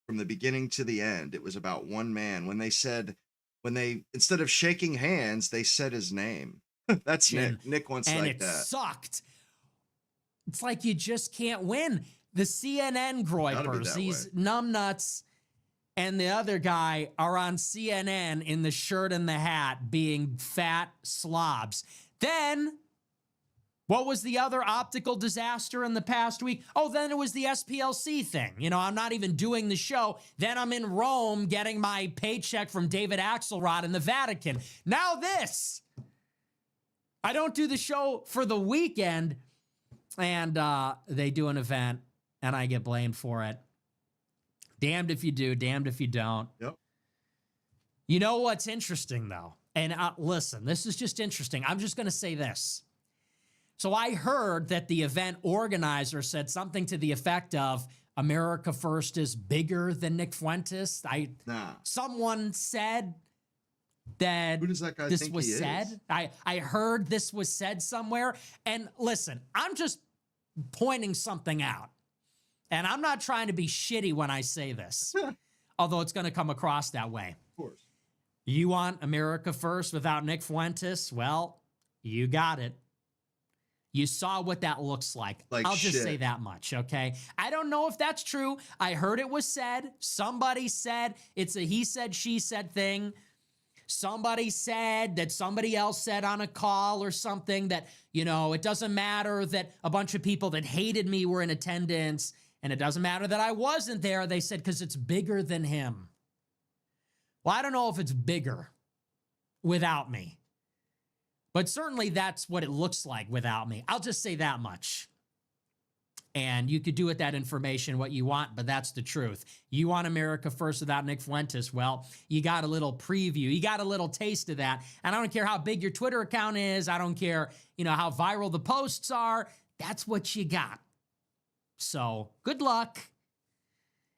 from the beginning to the end, it was about one man. When they instead of shaking hands, they said his name. That's Nick. Nick wants like that. And it sucked. It's like you just can't win. The CNN Groypers, these numbnuts. and the other guy are on CNN in the shirt and the hat being fat slobs. Then, what was the other optical disaster in the past week? Oh, then it was the SPLC thing. You know, I'm not even doing the show. Then I'm in Rome getting my paycheck from David Axelrod in the Vatican. Now this. I don't do the show for the weekend, and they do an event, and I get blamed for it. Damned if you do, damned if you don't. Yep. You know what's interesting, though? And listen, this is just interesting. I'm just going to say this. So I heard that the event organizer said something to the effect of America First is bigger than Nick Fuentes. Someone said that, who does that guy this think was he said. Is? I heard this was said somewhere. And listen, I'm just pointing something out. And I'm not trying to be shitty when I say this, although it's going to come across that way. Of course. You want America First without Nick Fuentes? Well, you got it. You saw what that looks like. I'll just say that much, okay? I don't know if that's true. I heard it was said. Somebody said it's a he said, she said thing. Somebody said that somebody else said on a call or something that, you know, it doesn't matter that a bunch of people that hated me were in attendance, and it doesn't matter that I wasn't there. They said because it's bigger than him. Well, I don't know if it's bigger without me. But certainly that's what it looks like without me. I'll just say that much. And you could do with that information what you want, but that's the truth. You want America First without Nick Fuentes? Well, you got a little preview. You got a little taste of that. And I don't care how big your Twitter account is. I don't care, you know, how viral the posts are. That's what you got. So good luck.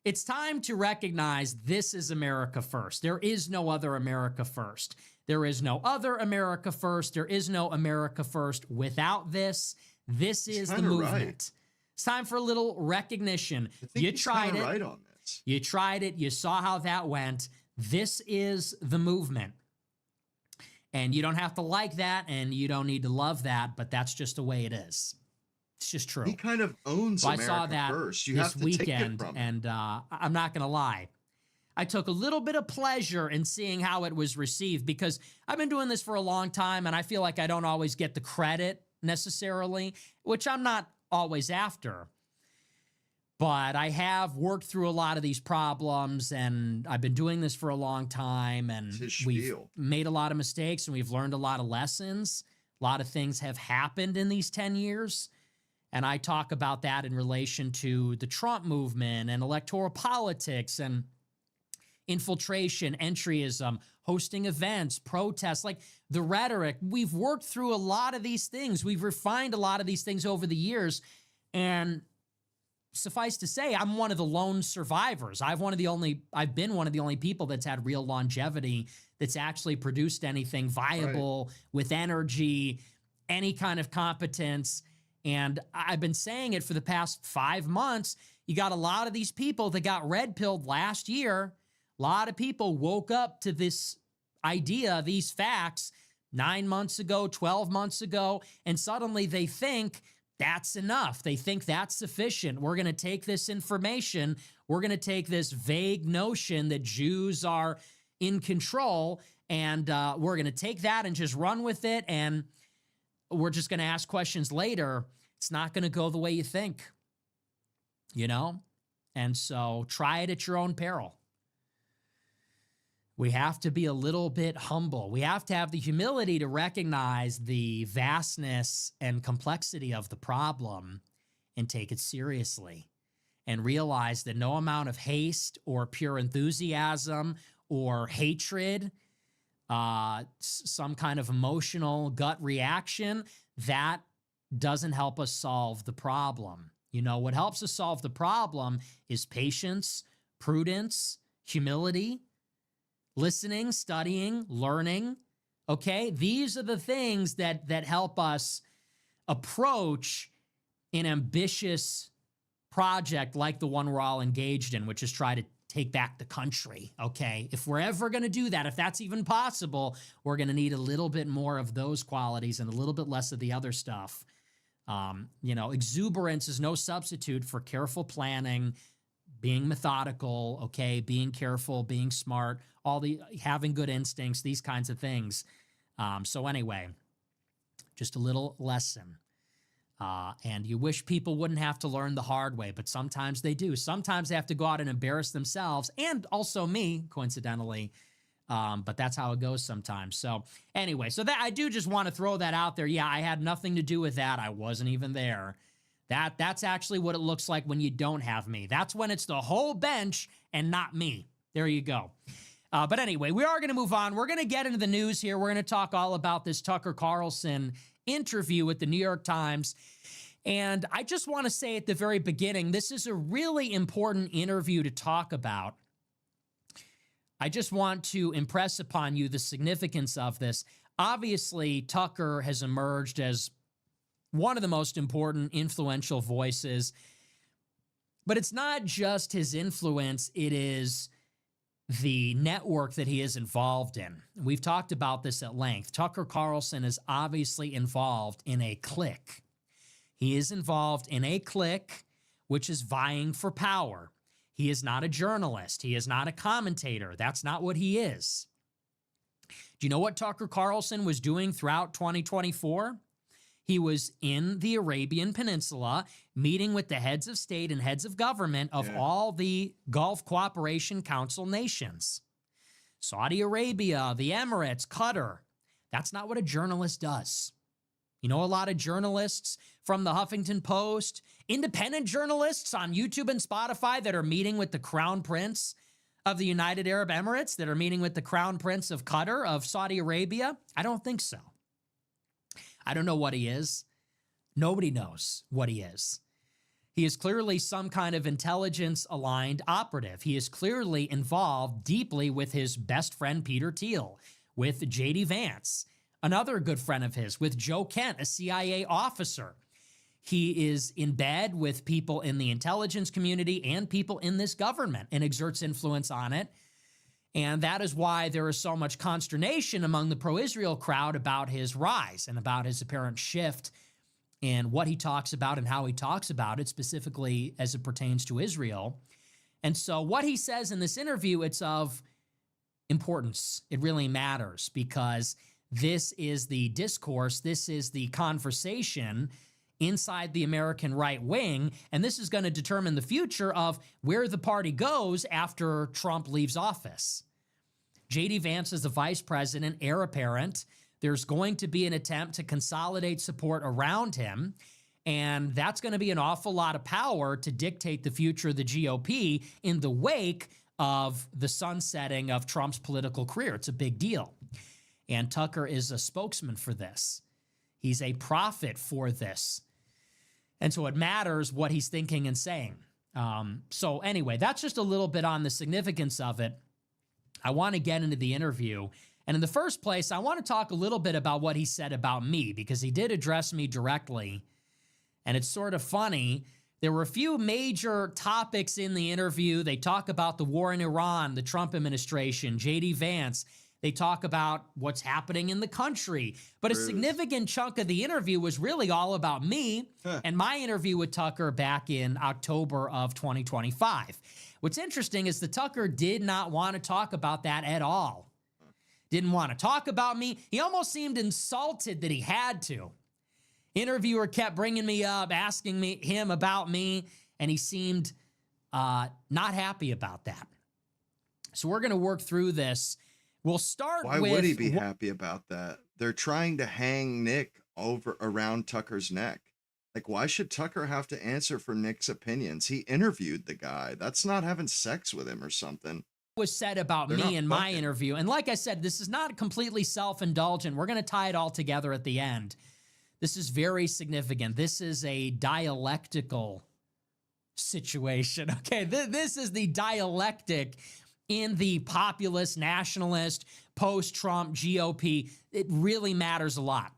It's time to recognize this is America First. There is no other America First. There is no other America First. There is no America First without this. This is the movement. Right. It's time for a little recognition. You tried it. Right on this. You tried it. You saw how that went. This is the movement. And you don't have to like that, and you don't need to love that, but that's just the way it is. It's just true. He kind of owns America I saw that First. You this have to weekend, take it from him. and I'm not going to lie. I took a little bit of pleasure in seeing how it was received because I've been doing this for a long time, and I feel like I don't always get the credit necessarily, which I'm not always after. But I have worked through a lot of these problems, and I've been doing this for a long time, and we've made a lot of mistakes, and we've learned a lot of lessons. A lot of things have happened in these 10 years. And I talk about that in relation to the Trump movement and electoral politics and infiltration, entryism, hosting events, protests, like the rhetoric. We've worked through a lot of these things. We've refined a lot of these things over the years. And suffice to say, I'm one of the lone survivors. I've been one of the only people that's had real longevity, that's actually produced anything viable with energy, any kind of competence. And I've been saying it for the past 5 months. You got a lot of these people that got red-pilled last year. A lot of people woke up to this idea, these facts, 9 months ago, 12 months ago, and suddenly they think that's enough. They think that's sufficient. We're going to take this information. We're going to take this vague notion that Jews are in control, and we're going to take that and just run with it, and we're just going to ask questions later. It's not going to go the way you think, you know? And so try it at your own peril. We have to be a little bit humble. We have to have the humility to recognize the vastness and complexity of the problem and take it seriously and realize that no amount of haste or pure enthusiasm or hatred, some kind of emotional gut reaction, that doesn't help us solve the problem. You know, what helps us solve the problem is patience, prudence, humility, listening, studying, learning. Okay? These are the things that help us approach an ambitious project like the one we're all engaged in, which is try to take back the country, okay? If we're ever going to do that, if that's even possible, we're going to need a little bit more of those qualities and a little bit less of the other stuff. You know, exuberance is no substitute for careful planning, being methodical, okay, being careful, being smart, having good instincts, these kinds of things. So anyway, just a little lesson. And you wish people wouldn't have to learn the hard way, but sometimes they do. Sometimes they have to go out and embarrass themselves, and also me, coincidentally. But that's how it goes sometimes. So anyway, so that I do just want to throw that out there. Yeah, I had nothing to do with that. I wasn't even there. That's actually what it looks like when you don't have me. That's when it's the whole bench and not me. There you go. But anyway, we are going to move on. We're going to get into the news here. We're going to talk all about this Tucker Carlson interview with the New York Times. And I just want to say at the very beginning, this is a really important interview to talk about. I just want to impress upon you the significance of this. Obviously, Tucker has emerged as one of the most important, influential voices. But it's not just his influence, it is the network that he is involved in. We've talked about this at length. Tucker Carlson is obviously involved in a clique. He is involved in a clique which is vying for power. He is not a journalist. He is not a commentator. That's not what he is. Do you know what Tucker Carlson was doing throughout 2024? He was in the Arabian Peninsula meeting with the heads of state and heads of government of all the Gulf Cooperation Council nations. Saudi Arabia, the Emirates, Qatar. That's not what a journalist does. You know, a lot of journalists from the Huffington Post, independent journalists on YouTube and Spotify that are meeting with the Crown Prince of the United Arab Emirates, that are meeting with the Crown Prince of Qatar, of Saudi Arabia. I don't think so. I don't know what he is. Nobody knows what he is. He is clearly some kind of intelligence-aligned operative. He is clearly involved deeply with his best friend, Peter Thiel, with J.D. Vance, another good friend of his, with Joe Kent, a CIA officer. He is in bed with people in the intelligence community and people in this government and exerts influence on it. And that is why there is so much consternation among the pro-Israel crowd about his rise and about his apparent shift in what he talks about and how he talks about it, specifically as it pertains to Israel. And so what he says in this interview, it's of importance. It really matters because this is the discourse, this is the conversation inside the American right wing, and this is going to determine the future of where the party goes after Trump leaves office. J.D. Vance is the vice president, heir apparent. There's going to be an attempt to consolidate support around him, and that's going to be an awful lot of power to dictate the future of the GOP in the wake of the sunsetting of Trump's political career. It's a big deal. And Tucker is a spokesman for this. He's a prophet for this. And so it matters what he's thinking and saying. So anyway, that's just a little bit on the significance of it. I want to get into the interview. And in the first place, I want to talk a little bit about what he said about me, because he did address me directly. And it's sort of funny. There were a few major topics in the interview. They talk about the war in Iran, the Trump administration, J.D. Vance. They talk about what's happening in the country. But Cruz. A significant chunk of the interview was really all about me and my interview with Tucker back in October of 2025. What's interesting is that Tucker did not want to talk about that at all. Didn't want to talk about me. He almost seemed insulted that he had to. Interviewer kept bringing me up, asking him about me, and he seemed not happy about that. So we're going to work through this. We'll start with... Why would he be happy about that? They're trying to hang Nick over around Tucker's neck. Like, why should Tucker have to answer for Nick's opinions? He interviewed the guy. That's not having sex with him or something. Was said about me in my interview. And like I said, this is not completely self-indulgent. We're going to tie it all together at the end. This is very significant. This is a dialectical situation. Okay, this is the dialectic in the populist, nationalist, post-Trump GOP. It really matters a lot.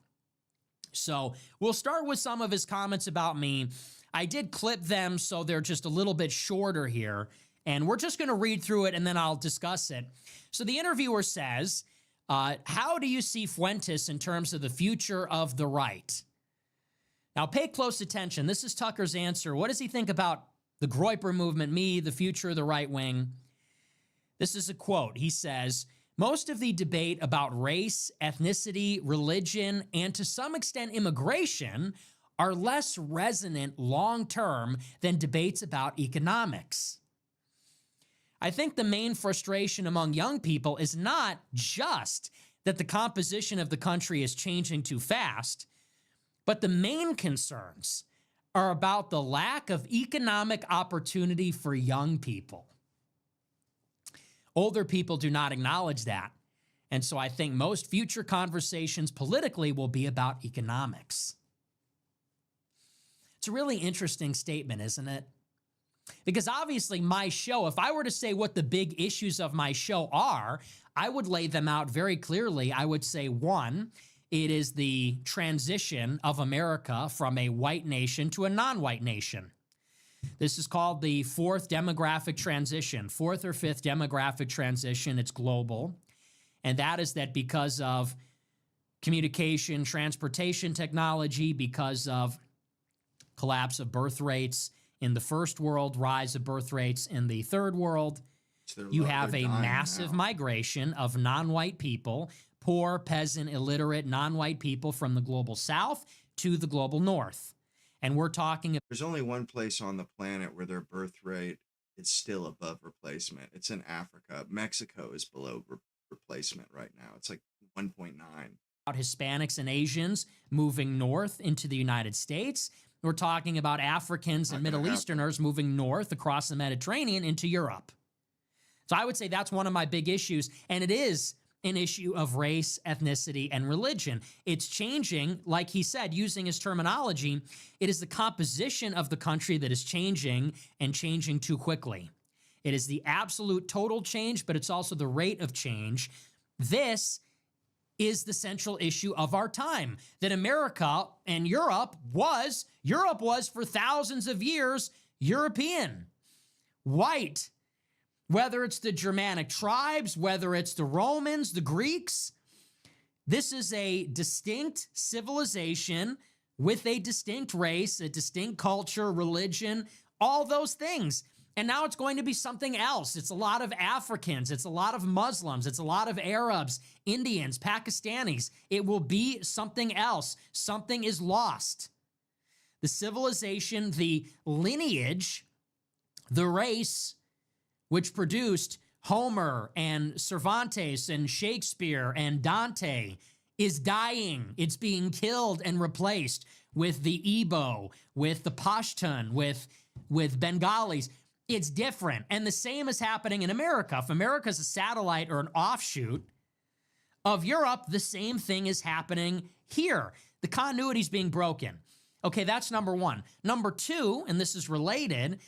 So we'll start with some of his comments about me. I did clip them, so they're just a little bit shorter here. And we're just going to read through it, and then I'll discuss it. So the interviewer says, how do you see Fuentes in terms of the future of the right? Now, pay close attention. This is Tucker's answer. What does he think about The Groyper movement, me, the future of the right wing. This is a quote. He says, most of the debate about race, ethnicity, religion, and to some extent immigration are less resonant long-term than debates about economics. I think the main frustration among young people is not just that the composition of the country is changing too fast, but the main concerns are about the lack of economic opportunity for young people. Older people do not acknowledge that. And so I think most future conversations politically will be about economics. It's a really interesting statement, isn't it? Because obviously my show, if I were to say what the big issues of my show are, I would lay them out very clearly. I would say, one, it is the transition of America from a white nation to a non-white nation. This is called the fourth demographic transition, fourth or fifth demographic transition. It's global. And that is that because of communication, transportation technology, because of collapse of birth rates in the first world, rise of birth rates in the third world, you have a massive migration of non-white people, poor, peasant, illiterate, non-white people from the global south to the global north. And we're talking... There's only one place on the planet where their birth rate is still above replacement. It's in Africa. Mexico is below replacement right now. It's like 1.9. About Hispanics and Asians moving north into the United States. We're talking about Africans and Middle Easterners moving north across the Mediterranean into Europe. So I would say that's one of my big issues. And it is an issue of race, ethnicity, and religion. It's changing, like he said, using his terminology, it is the composition of the country that is changing and changing too quickly. It is the absolute total change, but it's also the rate of change. This is the central issue of our time, that America and Europe was for thousands of years European, white. Whether it's the Germanic tribes, whether it's the Romans, the Greeks, this is a distinct civilization with a distinct race, a distinct culture, religion, all those things. And now it's going to be something else. It's a lot of Africans. It's a lot of Muslims. It's a lot of Arabs, Indians, Pakistanis. It will be something else. Something is lost. The civilization, the lineage, the race, which produced Homer and Cervantes and Shakespeare and Dante, is dying. It's being killed and replaced with the Igbo, with the Pashtun, with Bengalis. It's different. And the same is happening in America. If America is a satellite or an offshoot of Europe, the same thing is happening here. The continuity is being broken. Okay, that's number one. Number two, and this is related,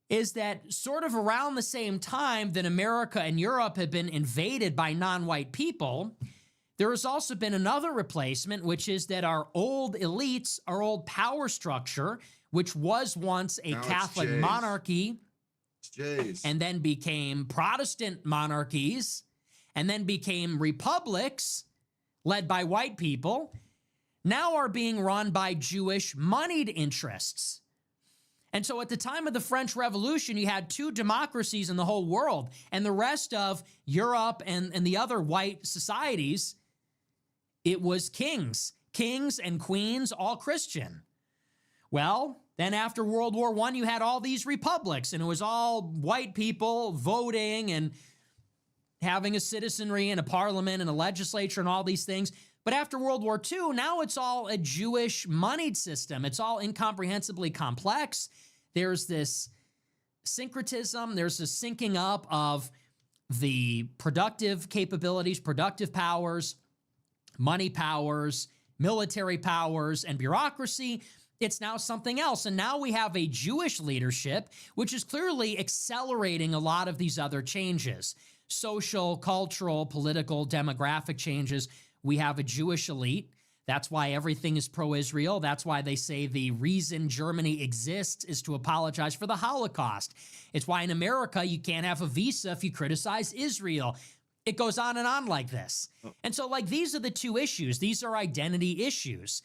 is that sort of around the same time that America and Europe have been invaded by non-white people, there has also been another replacement, which is that our old elites, our old power structure, which was once a Catholic monarchy, and then became Protestant monarchies, and then became republics led by white people, now are being run by Jewish moneyed interests. And so at the time of the French Revolution, you had two democracies in the whole world, and the rest of Europe and the other white societies, it was kings and queens, all Christian. Well, then after World War I, you had all these republics, and it was all white people voting and having a citizenry and a parliament and a legislature and all these things. But after World War II, now it's all a Jewish moneyed system. It's all incomprehensibly complex. There's this syncretism. There's this syncing up of the productive capabilities, productive powers, money powers, military powers, and bureaucracy. It's now something else. And now we have a Jewish leadership, which is clearly accelerating a lot of these other changes. Social, cultural, political, demographic changes. We have a Jewish elite. That's why everything is pro-Israel. That's why they say the reason Germany exists is to apologize for the Holocaust. It's why in America you can't have a visa if you criticize Israel. It goes on and on like this. And so like these are the two issues. These are identity issues.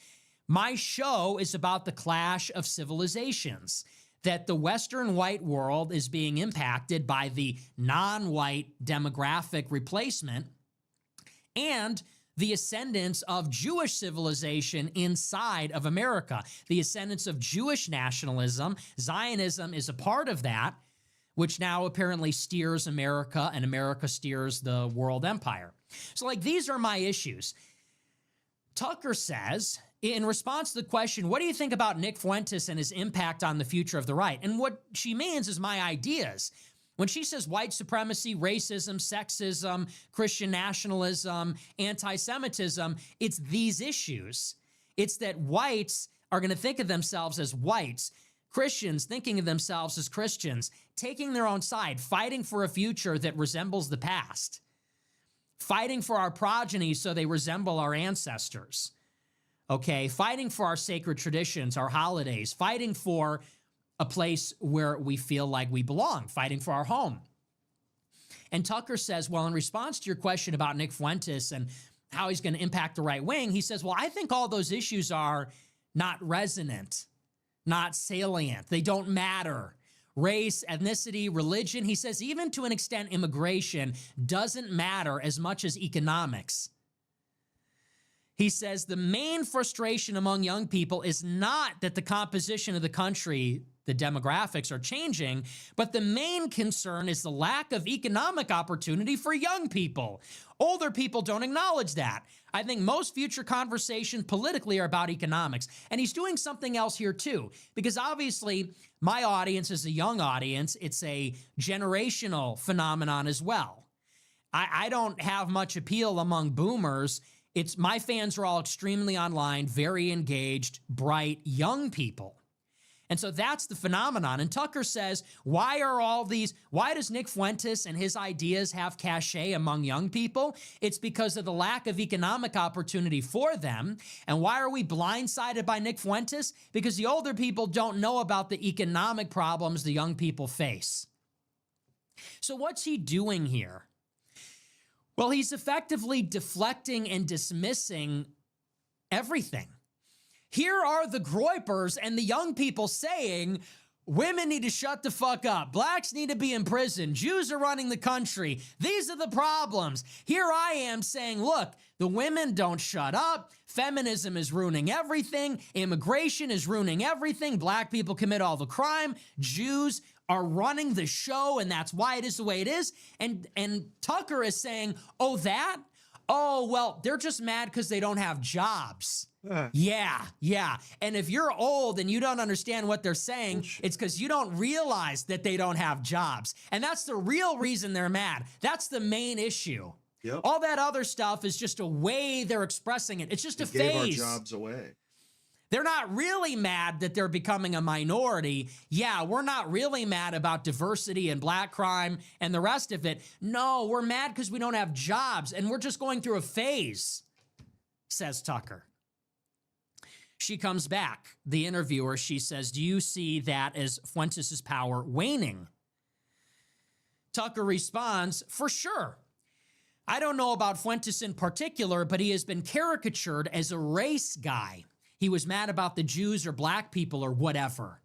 My show is about the clash of civilizations. that the Western white world is being impacted by the non-white demographic replacement and the ascendance of Jewish civilization inside of America, the ascendance of Jewish nationalism. Zionism is a part of that, which now apparently steers America, and America steers the world empire. So, like, these are my issues. Tucker says, in response to the question, what do you think about Nick Fuentes and his impact on the future of the right? And what she means is my ideas. When she says white supremacy, racism, sexism, Christian nationalism, anti-Semitism, it's these issues. It's that whites are going to think of themselves as whites, Christians thinking of themselves as Christians, taking their own side, fighting for a future that resembles the past, fighting for our progeny so they resemble our ancestors, okay? Fighting for our sacred traditions, our holidays, fighting for a place where we feel like we belong, fighting for our home. And Tucker says, well, in response to your question about Nick Fuentes and how he's going to impact the right wing, he says, well, I think all those issues are not resonant, not salient. They don't matter. Race, ethnicity, religion, he says, even to an extent, immigration doesn't matter as much as economics. He says the main frustration among young people is not that the composition of the country, the demographics are changing, but the main concern is the lack of economic opportunity for young people. Older people don't acknowledge that. I think most future conversations politically are about economics. And he's doing something else here too, because obviously my audience is a young audience. It's a generational phenomenon as well. I don't have much appeal among boomers. It's my fans are all extremely online, very engaged, bright, young people. And so that's the phenomenon. And Tucker says, why does Nick Fuentes and his ideas have cachet among young people? It's because of the lack of economic opportunity for them. And why are we blindsided by Nick Fuentes? Because the older people don't know about the economic problems the young people face. So what's he doing here? Well, he's effectively deflecting and dismissing everything. Here are the groypers and the young people saying, women need to shut the fuck up. Blacks need to be in prison. Jews are running the country. These are the problems. Here I am saying, look, the women don't shut up. Feminism is ruining everything. Immigration is ruining everything. Black people commit all the crime. Jews are running the show, and that's why it is the way it is. And Tucker is saying, oh, that? Oh, well, they're just mad because they don't have jobs. Yeah. And if you're old and you don't understand what they're saying, it's because you don't realize that they don't have jobs. And that's the real reason they're mad. That's the main issue. Yep. All that other stuff is just a way they're expressing it. It's just a phase. Gave our jobs away. They're not really mad that they're becoming a minority. Yeah, we're not really mad about diversity and black crime and the rest of it. No, we're mad because we don't have jobs and we're just going through a phase, says Tucker. She comes back, the interviewer, she says, do you see that as Fuentes' power waning? Tucker responds, for sure. I don't know about Fuentes in particular, but he has been caricatured as a race guy. He was mad about the Jews or black people or whatever.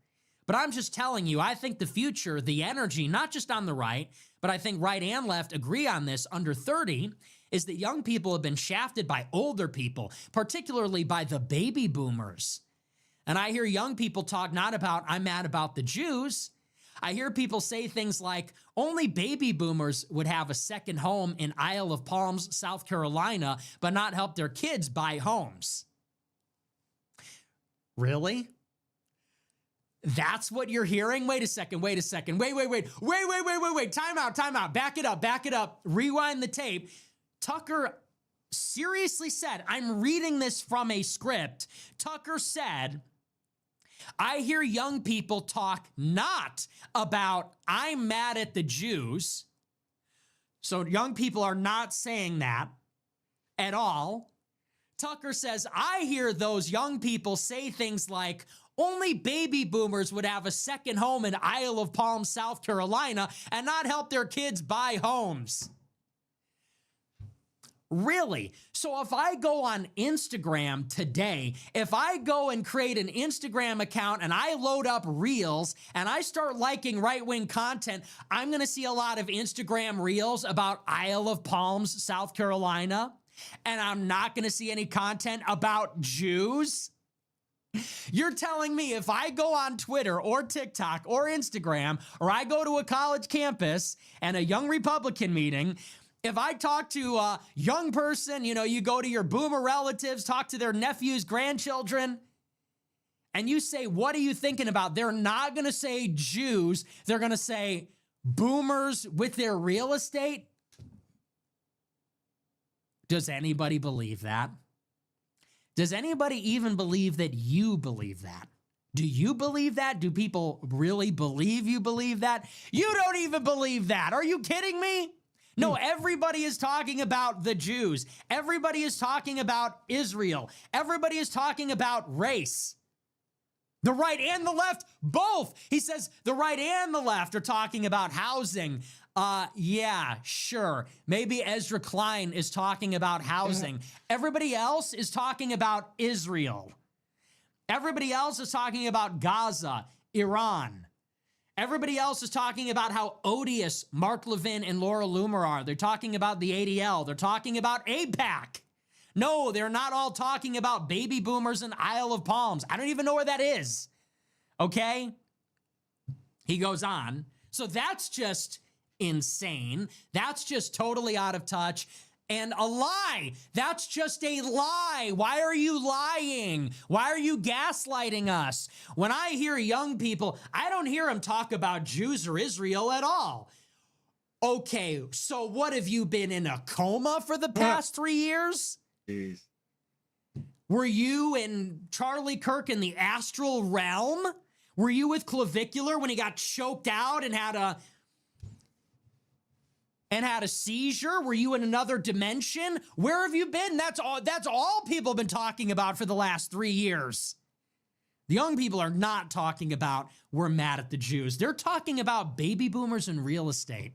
But I'm just telling you, I think the future, the energy, not just on the right, but I think right and left agree on this under 30, is that young people have been shafted by older people, particularly by the baby boomers. And I hear young people talk not about, I'm mad about the Jews. I hear people say things like, only baby boomers would have a second home in Isle of Palms, South Carolina, but not help their kids buy homes. Really? That's what you're hearing? Wait a second. Wait. Time out. Back it up. Rewind the tape. Tucker seriously said, I'm reading this from a script. Tucker said, I hear young people talk not about, I'm mad at the Jews. So young people are not saying that at all. Tucker says, I hear those young people say things like, only baby boomers would have a second home in Isle of Palms, South Carolina, and not help their kids buy homes. Really? So if I go on Instagram today, if I go and create an Instagram account and I load up reels and I start liking right-wing content, I'm going to see a lot of Instagram reels about Isle of Palms, South Carolina, and I'm not going to see any content about Jews? You're telling me if I go on Twitter or TikTok or Instagram, or I go to a college campus and a young Republican meeting, if I talk to a young person, you go to your boomer relatives, talk to their nephews, grandchildren, and you say, what are you thinking about? They're not going to say Jews. They're going to say boomers with their real estate. Does anybody believe that? Does anybody even believe that you believe that? Do you believe that? Do people really believe you believe that? You don't even believe that. Are you kidding me? No, everybody is talking about the Jews. Everybody is talking about Israel. Everybody is talking about race. The right and the left, both. He says the right and the left are talking about housing. Yeah, sure. Maybe Ezra Klein is talking about housing. Everybody else is talking about Israel. Everybody else is talking about Gaza, Iran. Everybody else is talking about how odious Mark Levin and Laura Loomer are. They're talking about the ADL. They're talking about AIPAC. No, they're not all talking about baby boomers and Isle of Palms. I don't even know where that is. Okay? He goes on. So that's just insane. That's just totally out of touch. And a lie. That's just a lie. Why are you lying? Why are you gaslighting us? When I hear young people, I don't hear them talk about Jews or Israel at all. Okay, so what, have you been in a coma for the past 3 years? Jeez. Were you and Charlie Kirk in the astral realm? Were you with Clavicular when he got choked out and had a seizure? Were you in another dimension? Where have you been? That's all people have been talking about for the last 3 years. The young people are not talking about we're mad at the Jews. They're talking about baby boomers and real estate.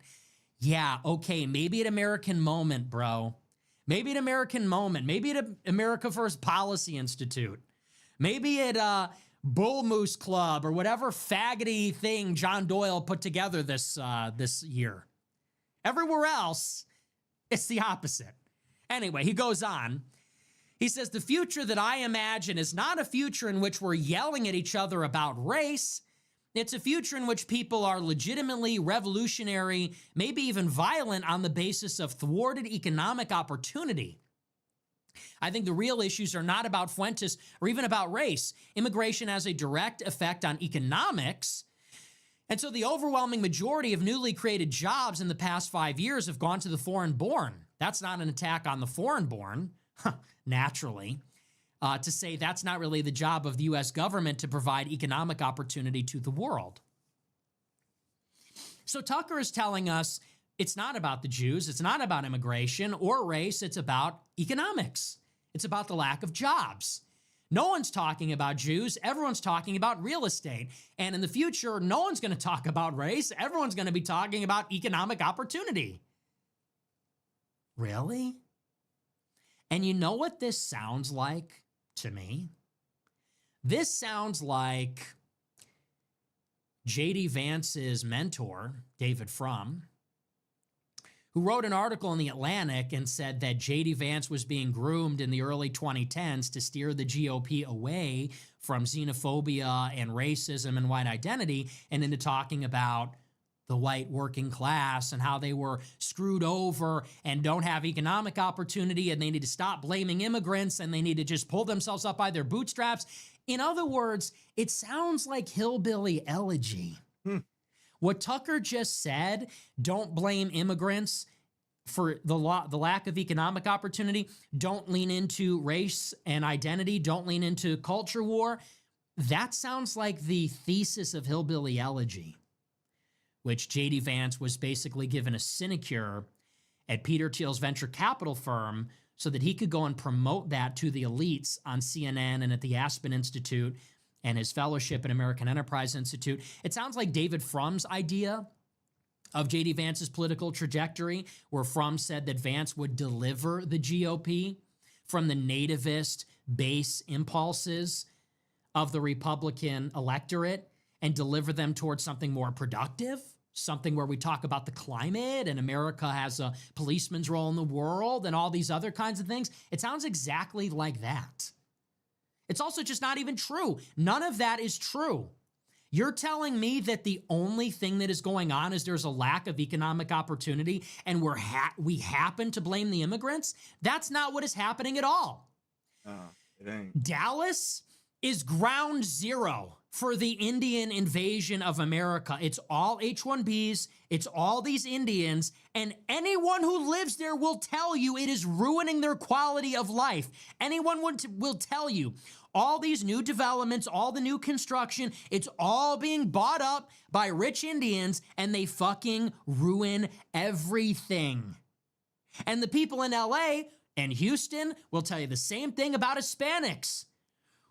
Yeah, okay, maybe at American Moment, bro. Maybe at American Moment. Maybe at America First Policy Institute. Maybe at Bull Moose Club or whatever faggoty thing John Doyle put together this year. Everywhere else, it's the opposite. Anyway, he goes on. He says, the future that I imagine is not a future in which we're yelling at each other about race. It's a future in which people are legitimately revolutionary, maybe even violent on the basis of thwarted economic opportunity. I think the real issues are not about Fuentes or even about race. Immigration has a direct effect on economics. And so the overwhelming majority of newly created jobs in the past 5 years have gone to the foreign-born. That's not an attack on the foreign-born, naturally, to say that's not really the job of the U.S. government to provide economic opportunity to the world. So Tucker is telling us it's not about the Jews, it's not about immigration or race, it's about economics. It's about the lack of jobs. No one's talking about Jews. Everyone's talking about real estate. And in the future, no one's going to talk about race. Everyone's going to be talking about economic opportunity. Really? And you know what this sounds like to me? This sounds like J.D. Vance's mentor, David Frum, who wrote an article in The Atlantic and said that J.D. Vance was being groomed in the early 2010s to steer the GOP away from xenophobia and racism and white identity and into talking about the white working class and how they were screwed over and don't have economic opportunity and they need to stop blaming immigrants and they need to just pull themselves up by their bootstraps. In other words, it sounds like hillbilly elegy. What Tucker just said, don't blame immigrants for the lack of economic opportunity, don't lean into race and identity, don't lean into culture war, that sounds like the thesis of hillbilly elegy, which J.D. Vance was basically given a sinecure at Peter Thiel's venture capital firm so that he could go and promote that to the elites on CNN and at the Aspen Institute and his fellowship at American Enterprise Institute. It sounds like David Frum's idea of J.D. Vance's political trajectory, where Fromm said that Vance would deliver the GOP from the nativist base impulses of the Republican electorate and deliver them towards something more productive, something where we talk about the climate and America has a policeman's role in the world and all these other kinds of things. It sounds exactly like that. It's also just not even true. None of that is true. You're telling me that the only thing that is going on is there's a lack of economic opportunity and we happen to blame the immigrants? That's not what is happening at all. It ain't. Dallas is ground zero for the Indian invasion of America. It's all H-1Bs, it's all these Indians, and anyone who lives there will tell you it is ruining their quality of life. Anyone will tell you all these new developments, all the new construction, it's all being bought up by rich Indians, and they fucking ruin everything. And the people in LA and Houston will tell you the same thing about Hispanics.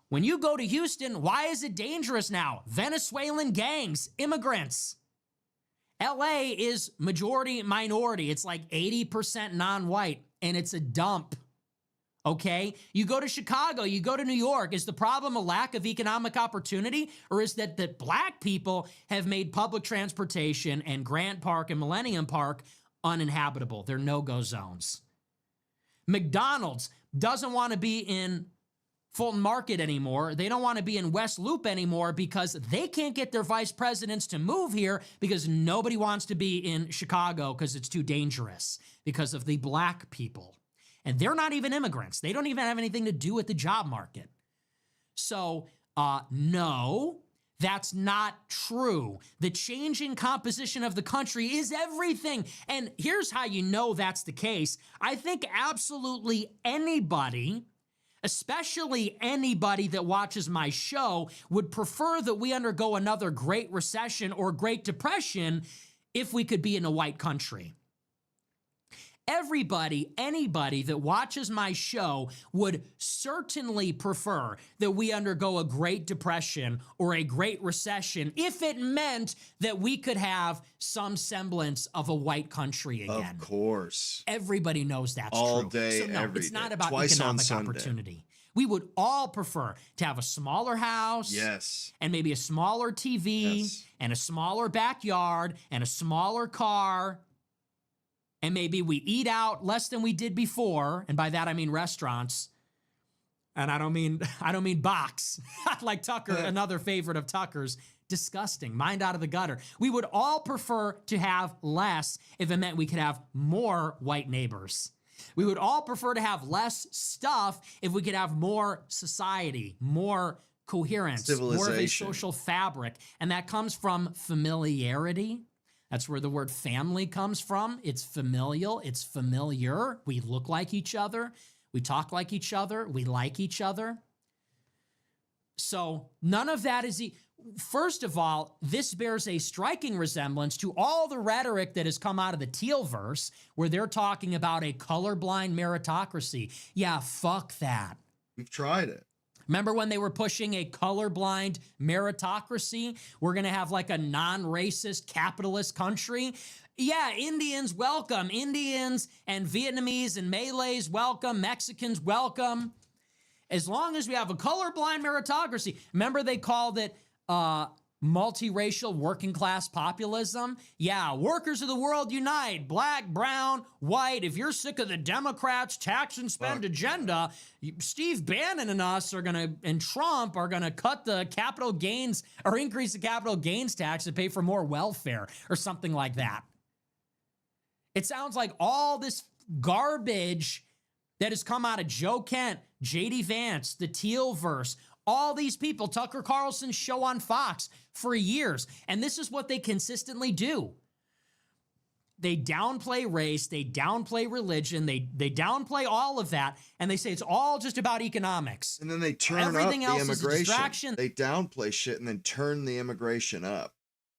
When you go to Houston, why is it dangerous now? Venezuelan gangs, immigrants. LA is majority minority. It's like 80% non-white, and it's a dump. Okay? You go to Chicago, you go to New York. Is the problem a lack of economic opportunity? Or is that black people have made public transportation and Grant Park and Millennium Park uninhabitable? They're no-go zones. McDonald's doesn't want to be in Fulton Market anymore. They don't want to be in West Loop anymore because they can't get their vice presidents to move here because nobody wants to be in Chicago because it's too dangerous because of the black people. And they're not even immigrants. They don't even have anything to do with the job market. So, no, that's not true. The changing composition of the country is everything. And here's how you know that's the case. I think absolutely anybody, especially anybody that watches my show, would prefer that we undergo another Great Recession or Great Depression if we could be in a white country. Everybody, anybody that watches my show would certainly prefer that we undergo a Great Depression or a Great Recession if it meant that we could have some semblance of a white country again. Of course. Everybody knows that's all true. day, So no, every it's not day. about Twice economic on Sunday. opportunity. We would all prefer to have a smaller house, yes, and maybe a smaller TV, yes, and a smaller backyard, and a smaller car. And maybe we eat out less than we did before, and by that I mean restaurants. And I don't mean box, like Tucker, another favorite of Tucker's. Disgusting, mind out of the gutter. We would all prefer to have less if it meant we could have more white neighbors. We would all prefer to have less stuff if we could have more society, more coherence, more of a social fabric. And that comes from familiarity. That's where the word family comes from. It's familial. It's familiar. We look like each other. We talk like each other. We like each other. So none of that is... First of all, this bears a striking resemblance to all the rhetoric that has come out of the Teal-verse, where they're talking about a colorblind meritocracy. Yeah, fuck that. We've tried it. Remember when they were pushing a colorblind meritocracy? We're going to have like a non-racist capitalist country. Yeah, Indians welcome. Indians and Vietnamese and Malays welcome. Mexicans welcome. As long as we have a colorblind meritocracy. Remember they called it multiracial working class populism? Yeah, workers of the world unite, black, brown, white. If you're sick of the Democrats' tax and spend agenda, Steve Bannon and us and Trump are gonna cut the capital gains or increase the capital gains tax to pay for more welfare or something like that. It sounds like all this garbage that has come out of Joe Kent, J.D. Vance, the Teal-verse, all these people, Tucker Carlson's show on Fox for years. And this is what they consistently do. They downplay race, they downplay religion, they downplay all of that, and they say it's all just about economics. And then they turn Everything up the else is a immigration. distraction. They downplay shit and then turn the immigration up.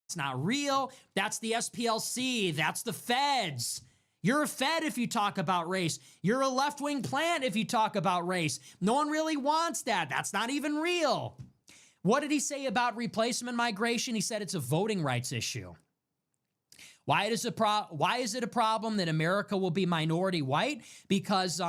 It's not real. That's the SPLC. That's the feds. You're a Fed if you talk about race. You're a left-wing plant if you talk about race. No one really wants that. That's not even real. What did he say about replacement migration? He said it's a voting rights issue. Why is it a problem that America will be minority white? Because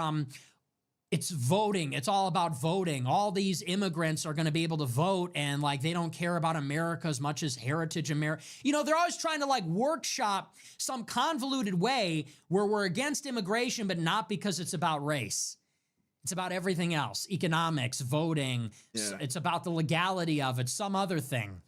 it's voting. It's all about voting. All these immigrants are going to be able to vote, and like they don't care about America as much as heritage America. You know, they're always trying to like workshop some convoluted way where we're against immigration, but not because it's about race. It's about everything else, economics, voting. Yeah. It's about the legality of it, some other thing.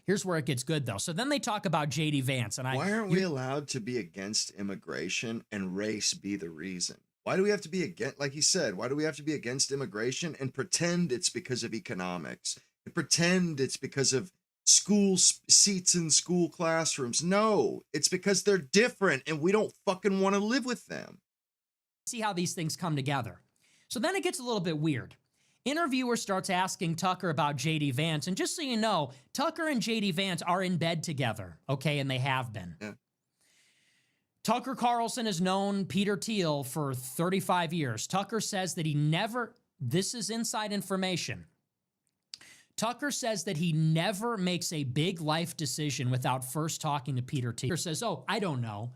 Here's where it gets good, though. So then they talk about J.D. Vance. And why aren't we allowed to be against immigration and race be the reason? Why do we have to be against, like he said, why do we have to be against immigration and pretend it's because of economics? And pretend it's because of school seats in school classrooms? No, it's because they're different and we don't fucking want to live with them. See how these things come together. So then it gets a little bit weird. Interviewer starts asking Tucker about J.D. Vance, and just so you know, Tucker and J.D. Vance are in bed together, okay, and they have been. Yeah. Tucker Carlson has known Peter Thiel for 35 years. Tucker says that he never, this is inside information. Tucker says that he never makes a big life decision without first talking to Peter Thiel. Tucker says, oh, I don't know.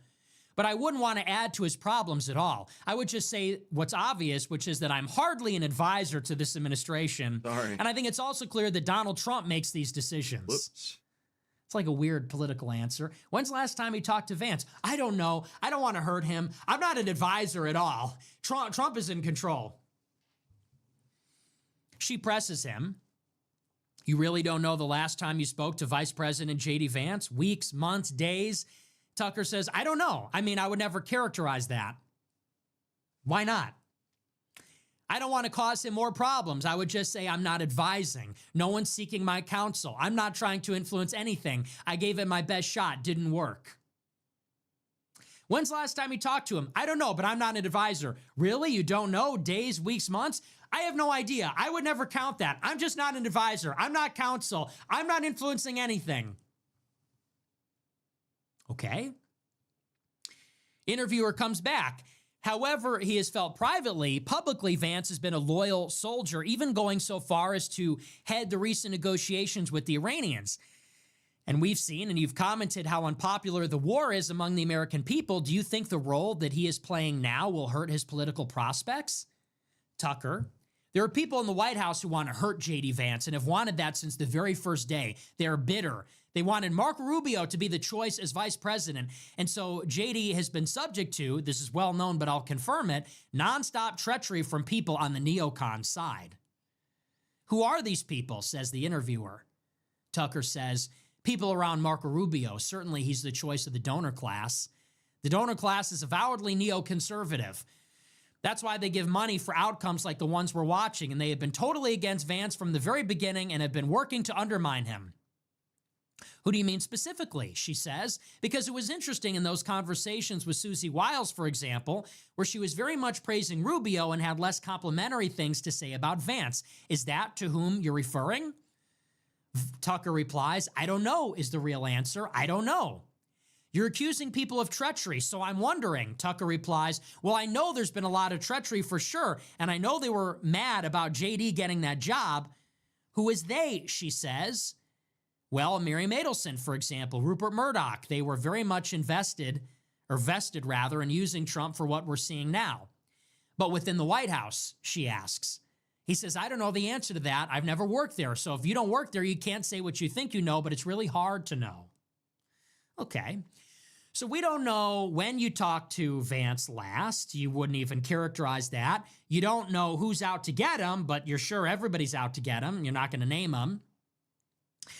But I wouldn't want to add to his problems at all. I would just say what's obvious, which is that I'm hardly an advisor to this administration. Sorry. And I think it's also clear that Donald Trump makes these decisions. Whoops. It's like a weird political answer. When's the last time he talked to Vance? I don't know. I don't want to hurt him. I'm not an advisor at all. Trump is in control. She presses him. You really don't know the last time you spoke to Vice President J.D. Vance? Weeks, months, days? Tucker says, I don't know. I mean, I would never characterize that. Why not? I don't want to cause him more problems. I would just say I'm not advising. No one's seeking my counsel. I'm not trying to influence anything. I gave it my best shot. Didn't work. When's the last time you talked to him? I don't know, but I'm not an advisor. Really? You don't know? Days, weeks, months? I have no idea. I would never count that. I'm just not an advisor. I'm not counsel. I'm not influencing anything. Okay. Interviewer comes back. However, he has felt publicly, Vance has been a loyal soldier, even going so far as to head the recent negotiations with the Iranians. And we've seen, and you've commented how unpopular the war is among the American people. Do you think the role that he is playing now will hurt his political prospects? Tucker, there are people in the White House who want to hurt J.D. Vance and have wanted that since the very first day. They are bitter. They wanted Marco Rubio to be the choice as vice president. And so J.D. has been subject to, this is well known, but I'll confirm it, nonstop treachery from people on the neocon side. Who are these people, says the interviewer. Tucker says, people around Marco Rubio. Certainly he's the choice of the donor class. The donor class is avowedly neoconservative. That's why they give money for outcomes like the ones we're watching, and they have been totally against Vance from the very beginning and have been working to undermine him. Who do you mean specifically? She says, because it was interesting in those conversations with Susie Wiles, for example, where she was very much praising Rubio and had less complimentary things to say about Vance. Is that to whom you're referring? Tucker replies, I don't know is the real answer. I don't know. You're accusing people of treachery, so I'm wondering. Tucker replies, well, I know there's been a lot of treachery for sure, and I know they were mad about JD getting that job. Who is they, she says? Well, Miriam Adelson, for example, Rupert Murdoch. They were very much vested in using Trump for what we're seeing now. But within the White House, she asks. He says, I don't know the answer to that. I've never worked there. So if you don't work there, you can't say what you think you know, but it's really hard to know. Okay. So we don't know when you talked to Vance last. You wouldn't even characterize that. You don't know who's out to get him, but you're sure everybody's out to get him. You're not going to name him.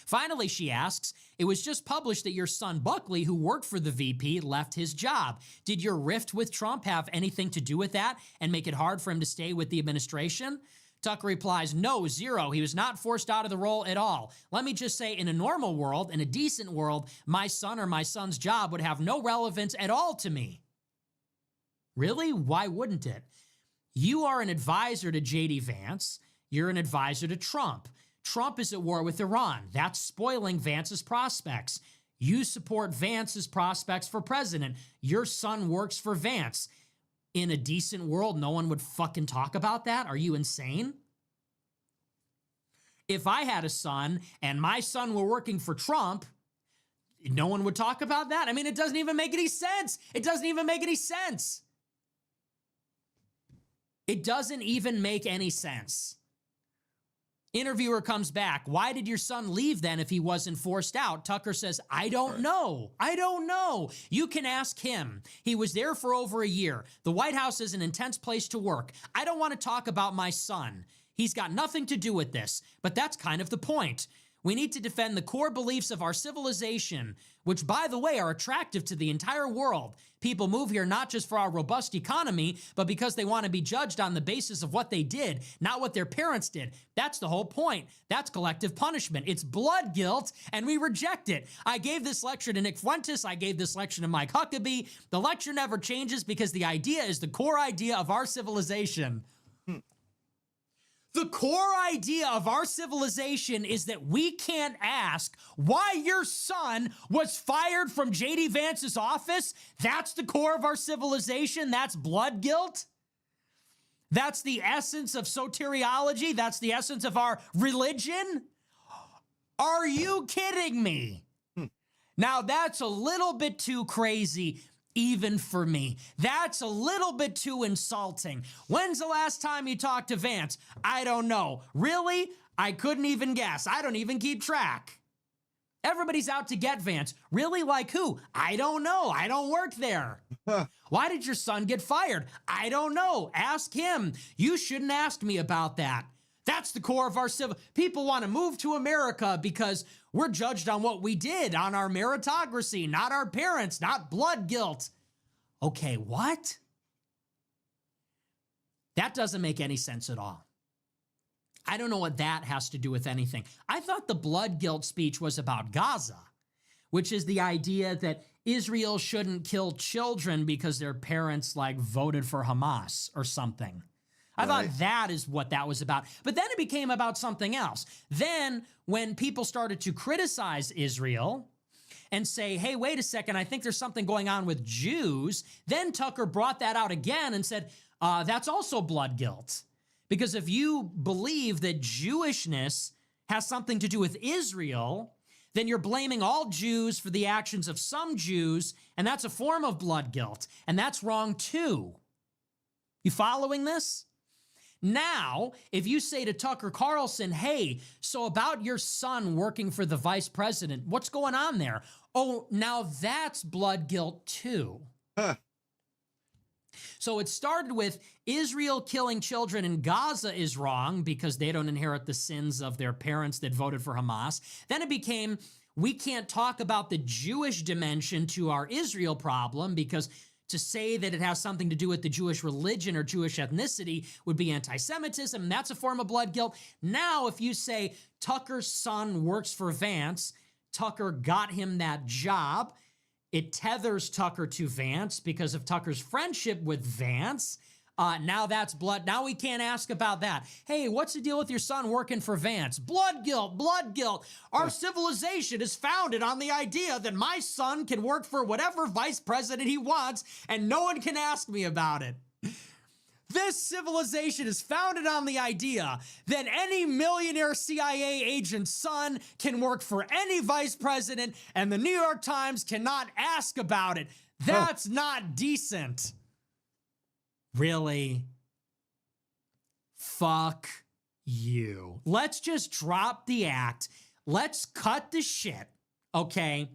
Finally, she asks, it was just published that your son Buckley, who worked for the VP, left his job. Did your rift with Trump have anything to do with that and make it hard for him to stay with the administration? Tucker replies, no, zero. He was not forced out of the role at all. Let me just say, in a normal world, in a decent world, my son or my son's job would have no relevance at all to me. Really? Why wouldn't it? You are an advisor to J.D. Vance. You're an advisor to Trump. Trump is at war with Iran. That's spoiling Vance's prospects. You support Vance's prospects for president. Your son works for Vance. In a decent world, no one would fucking talk about that? Are you insane? If I had a son and my son were working for Trump, no one would talk about that. I mean, it doesn't even make any sense. It doesn't even make any sense. It doesn't even make any sense. Interviewer comes back. Why did your son leave then if he wasn't forced out? Tucker says, I don't know. I don't know. You can ask him. He was there for over a year. The White House is an intense place to work. I don't want to talk about my son. He's got nothing to do with this, but that's kind of the point. We need to defend the core beliefs of our civilization, which, by the way, are attractive to the entire world. People move here not just for our robust economy, but because they want to be judged on the basis of what they did, not what their parents did. That's the whole point. That's collective punishment. It's blood guilt, and we reject it. I gave this lecture to Nick Fuentes. I gave this lecture to Mike Huckabee. The lecture never changes because the idea is the core idea of our civilization. The core idea of our civilization is that we can't ask why your son was fired from J.D. Vance's office. That's the core of our civilization. That's blood guilt. That's the essence of soteriology. That's the essence of our religion. Are you kidding me? Now, that's a little bit too crazy even for me. That's a little bit too insulting. When's the last time you talked to Vance? I don't know. Really? I couldn't even guess. I don't even keep track. Everybody's out to get Vance. Really? Like who? I don't know. I don't work there. Why did your son get fired? I don't know. Ask him. You shouldn't ask me about that. That's the core of our civil. People want to move to America because we're judged on what we did, on our meritocracy, not our parents, not blood guilt. Okay, what? That doesn't make any sense at all. I don't know what that has to do with anything. I thought the blood guilt speech was about Gaza, which is the idea that Israel shouldn't kill children because their parents voted for Hamas or something. I thought that is what that was about. But then it became about something else. Then when people started to criticize Israel and say, hey, wait a second, I think there's something going on with Jews, then Tucker brought that out again and said, that's also blood guilt. Because if you believe that Jewishness has something to do with Israel, then you're blaming all Jews for the actions of some Jews, and that's a form of blood guilt. And that's wrong too. You following this? Now, if you say to Tucker Carlson, hey, so about your son working for the vice president, what's going on there? Oh, now that's blood guilt too. So it started with Israel killing children in Gaza is wrong because they don't inherit the sins of their parents that voted for Hamas. Then it became, we can't talk about the Jewish dimension to our Israel problem because to say that it has something to do with the Jewish religion or Jewish ethnicity would be anti-Semitism. That's a form of blood guilt. Now, if you say Tucker's son works for Vance, Tucker got him that job, it tethers Tucker to Vance because of Tucker's friendship with Vance. Now that's blood. Now we can't ask about that. Hey, what's the deal with your son working for Vance? Blood guilt, blood guilt. Our civilization is founded on the idea that my son can work for whatever vice president he wants and no one can ask me about it. This civilization is founded on the idea that any millionaire CIA agent's son can work for any vice president and the New York Times cannot ask about it. That's not decent. Really? Fuck you. Let's just drop the act. Let's cut the shit, okay?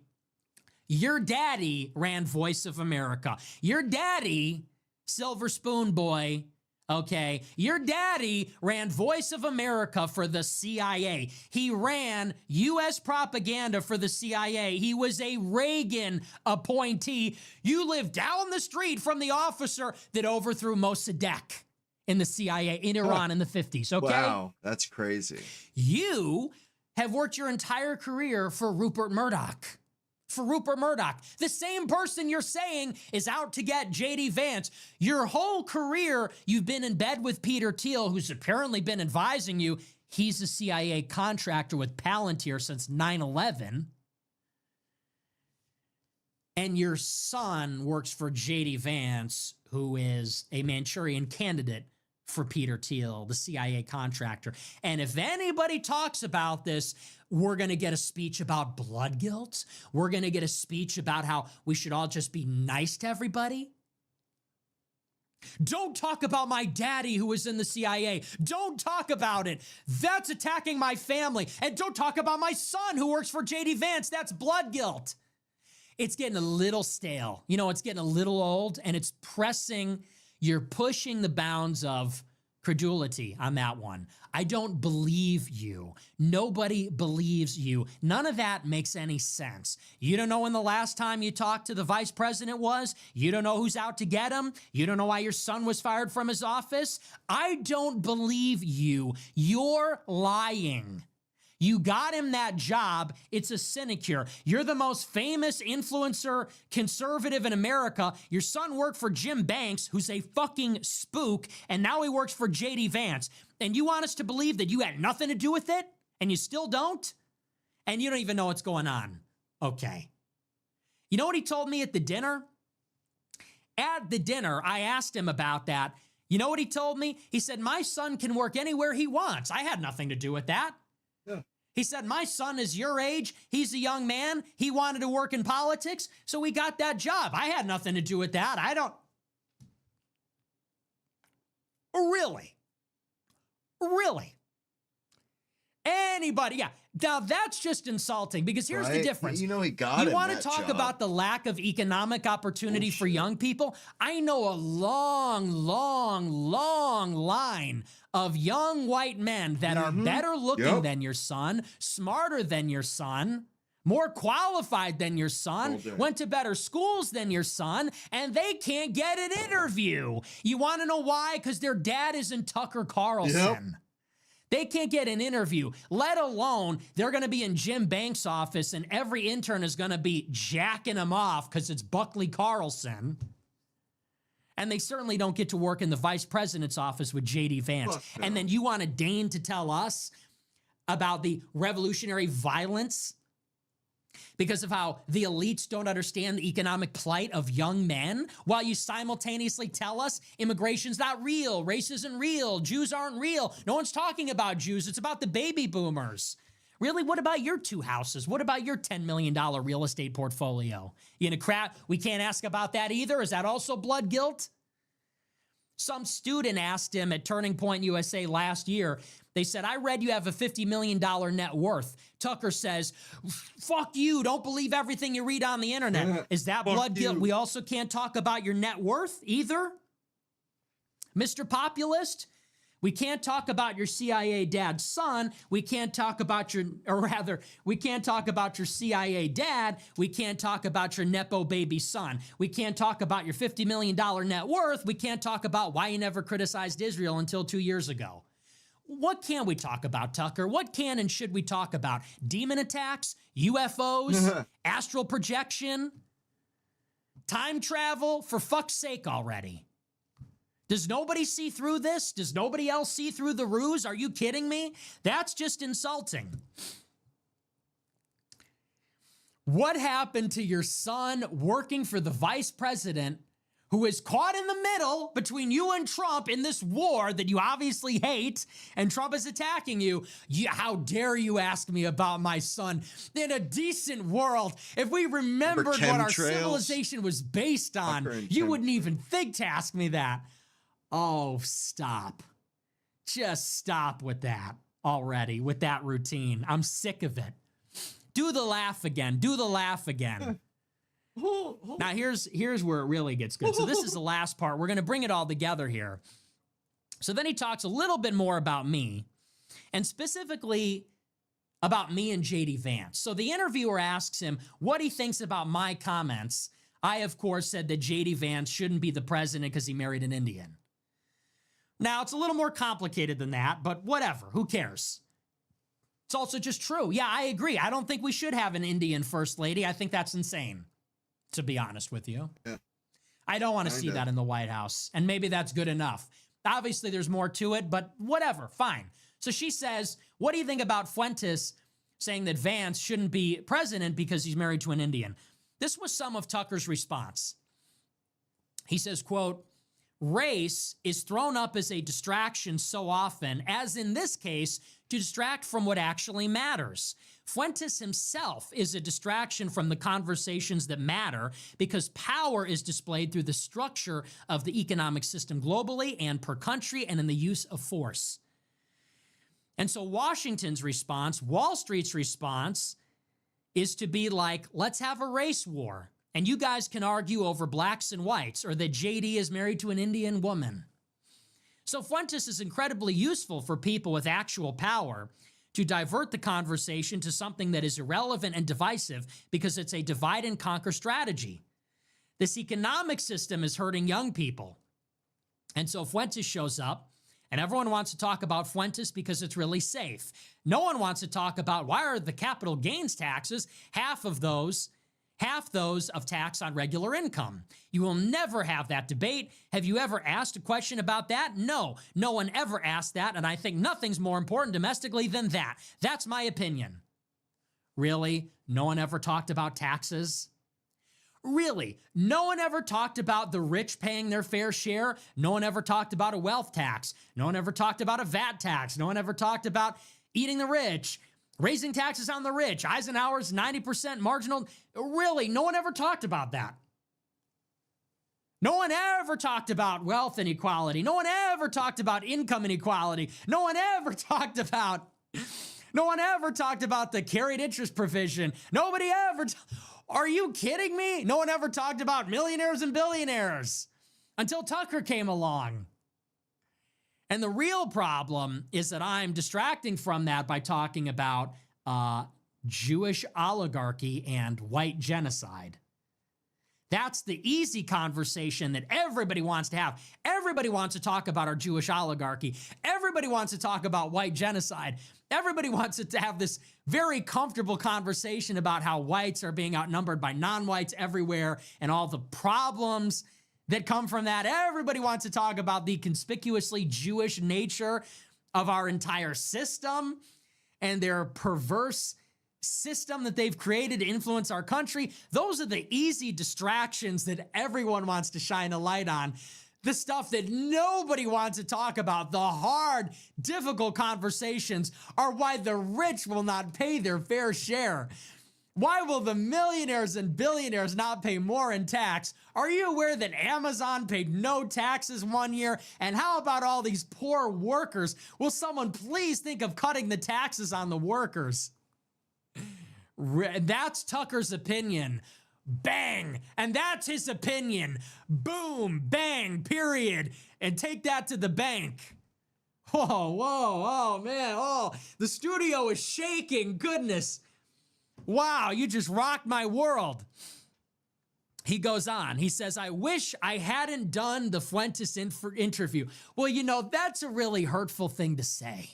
Your daddy ran Voice of America. Your daddy, Silver Spoon Boy, okay? Your daddy ran Voice of America for the CIA. He ran U.S. propaganda for the CIA. He was a Reagan appointee. You live down the street from the officer that overthrew Mossadegh in the CIA in Iran in the 50s, okay? Wow, that's crazy. You have worked your entire career for Rupert Murdoch. For Rupert Murdoch, the same person you're saying is out to get J.D. Vance. Your whole career, you've been in bed with Peter Thiel, who's apparently been advising you. He's a CIA contractor with Palantir since 9/11. And your son works for J.D. Vance, who is a Manchurian candidate for Peter Thiel, the CIA contractor. And if anybody talks about this, we're going to get a speech about blood guilt. We're going to get a speech about how we should all just be nice to everybody. Don't talk about my daddy who was in the CIA. Don't talk about it. That's attacking my family. And don't talk about my son who works for J.D. Vance. That's blood guilt. It's getting a little stale. You know, it's getting a little old, and it's pressing, you're pushing the bounds of credulity on that one. I don't believe you. Nobody believes you. None of that makes any sense. You don't know when the last time you talked to the vice president was. You don't know who's out to get him. You don't know why your son was fired from his office. I don't believe you. You're lying. You got him that job. It's a sinecure. You're the most famous influencer conservative in America. Your son worked for Jim Banks, who's a fucking spook, and now he works for J.D. Vance. And you want us to believe that you had nothing to do with it? And you still don't? And you don't even know what's going on. Okay. You know what he told me at the dinner? At the dinner, I asked him about that. You know what he told me? He said, my son can work anywhere he wants. I had nothing to do with that. Yeah. He said, my son is your age. He's a young man. He wanted to work in politics, so he got that job. I had nothing to do with that. I don't. Really? Really? Anybody? Yeah. Now that's just insulting because here's the difference. You know, he got it. You want to talk about the lack of economic opportunity for young people? I know a long, long, long line of young white men that are better looking than your son, smarter than your son, more qualified than your son, went to better schools than your son, and they can't get an interview. You want to know why? Because their dad isn't Tucker Carlson. They can't get an interview, let alone they're going to be in Jim Banks' office and every intern is going to be jacking them off because it's Buckley Carlson. And they certainly don't get to work in the vice president's office with J.D. Vance. And then you want to deign to tell us about the revolutionary violence because of how the elites don't understand the economic plight of young men, while you simultaneously tell us immigration's not real, race isn't real, Jews aren't real. No one's talking about Jews. It's about the baby boomers. Really, what about your 2 houses? What about your $10 million real estate portfolio? You in a crap? We can't ask about that either. Is that also blood guilt? Some student asked him at Turning Point USA last year, they said, I read you have a $50 million net worth. Tucker says, fuck you, don't believe everything you read on the internet. Is that blood guilt? We also can't talk about your net worth either? Mr. Populist, we can't talk about your CIA dad's son. We can't talk about we can't talk about your CIA dad. We can't talk about your Nepo baby son. We can't talk about your $50 million net worth. We can't talk about why you never criticized Israel until 2 years ago. What can we talk about, Tucker? What can and should we talk about? Demon attacks, UFOs, astral projection, time travel? For fuck's sake already. Does nobody see through this? Does nobody else see through the ruse? Are you kidding me? That's just insulting. What happened to your son working for the vice president who is caught in the middle between you and Trump in this war that you obviously hate, and Trump is attacking you? How dare you ask me about my son? In a decent world, if we remembered what our civilization was based on, you wouldn't even think to ask me that. Oh, stop. Just stop with that already, with that routine. I'm sick of it. Do the laugh again. Do the laugh again. Now, here's where it really gets good. So this is the last part. We're going to bring it all together here. So then he talks a little bit more about me, and specifically about me and J.D. Vance. So the interviewer asks him what he thinks about my comments. I, of course, said that J.D. Vance shouldn't be the president because he married an Indian. Now, it's a little more complicated than that, but whatever. Who cares? It's also just true. Yeah, I agree. I don't think we should have an Indian first lady. I think that's insane, to be honest with you. Yeah. I don't want to see that in the White House, and maybe that's good enough. Obviously, there's more to it, but whatever, fine. So she says, what do you think about Fuentes saying that Vance shouldn't be president because he's married to an Indian? This was some of Tucker's response. He says, quote, race is thrown up as a distraction so often, as in this case, to distract from what actually matters. Fuentes himself is a distraction from the conversations that matter because power is displayed through the structure of the economic system globally and per country and in the use of force. And so Washington's response, Wall Street's response, is to be like, let's have a race war. And you guys can argue over blacks and whites, or that JD is married to an Indian woman. So Fuentes is incredibly useful for people with actual power to divert the conversation to something that is irrelevant and divisive because it's a divide and conquer strategy. This economic system is hurting young people. And so Fuentes shows up, and everyone wants to talk about Fuentes because it's really safe. No one wants to talk about why are the capital gains taxes, half those of tax on regular income. You will never have that debate. Have you ever asked a question about that? No, no one ever asked that, and I think nothing's more important domestically than that. That's my opinion. Really? No one ever talked about taxes? Really? No one ever talked about the rich paying their fair share? No one ever talked about a wealth tax? No one ever talked about a VAT tax? No one ever talked about eating the rich? Raising taxes on the rich, Eisenhower's 90% marginal. Really, no one ever talked about that. No one ever talked about wealth inequality. No one ever talked about income inequality. No one ever talked about the carried interest provision. Nobody ever. Are you kidding me? No one ever talked about millionaires and billionaires until Tucker came along. And the real problem is that I'm distracting from that by talking about Jewish oligarchy and white genocide. That's the easy conversation that everybody wants to have. Everybody wants to talk about our Jewish oligarchy. Everybody wants to talk about white genocide. Everybody wants to have this very comfortable conversation about how whites are being outnumbered by non-whites everywhere and all the problems that come from that. Everybody wants to talk about the conspicuously Jewish nature of our entire system and their perverse system that they've created to influence our country. Those are the easy distractions that everyone wants to shine a light on. The stuff that nobody wants to talk about, the hard, difficult conversations, are why the rich will not pay their fair share. Why will the millionaires and billionaires not pay more in tax? Are you aware that Amazon paid no taxes one year? And how about all these poor workers? Will someone please think of cutting the taxes on the workers? That's Tucker's opinion. Bang! And that's his opinion. Boom! Bang! Period. And take that to the bank. Whoa, oh man, the studio is shaking. Goodness. Wow, you just rocked my world. He goes on. He says, I wish I hadn't done the Fuentes interview. Well, you know, that's a really hurtful thing to say.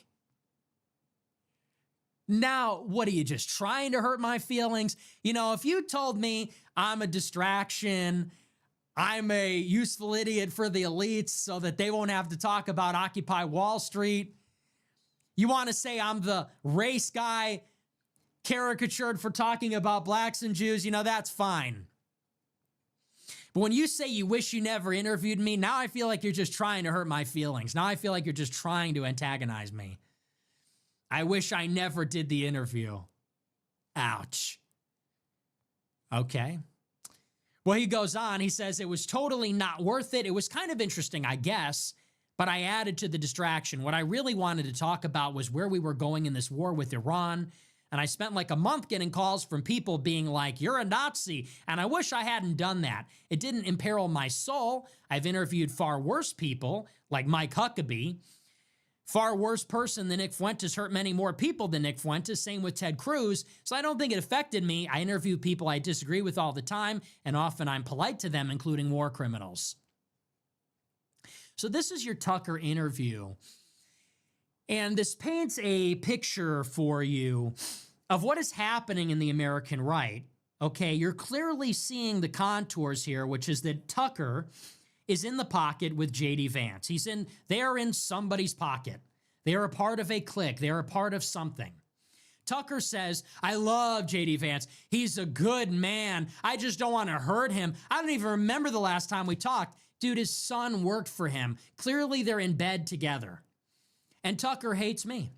Now, what are you, just trying to hurt my feelings? You know, if you told me I'm a distraction, I'm a useful idiot for the elites so that they won't have to talk about Occupy Wall Street, you want to say I'm the race guy caricatured for talking about blacks and Jews, you know, that's fine. But when you say you wish you never interviewed me, now I feel like you're just trying to hurt my feelings. Now I feel like you're just trying to antagonize me. I wish I never did the interview. Ouch. Okay. Well, he goes on. He says it was totally not worth it. It was kind of interesting, I guess, but I added to the distraction. What I really wanted to talk about was where we were going in this war with Iran. And I spent like a month getting calls from people being like, you're a Nazi. And I wish I hadn't done that. It didn't imperil my soul. I've interviewed far worse people like Mike Huckabee. Far worse person than Nick Fuentes hurt many more people than Nick Fuentes. Same with Ted Cruz. So I don't think it affected me. I interview people I disagree with all the time. And often I'm polite to them, including war criminals. So this is your Tucker interview. And this paints a picture for you of what is happening in the American right. Okay, you're clearly seeing the contours here, which is that Tucker is in the pocket with J.D. Vance. They are in somebody's pocket. They are a part of a clique. They are a part of something. Tucker says, I love J.D. Vance. He's a good man. I just don't want to hurt him. I don't even remember the last time we talked. Dude, his son worked for him. Clearly, they're in bed together. And Tucker hates me.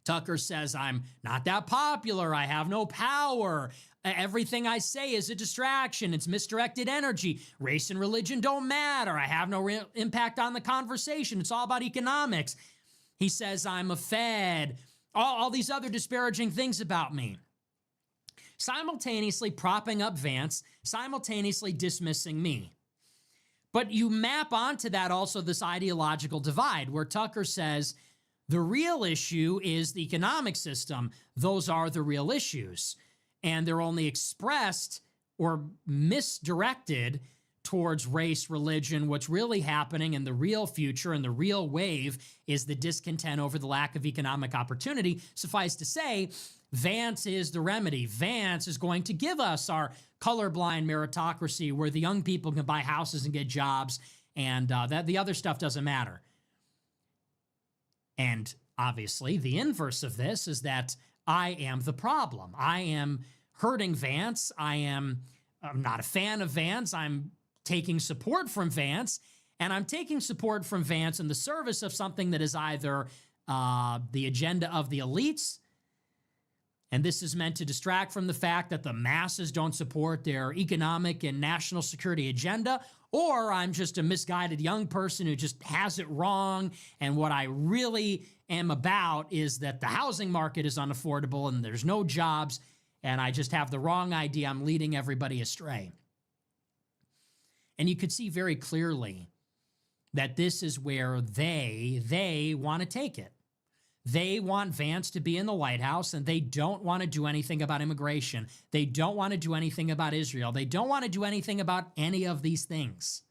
Tucker says, I'm not that popular. I have no power. Everything I say is a distraction. It's misdirected energy. Race and religion don't matter. I have no real impact on the conversation. It's all about economics. He says, I'm a Fed. All these other disparaging things about me. Simultaneously propping up Vance, simultaneously dismissing me. But you map onto that also this ideological divide where Tucker says the real issue is the economic system. Those are the real issues. And they're only expressed or misdirected towards race, religion. What's really happening in the real future and the real wave is the discontent over the lack of economic opportunity. Suffice to say, Vance is the remedy. Vance is going to give us our colorblind meritocracy where the young people can buy houses and get jobs, and that the other stuff doesn't matter. And obviously, the inverse of this is that I am the problem. I am hurting Vance. I'm not a fan of Vance. I'm taking support from Vance, and I'm taking support from Vance in the service of something that is either the agenda of the elites, and this is meant to distract from the fact that the masses don't support their economic and national security agenda, or I'm just a misguided young person who just has it wrong, and what I really am about is that the housing market is unaffordable and there's no jobs, and I just have the wrong idea. I'm leading everybody astray. And you could see very clearly that this is where they want to take it. They want Vance to be in the White House, and they don't want to do anything about immigration. They don't want to do anything about Israel. They don't want to do anything about any of these things.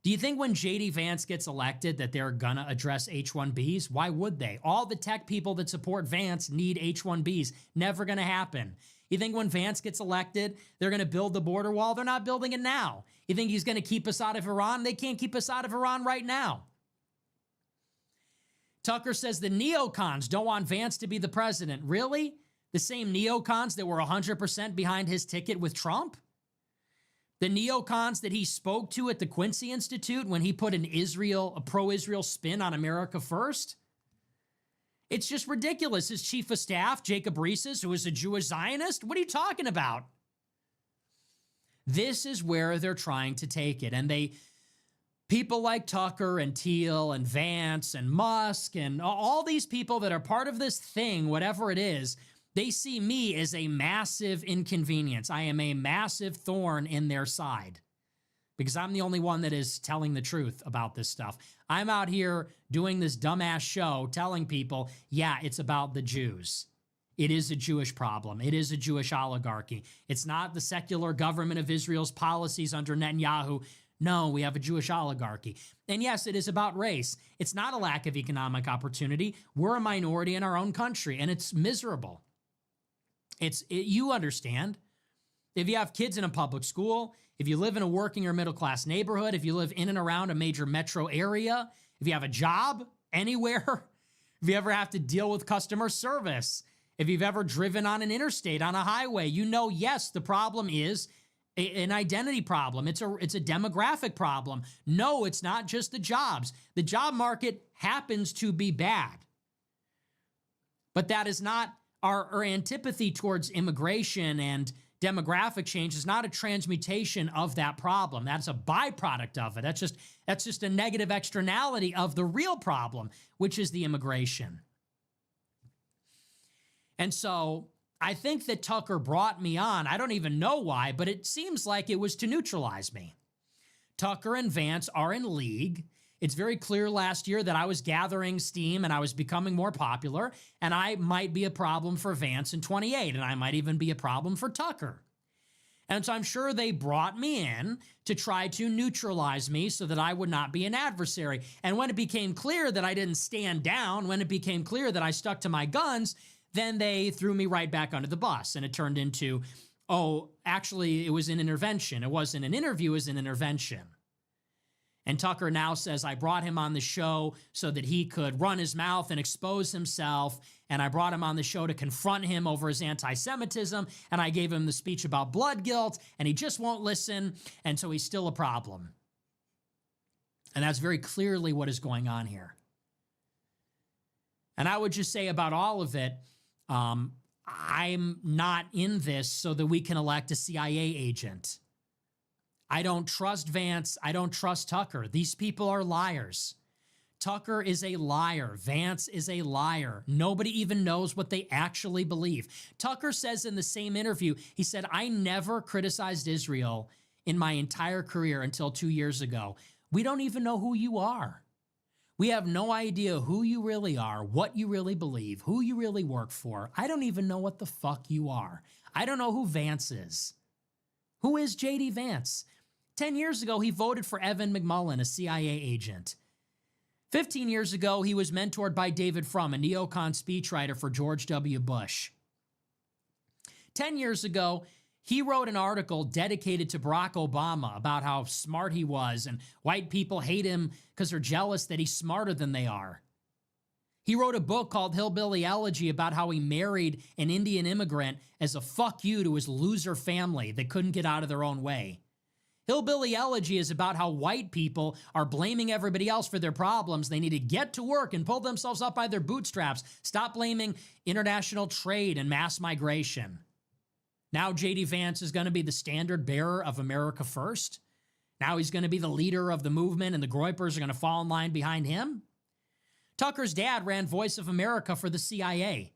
Do you think when J.D. Vance gets elected that they're going to address H-1Bs? Why would they? All the tech people that support Vance need H-1Bs. Never going to happen. You think when Vance gets elected, they're going to build the border wall? They're not building it now. You think he's going to keep us out of Iran? They can't keep us out of Iran right now. Tucker says the neocons don't want Vance to be the president. Really? The same neocons that were 100% behind his ticket with Trump? The neocons that he spoke to at the Quincy Institute when he put a pro-Israel spin on America First? It's just ridiculous. His chief of staff, Jacob Reeses, who is a Jewish Zionist? What are you talking about? This is where they're trying to take it. And people like Tucker and Thiel and Vance and Musk and all these people that are part of this thing, whatever it is, they see me as a massive inconvenience. I am a massive thorn in their side because I'm the only one that is telling the truth about this stuff. I'm out here doing this dumbass show telling people, yeah, it's about the Jews. It is a Jewish problem. It is a Jewish oligarchy. It's not the secular government of Israel's policies under Netanyahu. No, we have a Jewish oligarchy. And yes, it is about race. It's not a lack of economic opportunity. We're a minority in our own country, and it's miserable. You understand. If you have kids in a public school, if you live in a working or middle-class neighborhood, if you live in and around a major metro area, if you have a job anywhere, if you ever have to deal with customer service, if you've ever driven on an interstate, on a highway, you know, yes, the problem is an identity problem. It's a demographic problem. No, it's not just the jobs. The job market happens to be bad. But that is not our antipathy towards immigration and demographic change is not a transmutation of that problem. That's a byproduct of it. That's just a negative externality of the real problem, which is the immigration. And so I think that Tucker brought me on. I don't even know why, but it seems like it was to neutralize me. Tucker and Vance are in league. It's very clear last year that I was gathering steam and I was becoming more popular, and I might be a problem for Vance in 28, and I might even be a problem for Tucker. And so I'm sure they brought me in to try to neutralize me so that I would not be an adversary. And when it became clear that I didn't stand down, when it became clear that I stuck to my guns, then they threw me right back under the bus, and it turned into, oh, actually, it was an intervention. It wasn't an interview, it was an intervention. And Tucker now says, I brought him on the show so that he could run his mouth and expose himself. And I brought him on the show to confront him over his anti-Semitism. And I gave him the speech about blood guilt, and he just won't listen. And so he's still a problem. And that's very clearly what is going on here. And I would just say about all of it, I'm not in this so that we can elect a CIA agent. I don't trust Vance. I don't trust Tucker. These people are liars. Tucker is a liar. Vance is a liar. Nobody even knows what they actually believe. Tucker says in the same interview, he said, I never criticized Israel in my entire career until 2 years ago. We don't even know who you are. We have no idea who you really are, what you really believe, who you really work for. I don't even know what the fuck you are. I don't know who Vance is. Who is J.D. Vance? 10 years ago, he voted for Evan McMullen, a CIA agent. 15 years ago, he was mentored by David Frum, a neocon speechwriter for George W. Bush. 10 years ago, he wrote an article dedicated to Barack Obama about how smart he was, and white people hate him because they're jealous that he's smarter than they are. He wrote a book called Hillbilly Elegy about how he married an Indian immigrant as a fuck you to his loser family that couldn't get out of their own way. Hillbilly Elegy is about how white people are blaming everybody else for their problems. They need to get to work and pull themselves up by their bootstraps. Stop blaming international trade and mass migration. Now J.D. Vance is going to be the standard bearer of America First. Now he's going to be the leader of the movement, and the Groypers are going to fall in line behind him. Tucker's dad ran Voice of America for the CIA.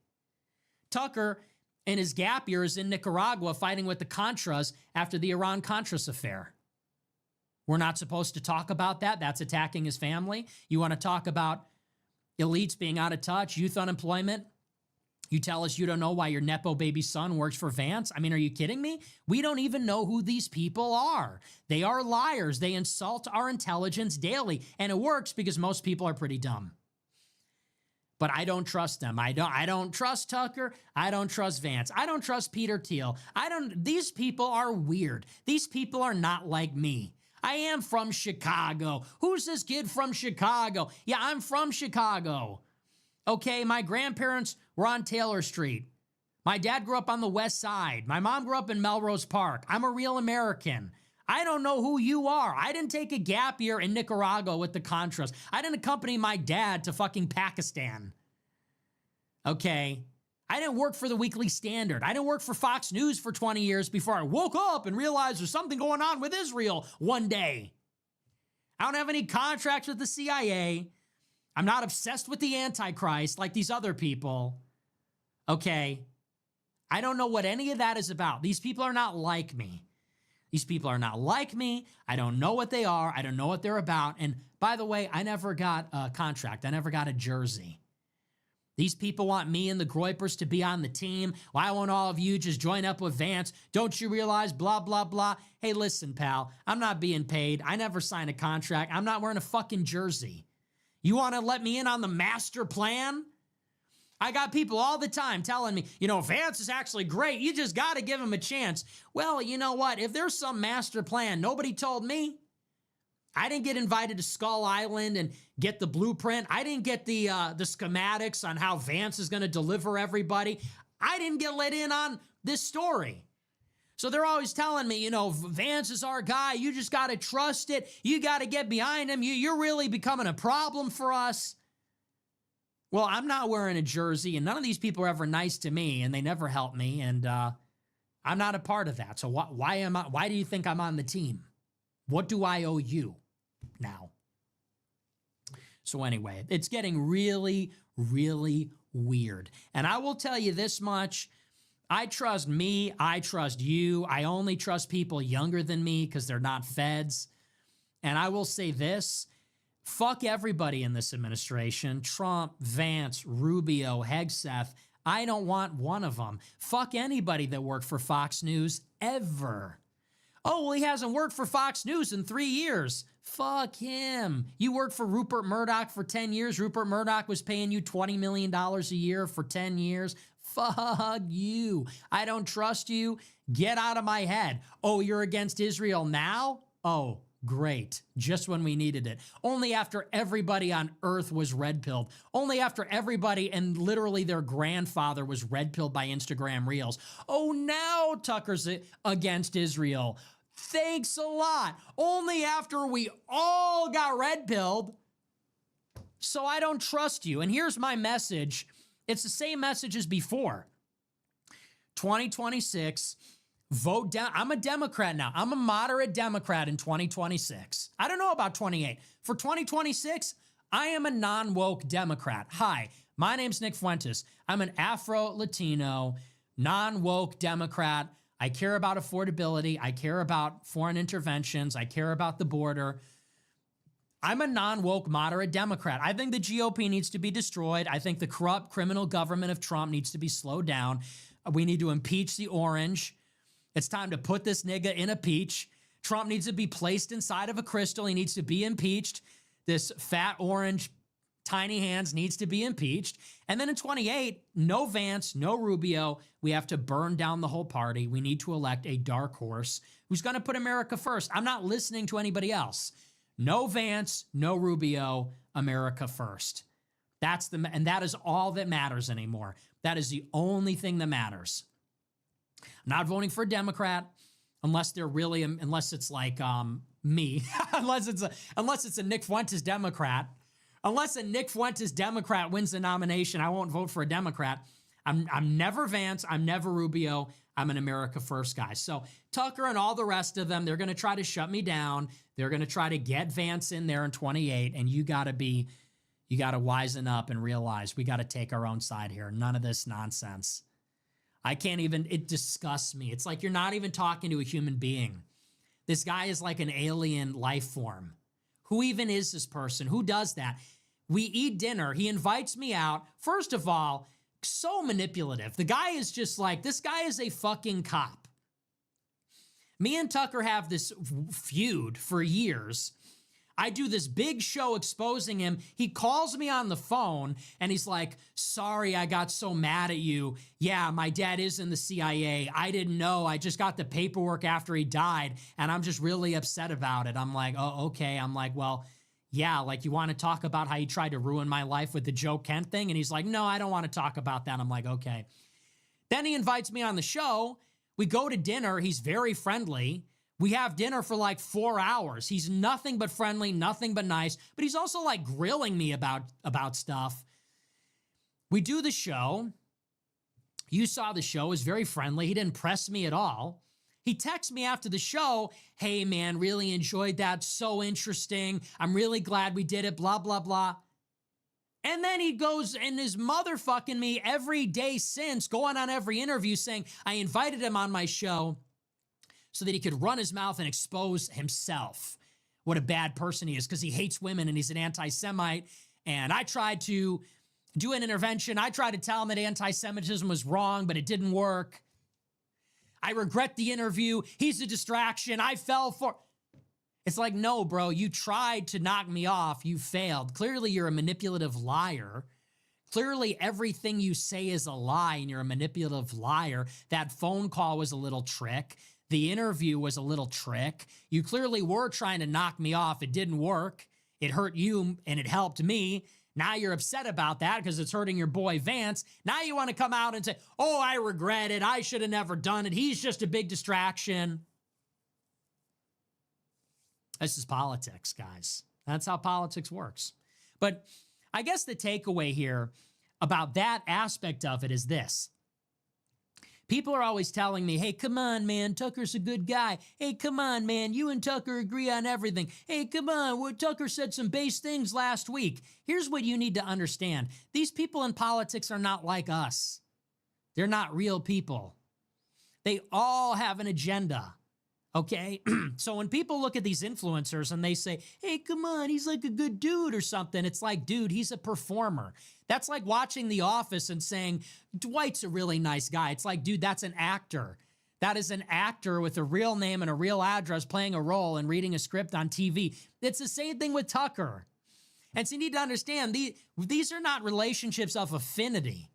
Tucker, in his gap year, is in Nicaragua fighting with the Contras after the Iran-Contras affair. We're not supposed to talk about that. That's attacking his family. You want to talk about elites being out of touch, youth unemployment? You tell us you don't know why your Nepo baby son works for Vance? I mean, are you kidding me? We don't even know who these people are. They are liars. They insult our intelligence daily. And it works because most people are pretty dumb. But I don't trust them. I don't trust Tucker. I don't trust Vance. I don't trust Peter Thiel. These people are weird. These people are not like me. I am from Chicago. Who's this kid from Chicago? Yeah, I'm from Chicago. Okay, my grandparents were on Taylor Street. My dad grew up on the West Side. My mom grew up in Melrose Park. I'm a real American. I don't know who you are. I didn't take a gap year in Nicaragua with the Contras. I didn't accompany my dad to fucking Pakistan. Okay? I didn't work for the Weekly Standard. I didn't work for Fox News for 20 years before I woke up and realized there's something going on with Israel one day. I don't have any contracts with the CIA. I'm not obsessed with the Antichrist like these other people. Okay? I don't know what any of that is about. These people are not like me. These people are not like me. I don't know what they are. I don't know what they're about. And by the way, I never got a contract. I never got a jersey. These people want me and the Groypers to be on the team. Why won't all of you just join up with Vance? Don't you realize blah, blah, blah? Hey, listen, pal. I'm not being paid. I never signed a contract. I'm not wearing a fucking jersey. You want to let me in on the master plan? I got people all the time telling me, Vance is actually great. You just got to give him a chance. Well, you know what? If there's some master plan, nobody told me. I didn't get invited to Skull Island and get the blueprint. I didn't get the schematics on how Vance is going to deliver everybody. I didn't get let in on this story. So they're always telling me, Vance is our guy. You just got to trust it. You got to get behind him. You're really becoming a problem for us. Well, I'm not wearing a jersey, and none of these people are ever nice to me, and they never help me, and I'm not a part of that. So why do you think I'm on the team? What do I owe you now? So anyway, it's getting really, really weird. And I will tell you this much. I trust me. I trust you. I only trust people younger than me because they're not feds. And I will say this. Fuck everybody in this administration. Trump, Vance, Rubio, Hegseth. I don't want one of them. Fuck anybody that worked for Fox News ever. Oh, well, he hasn't worked for Fox News in 3 years. Fuck him. You worked for Rupert Murdoch for 10 years. Rupert Murdoch was paying you $20 million a year for 10 years. Fuck you. I don't trust you. Get out of my head. Oh, you're against Israel now? Oh, Great. Just when we needed it. Only after everybody on earth was red-pilled. Only after everybody and literally their grandfather was red-pilled by Instagram Reels. Oh, now Tucker's against Israel. Thanks a lot. Only after we all got red-pilled. So I don't trust you. And here's my message. It's the same message as before. 2026, vote down. I'm a Democrat now. I'm a moderate Democrat in 2026. I don't know about 28. For 2026, I am a non-woke Democrat. Hi, my name's Nick Fuentes. I'm an Afro-Latino, non-woke Democrat. I care about affordability. I care about foreign interventions. I care about the border. I'm a non-woke moderate Democrat. I think the GOP needs to be destroyed. I think the corrupt criminal government of Trump needs to be slowed down. We need to impeach the orange. It's time to put this nigga in a peach. Trump needs to be placed inside of a crystal. He needs to be impeached. This fat orange, tiny hands needs to be impeached. And then in 28, no Vance, no Rubio. We have to burn down the whole party. We need to elect a dark horse who's going to put America first. I'm not listening to anybody else. No Vance, no Rubio, America first. And that is all that matters anymore. That is the only thing that matters. I'm not voting for a Democrat unless it's like me, unless it's a Nick Fuentes Democrat. Unless a Nick Fuentes Democrat wins the nomination, I won't vote for a Democrat. I'm never Vance. I'm never Rubio. I'm an America First guy. So Tucker and all the rest of them, they're going to try to shut me down. They're going to try to get Vance in there in 28. And you got to wisen up and realize we got to take our own side here. None of this nonsense. It disgusts me. It's like you're not even talking to a human being. This guy is like an alien life form. Who even is this person? Who does that? We eat dinner. He invites me out. First of all, so manipulative. The guy is just like, this guy is a fucking cop. Me and Tucker have this feud for years. I do this big show exposing him. He calls me on the phone and he's like, sorry, I got so mad at you. Yeah, my dad is in the CIA. I didn't know. I just got the paperwork after he died and I'm just really upset about it. I'm like, oh, okay. I'm like, well, yeah, like you want to talk about how you tried to ruin my life with the Joe Kent thing? And he's like, no, I don't want to talk about that. I'm like, okay. Then he invites me on the show. We go to dinner. He's very friendly. We have dinner for like 4 hours. He's nothing but friendly, nothing but nice, but he's also like grilling me about stuff. We do the show. You saw the show. It was very friendly. He didn't press me at all. He texts me after the show, hey man, really enjoyed that. So interesting. I'm really glad we did it, blah, blah, blah. And then he goes and is motherfucking me every day since, going on every interview saying, I invited him on my show so that he could run his mouth and expose himself. What a bad person he is because he hates women and he's an anti-Semite. And I tried to do an intervention. I tried to tell him that anti-Semitism was wrong, but it didn't work. I regret the interview. He's a distraction. I fell for... It's like, no, bro, you tried to knock me off. You failed. Clearly, you're a manipulative liar. Clearly, everything you say is a lie and you're a manipulative liar. That phone call was a little trick. The interview was a little trick. You clearly were trying to knock me off. It didn't work. It hurt you and it helped me. Now you're upset about that because it's hurting your boy Vance. Now you want to come out and say, oh, I regret it. I should have never done it. He's just a big distraction. This is politics, guys. That's how politics works. But I guess the takeaway here about that aspect of it is this. People are always telling me, hey, come on, man, Tucker's a good guy. Hey, come on, man, you and Tucker agree on everything. Hey, come on, Tucker said some base things last week. Here's what you need to understand. These people in politics are not like us. They're not real people. They all have an agenda, okay? So when people look at these influencers and they say, hey, come on, he's like a good dude or something, it's like, dude, he's a performer. That's like watching The Office and saying, Dwight's a really nice guy. It's like, dude, that's an actor. That is an actor with a real name and a real address playing a role and reading a script on TV. It's the same thing with Tucker. And so you need to understand, these are not relationships of affinity.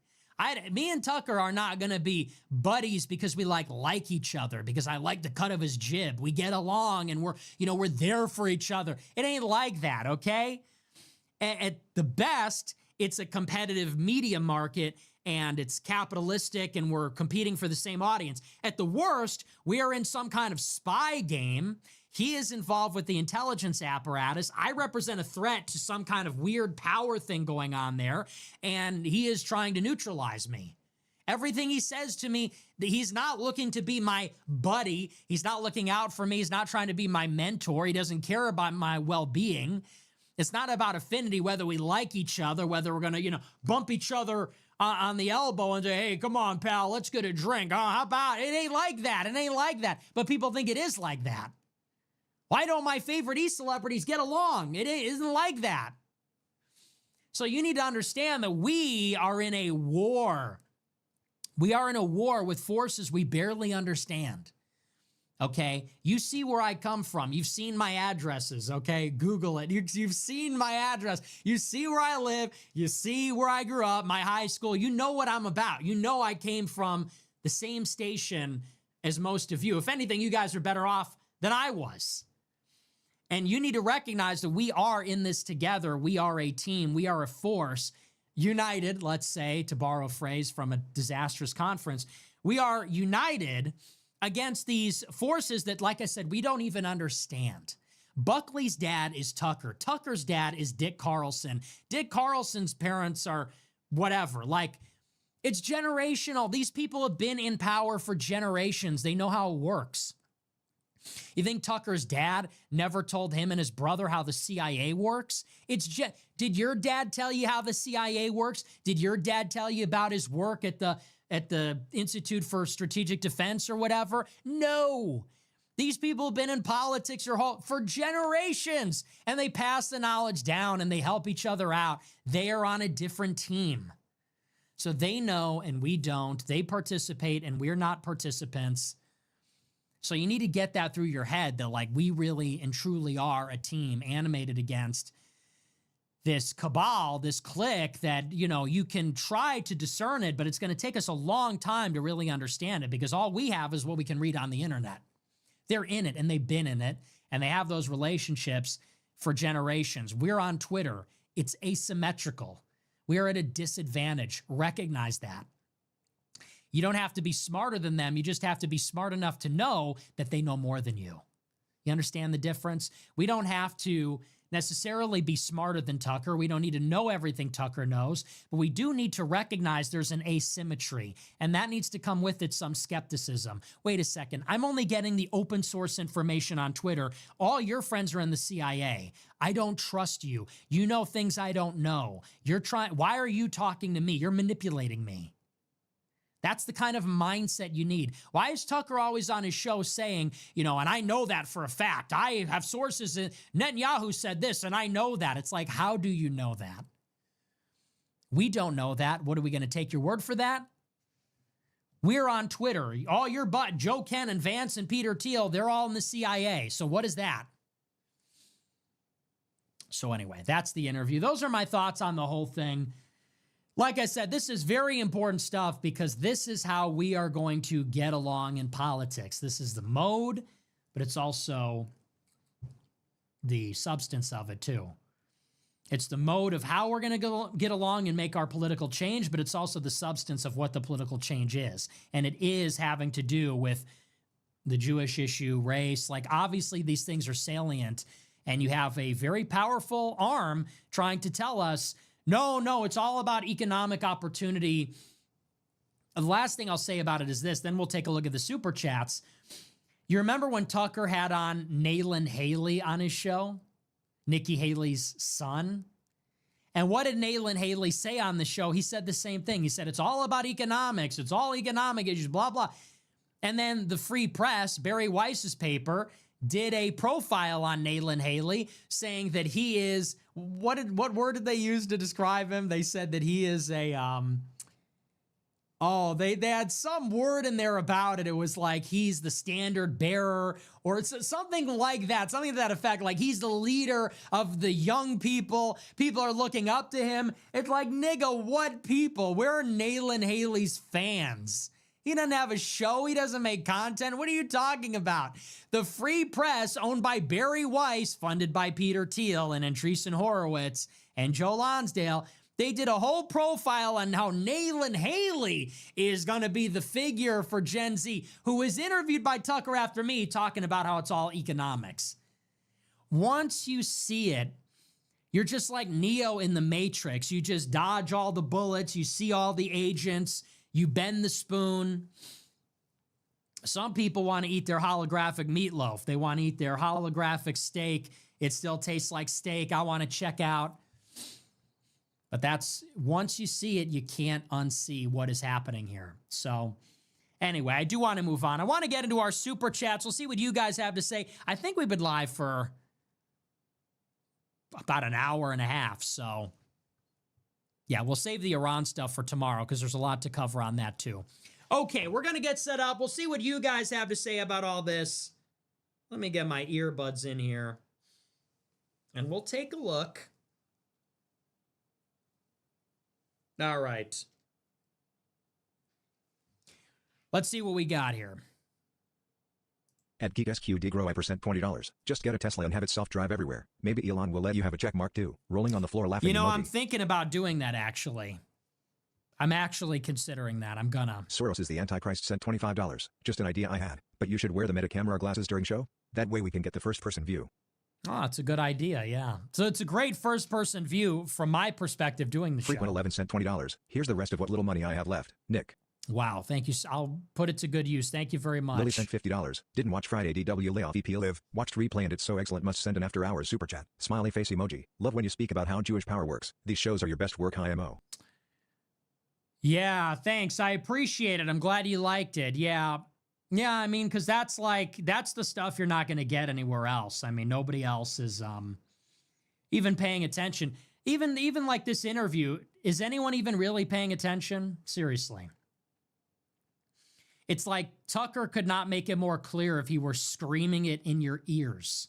Me and Tucker are not going to be buddies because we like each other, because I like the cut of his jib. We get along and we're there for each other. It ain't like that, okay? At the best, it's a competitive media market and it's capitalistic and we're competing for the same audience. At the worst, we are in some kind of spy game. He is involved with the intelligence apparatus. I represent a threat to some kind of weird power thing going on there, and he is trying to neutralize me. Everything he says to me, he's not looking to be my buddy. He's not looking out for me. He's not trying to be my mentor. He doesn't care about my well-being. It's not about affinity, whether we like each other, whether we're going to, bump each other on the elbow and say, hey, come on, pal, let's get a drink. Oh, how about it? It ain't like that. It ain't like that. But people think it is like that. Why don't my favorite e-celebrities get along? It isn't like that. So you need to understand that we are in a war. We are in a war with forces we barely understand. Okay? You see where I come from. You've seen my addresses, okay? Google it. You've seen my address. You see where I live. You see where I grew up, my high school. You know what I'm about. You know I came from the same station as most of you. If anything, you guys are better off than I was. And you need to recognize that we are in this together. We are a team. We are a force. United, let's say, to borrow a phrase from a disastrous conference, we are united against these forces that, like I said, we don't even understand. Buckley's dad is Tucker. Tucker's dad is Dick Carlson. Dick Carlson's parents are whatever. It's generational. These people have been in power for generations. They know how it works. You think Tucker's dad never told him and his brother how the CIA works? Did your dad tell you how the CIA works? Did your dad tell you about his work at the Institute for Strategic Defense or whatever? No. These people have been in politics for generations, and they pass the knowledge down and they help each other out. They are on a different team. So they know and we don't. They participate and we're not participants. So you need to get that through your head that we really and truly are a team animated against this cabal, this clique that, you can try to discern it, but it's going to take us a long time to really understand it because all we have is what we can read on the internet. They're in it and they've been in it and they have those relationships for generations. We're on Twitter. It's asymmetrical. We are at a disadvantage. Recognize that. You don't have to be smarter than them. You just have to be smart enough to know that they know more than you. You understand the difference? We don't have to necessarily be smarter than Tucker. We don't need to know everything Tucker knows, but we do need to recognize there's an asymmetry, and that needs to come with it some skepticism. Wait a second. I'm only getting the open source information on Twitter. All your friends are in the CIA. I don't trust you. You know things I don't know. Why are you talking to me? You're manipulating me. That's the kind of mindset you need. Why is Tucker always on his show saying, and I know that for a fact. I have sources. Netanyahu said this, and I know that. It's like, how do you know that? We don't know that. What are we going to take your word for that? We're on Twitter. All your Joe Ken and Vance and Peter Thiel, they're all in the CIA. So what is that? So anyway, that's the interview. Those are my thoughts on the whole thing. Like I said, this is very important stuff because this is how we are going to get along in politics. This is the mode, but it's also the substance of it too. It's the mode of how we're going to get along and make our political change, but it's also the substance of what the political change is. And it is having to do with the Jewish issue, race. Obviously, these things are salient, and you have a very powerful arm trying to tell us, no, it's all about economic opportunity. The last thing I'll say about it is this, then we'll take a look at the super chats. You remember when Tucker had on Nayland Haley on his show? Nikki Haley's son? And what did Nayland Haley say on the show? He said the same thing. He said, it's all about economics. It's all economic issues, blah, blah. And then the Free Press, Barry Weiss's paper, did a profile on Nayland Haley saying that he is, what word did they use to describe him? They said that he is Oh, they had some word in there about it. It was like he's the standard bearer or it's something like that, something to that effect. Like he's the leader of the young people. People are looking up to him. It's like, nigga, what people? Where are Nayland Haley's fans? He doesn't have a show. He doesn't make content. What are you talking about? The Free Press, owned by Barry Weiss, funded by Peter Thiel and Andreessen Horowitz and Joe Lonsdale, they did a whole profile on how Nayland Haley is going to be the figure for Gen Z, who was interviewed by Tucker After Me talking about how it's all economics. Once you see it, you're just like Neo in the Matrix. You just dodge all the bullets. You see all the agents. You bend the spoon. Some people want to eat their holographic meatloaf. They want to eat their holographic steak. It still tastes like steak. I want to check out. But that's, once you see it, you can't unsee what is happening here. So anyway, I do want to move on. I want to get into our super chats. We'll see what you guys have to say. I think we've been live for about an hour and a half. So yeah, we'll save the Iran stuff for tomorrow because there's a lot to cover on that too. Okay, we're going to get set up. We'll see what you guys have to say about all this. Let me get my earbuds in here and we'll take a look. All right. Let's see what we got here. At GeekSQD grow I% $20. Just get a Tesla and have it self-drive everywhere. Maybe Elon will let you have a check mark too. Rolling on the floor laughing. You know, emoji. I'm thinking about doing that actually. I'm actually considering that. I'm gonna. Soros is the Antichrist sent $25. Just an idea I had. But you should wear the meta camera glasses during show. That way we can get the first-person view. Oh, it's a good idea, yeah. So it's a great first-person view from my perspective doing the Frequent show. 11 sent $20. Here's the rest of what little money I have left. Nick. Wow, thank you. I'll put it to good use. Thank you very much. Lily sent $50. Didn't watch Friday DW layoff EP live. Watched replay and it's so excellent must send an after hours super chat. Smiley face emoji. Love when you speak about how Jewish power works. These shows are your best work IMO. Yeah, thanks. I appreciate it. I'm glad you liked it. Yeah. Yeah, I mean, because that's the stuff you're not going to get anywhere else. I mean, nobody else is even paying attention. Even like this interview, is anyone even really paying attention? Seriously. It's like Tucker could not make it more clear if he were screaming it in your ears.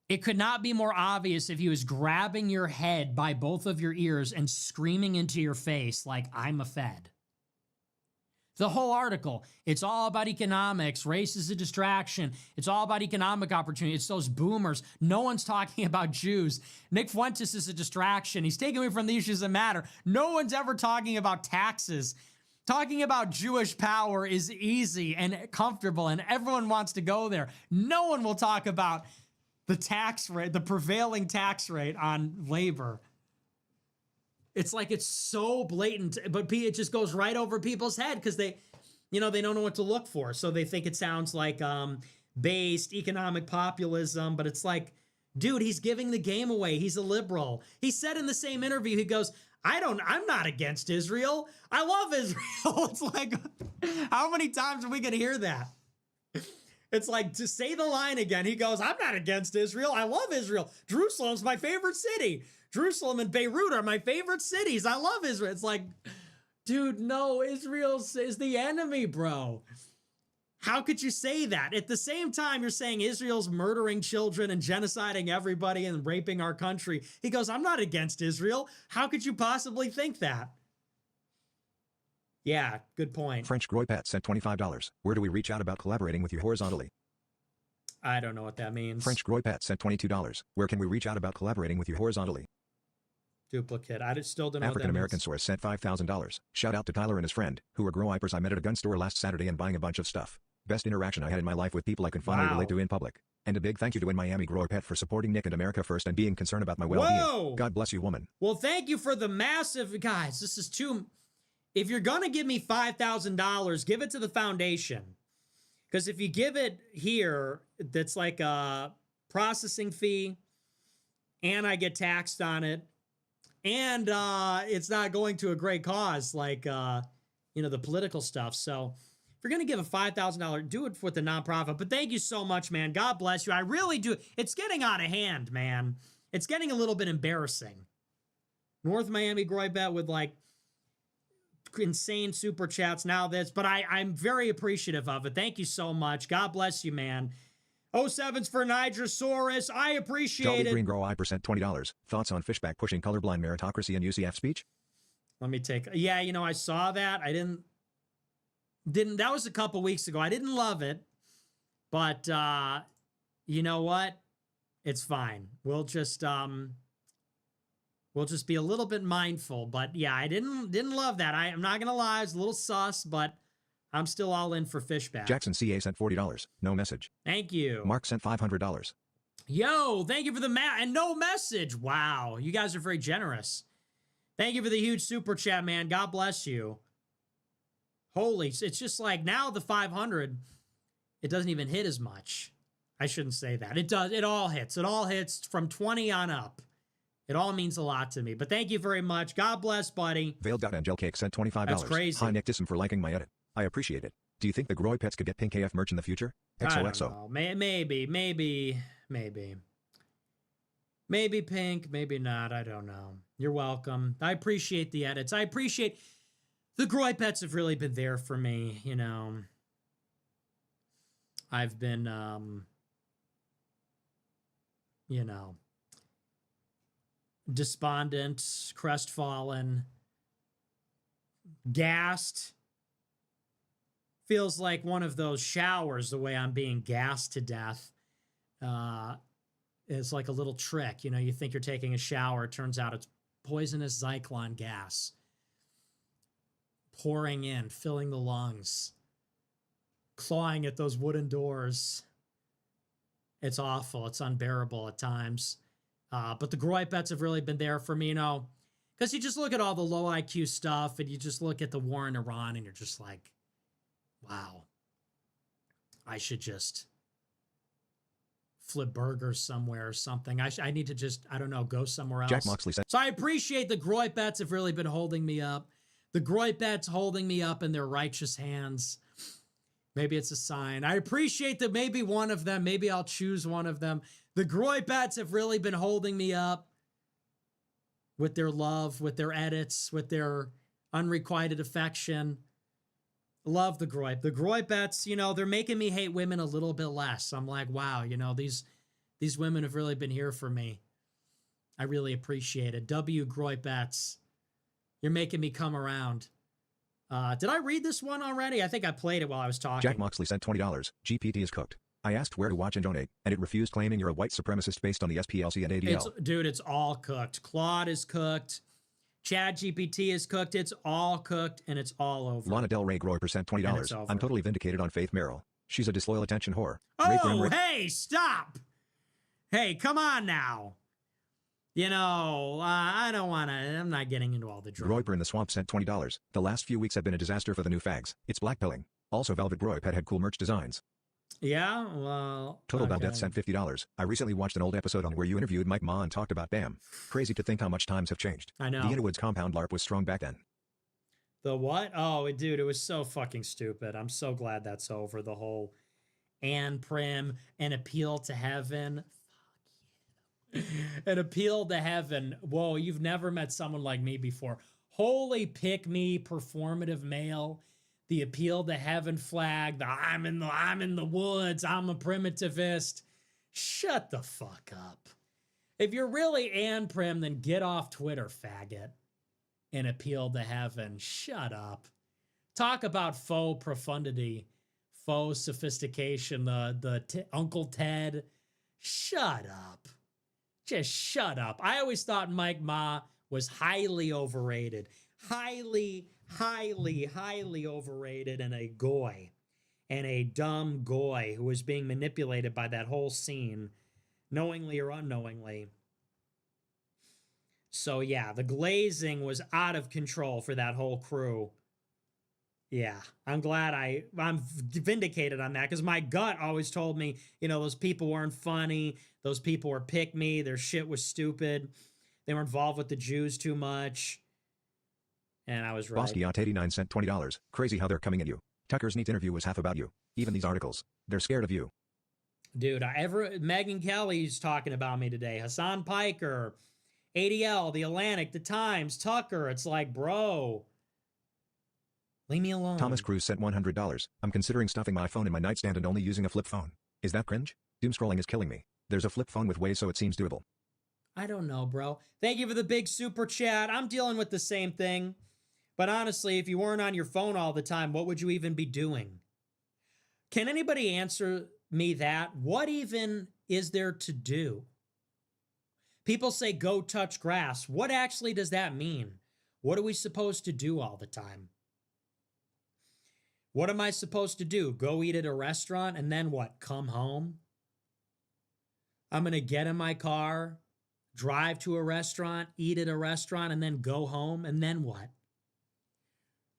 It could not be more obvious if he was grabbing your head by both of your ears and screaming into your face like, I'm a Fed. The whole article, it's all about economics. Race is a distraction. It's all about economic opportunity. It's those boomers. No one's talking about Jews. Nick Fuentes is a distraction. He's taking me from the issues that matter. No one's ever talking about taxes. Talking about Jewish power is easy and comfortable, and everyone wants to go there. No one will talk about the tax rate, the prevailing tax rate on labor. It's like it's so blatant, but it just goes right over people's head because they don't know what to look for. So they think it sounds like based economic populism, but it's like, dude, he's giving the game away. He's a liberal. He said in the same interview, he goes, I'm not against Israel. I love Israel. It's like, how many times are we going to hear that? It's like, to say the line again, he goes, I'm not against Israel. I love Israel. Jerusalem's my favorite city. Jerusalem and Beirut are my favorite cities. I love Israel. It's like, dude, no, Israel is the enemy, bro. How could you say that? At the same time, you're saying Israel's murdering children and genociding everybody and raping our country. He goes, I'm not against Israel. How could you possibly think that? Yeah, good point. French Groypat sent $25. Where do we reach out about collaborating with you horizontally? I don't know what that means. French Groypat sent $22. Where can we reach out about collaborating with you horizontally? Duplicate. I still don't know African American source sent $5,000. Shout out to Tyler and his friend, who are grow-hypers I met at a gun store last Saturday and buying a bunch of stuff. Best interaction I had in my life with people I can finally relate to in public. And a big thank you to In Miami Grower Pet for supporting Nick and America First and being concerned about my well-being. Whoa! God bless you, woman. Well, thank you for the massive, guys, this is too, if you're going to give me $5,000, give it to the foundation. Because if you give it here, that's like a processing fee, and I get taxed on it, and it's not going to a great cause like, the political stuff. So if you're going to give a $5,000, do it with the nonprofit. But thank you so much, man. God bless you. I really do. It's getting out of hand, man. It's getting a little bit embarrassing. North Miami Groy Bet with like insane super chats, now this, but I'm very appreciative of it. Thank you so much. God bless you, man. 07's for Nigersaurus. I appreciate Jolly it. Green Grow I% $20. Thoughts on Fishback pushing colorblind meritocracy and UCF speech? Let me take, yeah, you know, I saw that. I didn't, that was a couple weeks ago. I didn't love it, but you know what? It's fine. We'll just be a little bit mindful, but yeah, I didn't love that. I'm not going to lie. It's a little sus, but I'm still all in for Fishback. Jackson CA sent $40. No message. Thank you. Mark sent $500. Yo, thank you for the and no message. Wow, you guys are very generous. Thank you for the huge super chat, man. God bless you. Holy, it's just like now the 500, it doesn't even hit as much. I shouldn't say that. It does. It all hits. It all hits from 20 on up. It all means a lot to me. But thank you very much. God bless, buddy. Veiled.angelcake sent $25. That's crazy. Hi, Nick Dissom for liking my edit. I appreciate it. Do you think the Groy Pets could get pink AF merch in the future? XOXO. Maybe pink, maybe not. I don't know. You're welcome. I appreciate the edits. I appreciate the Groy Pets have really been there for me. You know, I've been, you know, despondent, crestfallen, gassed. Feels like one of those showers, the way I'm being gassed to death. It's like a little trick. You know, you think you're taking a shower. It turns out it's poisonous Zyklon gas pouring in, filling the lungs, clawing at those wooden doors. It's awful. It's unbearable at times. But the Groy Pets have really been there for me, you know, because you just look at all the low IQ stuff and you just look at the war in Iran and you're just like, wow, I should just flip burgers somewhere or something. I need to just, I don't know, go somewhere else. Jack Moxley said. So I appreciate the Groy Pets have really been holding me up. The Groy Pets holding me up in their righteous hands. Maybe it's a sign. I appreciate that maybe one of them, maybe I'll choose one of them. The Groy Pets have really been holding me up with their love, with their edits, with their unrequited affection. Love the Groy. The Groy Pets, you know, they're making me hate women a little bit less. I'm like, wow, you know, these women have really been here for me. I really appreciate it. W. Groy Pets, you're making me come around. Did I read this one already? I think I played it while I was talking. Jack Moxley sent $20. GPT is cooked. I asked where to watch and donate, and it refused, claiming you're a white supremacist based on the SPLC and ADL. Dude, it's all cooked. Claude is cooked. Chad GPT is cooked. It's all cooked, and it's all over. Lana Del Rey Groy percent $20. I'm totally vindicated on Faith Merrill. She's a disloyal attention whore. Oh, hey, stop. Hey, come on now. You know, I don't want to, I'm not getting into all the drama. Groyper in the Swamp sent $20. The last few weeks have been a disaster for the new fags. It's blackpilling. Also, Velvet Groy Pet had cool merch designs. Yeah, well. Total Valdez sent $50. I recently watched an old episode on where you interviewed Mike Ma and talked about BAM. Crazy to think how much times have changed. I know. The Innerwoods compound LARP was strong back then. The what? Oh, dude, it was so fucking stupid. I'm so glad that's over. The whole Ann Prim, an appeal to heaven. Fuck yeah. An appeal to heaven. Whoa, you've never met someone like me before. Holy pick me, performative male. The appeal to heaven flag, the I'm in the woods, I'm a primitivist. Shut the fuck up. If you're really Ann Prim, then get off Twitter, faggot. And appeal to heaven. Shut up. Talk about faux profundity, faux sophistication, the Uncle Ted. Shut up. Just shut up. I always thought Mike Ma was highly overrated. Highly overrated, and a goy, and a dumb goy who was being manipulated by that whole scene, knowingly or unknowingly. So yeah, the glazing was out of control for that whole crew. Yeah, I'm glad I'm vindicated on that, because my gut always told me, you know, those people weren't funny, those people were pick me, their shit was stupid, they were involved with the Jews too much. And I was right. Bosky89 sent $20. Crazy how they're coming at you. Tucker's neat interview was half about you. Even these articles. They're scared of you. Dude, Megyn Kelly's talking about me today. Hassan Piker, ADL, The Atlantic, The Times, Tucker. It's like, bro, Leave me alone. Thomas Cruz sent $100. I'm considering stuffing my phone in my nightstand and only using a flip phone. Is that cringe? Doom scrolling is killing me. There's a flip phone with Waze, so it seems doable. I don't know, bro. Thank you for the big super chat. I'm dealing with the same thing. But honestly, if you weren't on your phone all the time, what would you even be doing? Can anybody answer me that? What even is there to do? People say go touch grass. What actually does that mean? What are we supposed to do all the time? What am I supposed to do? Go eat at a restaurant and then what? Come home? I'm going to get in my car, drive to a restaurant, eat at a restaurant, and then go home. And then what?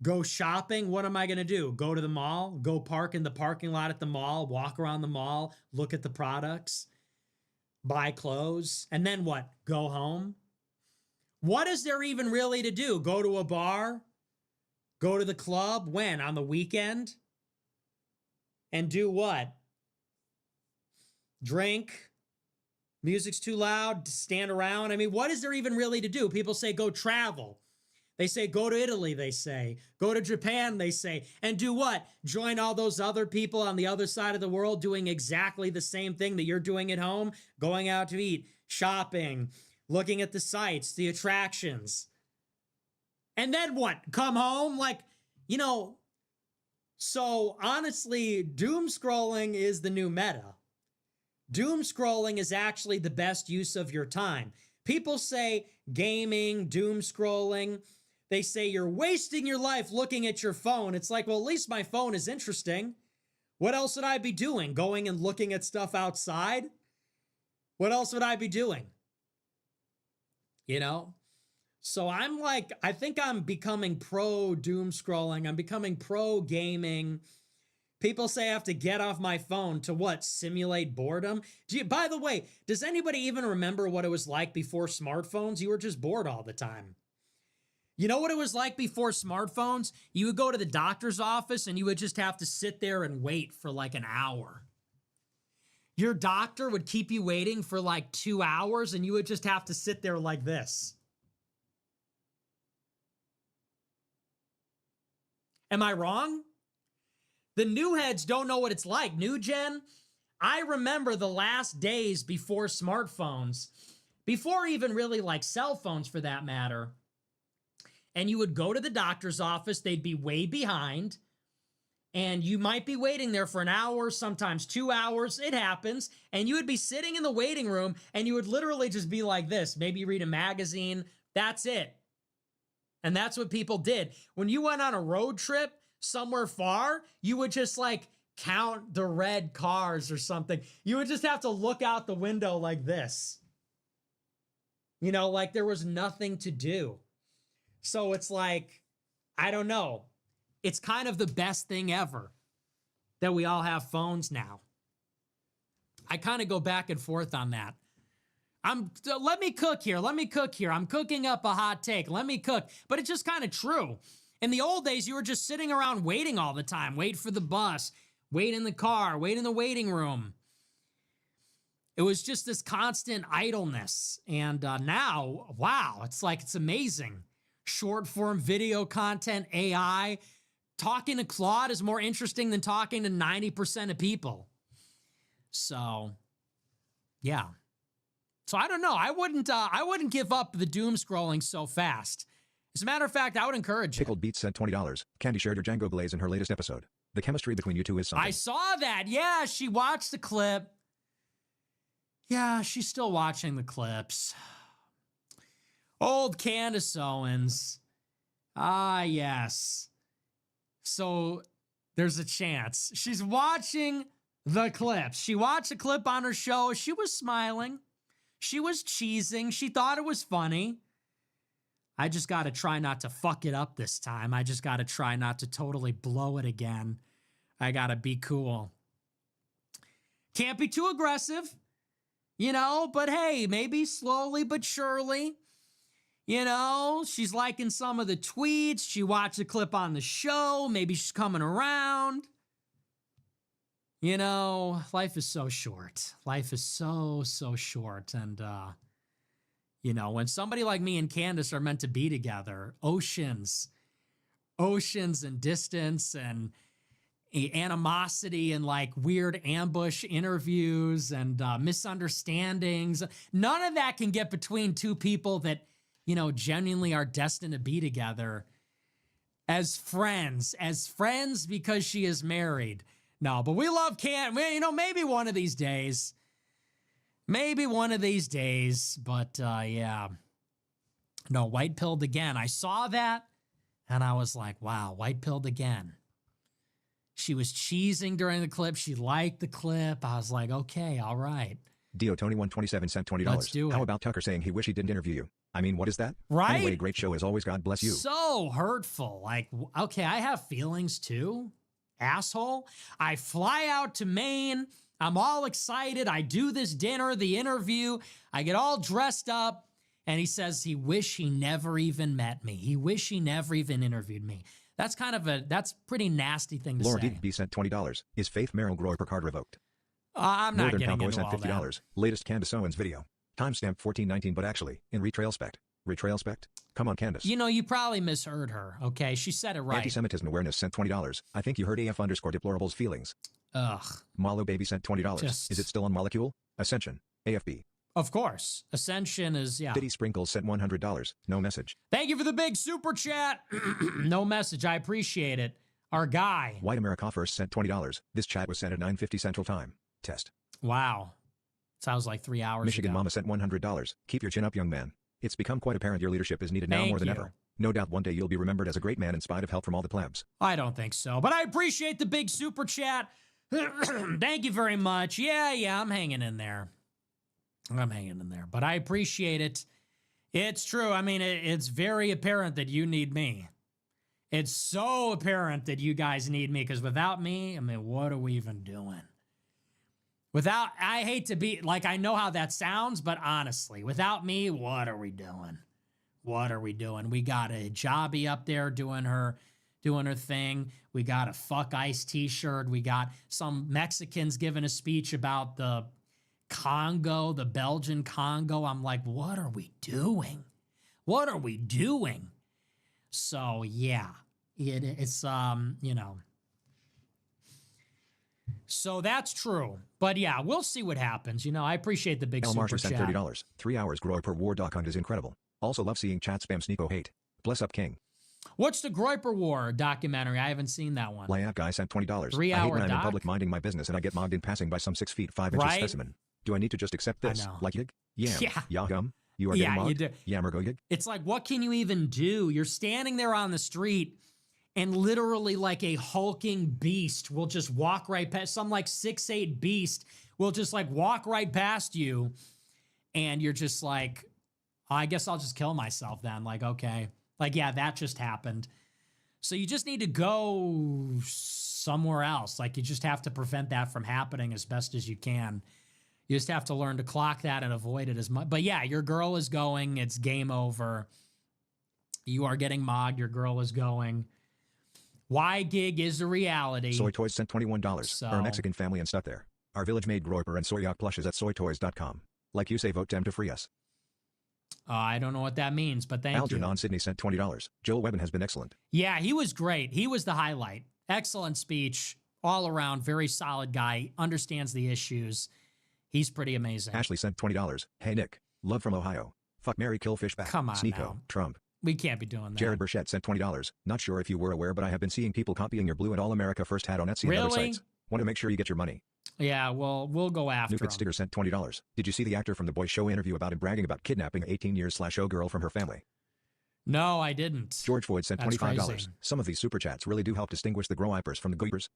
Go shopping? What am I going to do? Go to the mall? Go park in the parking lot at the mall? Walk around the mall? Look at the products? Buy clothes? And then what? Go home? What is there even really to do? Go to a bar? Go to the club? When? On the weekend? And do what? Drink? Music's too loud? Stand around? I mean, what is there even really to do? People say go travel. They say go to Italy, they say. Go to Japan, they say. And do what? Join all those other people on the other side of the world doing exactly the same thing that you're doing at home? Going out to eat, shopping, looking at the sights, the attractions. And then what? Come home? Like, you know, so honestly, doom scrolling is the new meta. Doom scrolling is actually the best use of your time. People say gaming, doom scrolling. They say you're wasting your life looking at your phone. It's like, well, at least my phone is interesting. What else would I be doing? Going and looking at stuff outside? What else would I be doing? You know? So I'm like, I think I'm becoming pro doom scrolling. I'm becoming pro gaming. People say I have to get off my phone to what? Simulate boredom? By the way, does anybody even remember what it was like before smartphones? You were just bored all the time. You know what it was like before smartphones? You would go to the doctor's office and you would just have to sit there and wait for like an hour. Your doctor would keep you waiting for like 2 hours and you would just have to sit there like this. Am I wrong? The new heads don't know what it's like. New gen, I remember the last days before smartphones, before even really like cell phones for that matter. And you would go to the doctor's office, they'd be way behind, and you might be waiting there for an hour, sometimes 2 hours, it happens, and you would be sitting in the waiting room, and you would literally just be like this, maybe read a magazine, that's it. And that's what people did. When you went on a road trip somewhere far, you would just like count the red cars or something. You would just have to look out the window like this. You know, like there was nothing to do. So it's like, I don't know. It's kind of the best thing ever that we all have phones now. I kind of go back and forth on that. Let me cook here. I'm cooking up a hot take. Let me cook. But it's just kind of true. In the old days, you were just sitting around waiting all the time. Wait for the bus. Wait in the car. Wait in the waiting room. It was just this constant idleness. And now, wow, it's like it's amazing. Short form video content, AI. Talking to Claude is more interesting than talking to 90% of people. So, yeah. So I don't know. I wouldn't give up the doom scrolling so fast. As a matter of fact, I would encourage it. Pickled Beats said $20. Candy shared your Django glaze in her latest episode. The chemistry between you two is something. I saw that. Yeah, she watched the clip. Yeah, she's still watching the clips. Old Candace Owens. Ah, yes. So there's a chance. She's watching the clips. She watched a clip on her show. She was smiling. She was cheesing. She thought it was funny. I just got to try not to fuck it up this time. I just got to try not to totally blow it again. I got to be cool. Can't be too aggressive, you know, but hey, maybe slowly but surely. You know, she's liking some of the tweets. She watched a clip on the show. Maybe she's coming around. You know, life is so short. Life is so short. And, you know, when somebody like me and Candace are meant to be together, oceans oceans and distance and animosity and like weird ambush interviews and misunderstandings. None of that can get between two people that, you know, genuinely are destined to be together as friends because she is married. No, but we love you know, maybe one of these days. But yeah. No, white-pilled again. I saw that and I was like, wow, white-pilled again. She was cheesing during the clip. She liked the clip. I was like, okay, all right. Dio Tony 127 sent $20. Let's do it. How about Tucker saying he wish he didn't interview you? I mean, what is that? Right? Anyway, great show as always. God bless you. So hurtful. Like, okay, I have feelings too, asshole. I fly out to Maine. I'm all excited. I do this dinner, the interview. I get all dressed up. And he says he wish he never even met me. He wish he never even interviewed me. That's that's pretty nasty thing to Laura say. DB sent $20. Is Faith Merrill Groyper card revoked? I'm not Northern getting Cowboy into sent all $50. that. Latest Candace Owens video. Timestamp 1419, but actually, in retrailspect. Come on, Candace. You know, you probably misheard her, okay? She said it right. Anti-Semitism Awareness sent $20. I think you heard AF_deplorable's feelings. Ugh. Malo Baby sent $20. Is it still on Molecule? Ascension. AFB. Of course. Ascension is, yeah. Diddy Sprinkles sent $100. No message. Thank you for the big super chat. No message. I appreciate it. Our guy. White America First sent $20. This chat was sent at 9:50 Central Time. Test. Wow. Sounds like 3 hours Michigan ago. Mama sent $100. Keep your chin up, young man. It's become quite apparent your leadership is needed now more than ever. No doubt one day you'll be remembered as a great man in spite of help from all the plebs. I don't think so, but I appreciate the big super chat. Thank you very much. Yeah, I'm hanging in there. But I appreciate it. It's true. I mean, it's very apparent that you need me. It's so apparent that you guys need me, because without me, I mean, what are we even doing? I hate to be, like, I know how that sounds, but honestly, without me, what are we doing? We got a Jobby up there doing her thing. We got a Fuck Ice t-shirt. We got some Mexicans giving a speech about the Congo, the Belgian Congo. I'm like, what are we doing? So yeah, it's you know. So that's true. But yeah, we'll see what happens. You know, I appreciate the big El super Marshall chat. sent $30. 3 hours Groyper War Doc Hunt is incredible. Also love seeing chat spam Sneeko hate. Bless up King. What's the Groyper War documentary? I haven't seen that one. Layat guy sent $20. 3 I hate hour when I'm in doc? public minding my business and I get mogged in passing by some 6 feet 5 inches Right? specimen. Do I need to just accept this? know. Like yig? Yam. Yeah. Yagum? You are Yeah, getting you mogged? do. Yammer go yig? It's like, what can you even do? You're standing there on the street and literally like a hulking beast will just walk right past, some like 6'8" beast will just like walk right past you. And you're just like, I guess I'll just kill myself then. Like, okay. Like, yeah, that just happened. So you just need to go somewhere else. Like, you just have to prevent that from happening as best as you can. You just have to learn to clock that and avoid it as much. But yeah, your girl is going. It's game over. You are getting mogged. Your girl is going. Y gig is the reality. Soy Toys sent $21. So- Our Mexican family and stuff there. Our village made Groyper and Soyak plushes at soytoys.com. Like you say, vote them to free us. I don't know what that means, but thank you. Algernon Sydney sent $20. Joel Webben has been excellent. Yeah, he was great. He was the highlight. Excellent speech. All around, very solid guy. Understands the issues. He's pretty amazing. Ashley sent $20. Hey Nick. Love from Ohio. Fuck Mary Kill Fishback. Come on Sneeko. now. Trump. We can't be doing that. Jared Burchett sent $20. Not sure if you were aware, but I have been seeing people copying your Blue and All America first hat on Etsy and other Really? sites. Want to make sure you get your money. Yeah, well, we'll go after Newfit him. Sticker sent $20. Did you see the actor from The Boys Show interview about him bragging about kidnapping an 18 years / girl from her family? No, I didn't. George Floyd sent That's $25. crazy. Some of these super chats really do help distinguish the Groypers from the Goypers.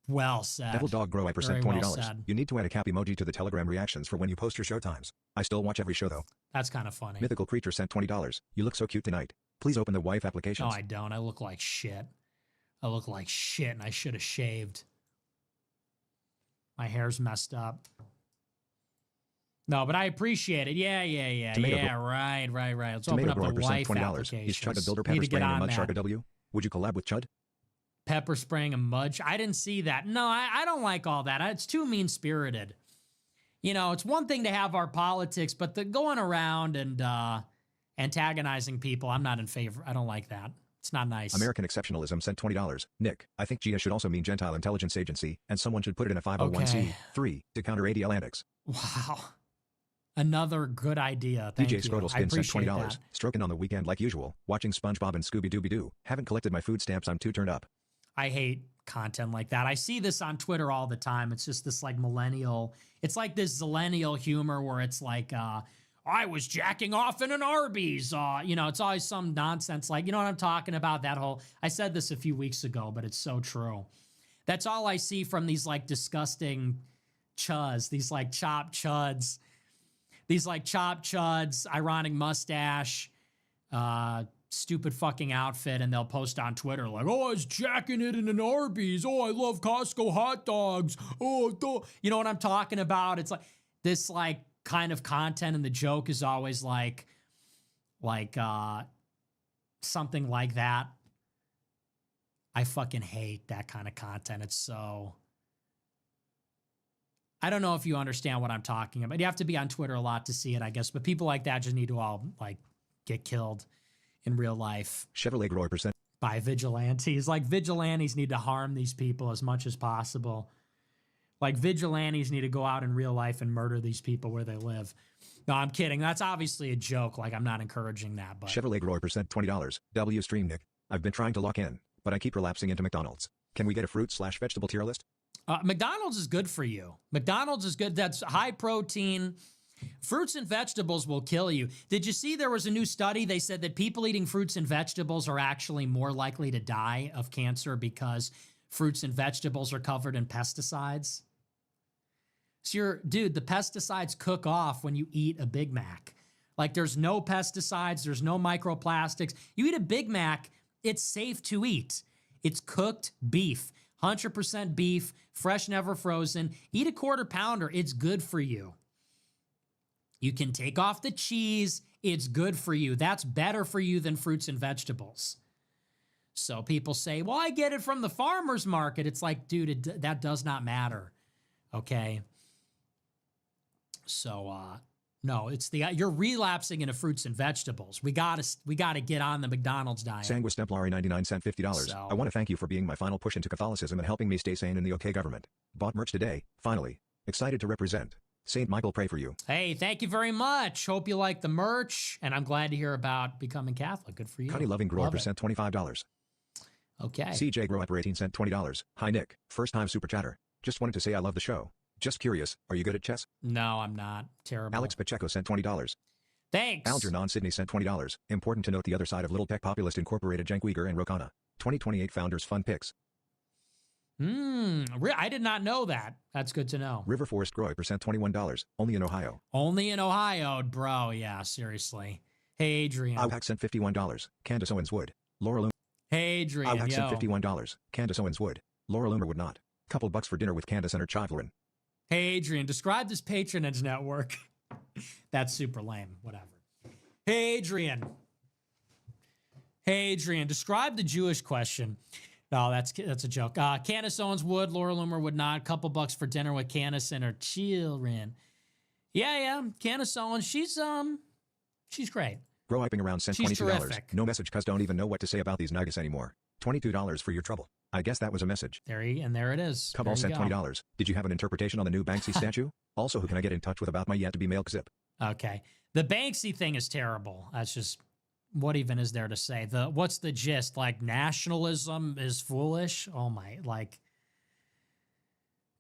Well said. Devil Dog Groyper sent Very $20. well said. You need to add a cap emoji to the Telegram reactions for when you post your show times. I still watch every show though. That's kind of funny. Mythical Creature sent $20. You look so cute tonight. Please open the wife No, applications. I don't. I look like shit. I look like shit, and I should have shaved. My hair's messed up. No, but I appreciate it. Yeah. Tomato Yeah, right. Let's open up the Groyper wife sent $20. application. Is Chud a builder Need pepper to get spraying a on mud that. shark a W? Would you collab with Chud? Pepper spraying a mud. I didn't see that. No, I don't like all that. It's too mean-spirited. You know, it's one thing to have our politics, but the going around and antagonizing people, I'm not in favor. I don't like that. It's not nice. American Exceptionalism sent $20. Nick, I think GIA should also mean Gentile Intelligence Agency, and someone should put it in a 501c3 to counter ADL-antics. Wow. Another good idea. Thank DJ you. Scrotal I Skin sent appreciate $20. that. Stroking on the weekend like usual, watching SpongeBob and Scooby-Dooby-Doo. Haven't collected my food stamps, I'm too turned up. I hate content like that. I see this on Twitter all the time. It's just this like millennial, it's like this zillennial humor where it's like, I was jacking off in an Arby's. You know, it's always some nonsense like, you know what I'm talking about? That whole, I said this a few weeks ago, but it's so true. That's all I see from these like disgusting chuds, these like chopped chuds. These like chopped chuds, ironic mustache, stupid fucking outfit, and they'll post on Twitter like, oh, I was jacking it in an Arby's. Oh, I love Costco hot dogs. Oh, you know what I'm talking about? It's like this like kind of content, and the joke is always like something like that. I fucking hate that kind of content. It's so... I don't know if you understand what I'm talking about. You have to be on Twitter a lot to see it, I guess. But people like that just need to all like get killed in real life. Chevrolet Grower percent by vigilantes. Like vigilantes need to harm these people as much as possible. Like vigilantes need to go out in real life and murder these people where they live. No, I'm kidding. That's obviously a joke. Like I'm not encouraging that. But Chevrolet Grower percent $20. W stream Nick. I've been trying to lock in, but I keep relapsing into McDonald's. Can we get a fruit/vegetable tier list? McDonald's is good for you. McDonald's is good. That's high protein. Fruits and vegetables will kill you. Did you see there was a new study? They said that people eating fruits and vegetables are actually more likely to die of cancer because fruits and vegetables are covered in pesticides. So dude, the pesticides cook off when you eat a Big Mac. Like there's no pesticides, there's no microplastics. You eat a Big Mac, it's safe to eat. It's cooked beef. 100% beef, fresh, never frozen. Eat a quarter pounder. It's good for you. You can take off the cheese. It's good for you. That's better for you than fruits and vegetables. So people say, well, I get it from the farmer's market. It's like, dude, that does not matter. Okay. So, no, it's you're relapsing into fruits and vegetables. We gotta get on the McDonald's diet. Sanguis Templari 99 cent $50. So, I want to thank you for being my final push into Catholicism and helping me stay sane in the OK government. Bought merch today, finally. Excited to represent. Saint Michael pray for you. Hey, thank you very much. Hope you like the merch, and I'm glad to hear about becoming Catholic. Good for you. Connie Loving Grower percent $25. Okay. CJ Grow Upper 18 cent $20. Hi Nick, first time super chatter. Just wanted to say I love the show. Just curious, are you good at chess? No, I'm not. Terrible. Alex Pacheco sent $20. Thanks. Algernon Sydney sent $20. Important to note the other side of Little Tech Populist Incorporated Cenk Uyghur and Rokana. 2028 Founders Fun Picks. I did not know that. That's good to know. River Forest Grower percent $21. Only in Ohio. Only in Ohio, bro. Yeah, seriously. Hey, Adrian. Auhack sent $51. Candace Owens Wood. Laura Loomer. Hey, Adrian. Auhack sent $51. Candace Owens Wood. Laura Loomer would not. Couple bucks for dinner with Candace and her children. Hey, Adrian, describe this patronage network. That's super lame. Whatever. Hey, Adrian. Hey, Adrian, describe the Jewish question. No, that's a joke. Candace Owens would, Laura Loomer would not. Couple bucks for dinner with Candace and her children. Yeah. Candace Owens, she's great. Grow Hyping Around sent She's $22. terrific. No message cuz don't even know what to say about these nuggets anymore. $22 for your trouble. I guess that was a message. There it is. Cabal sent $20. Did you have an interpretation on the new Banksy statue? Also, who can I get in touch with about my yet-to-be mail zip? Okay. The Banksy thing is terrible. That's just, what even is there to say? What's the gist? Like, nationalism is foolish? Oh my, like,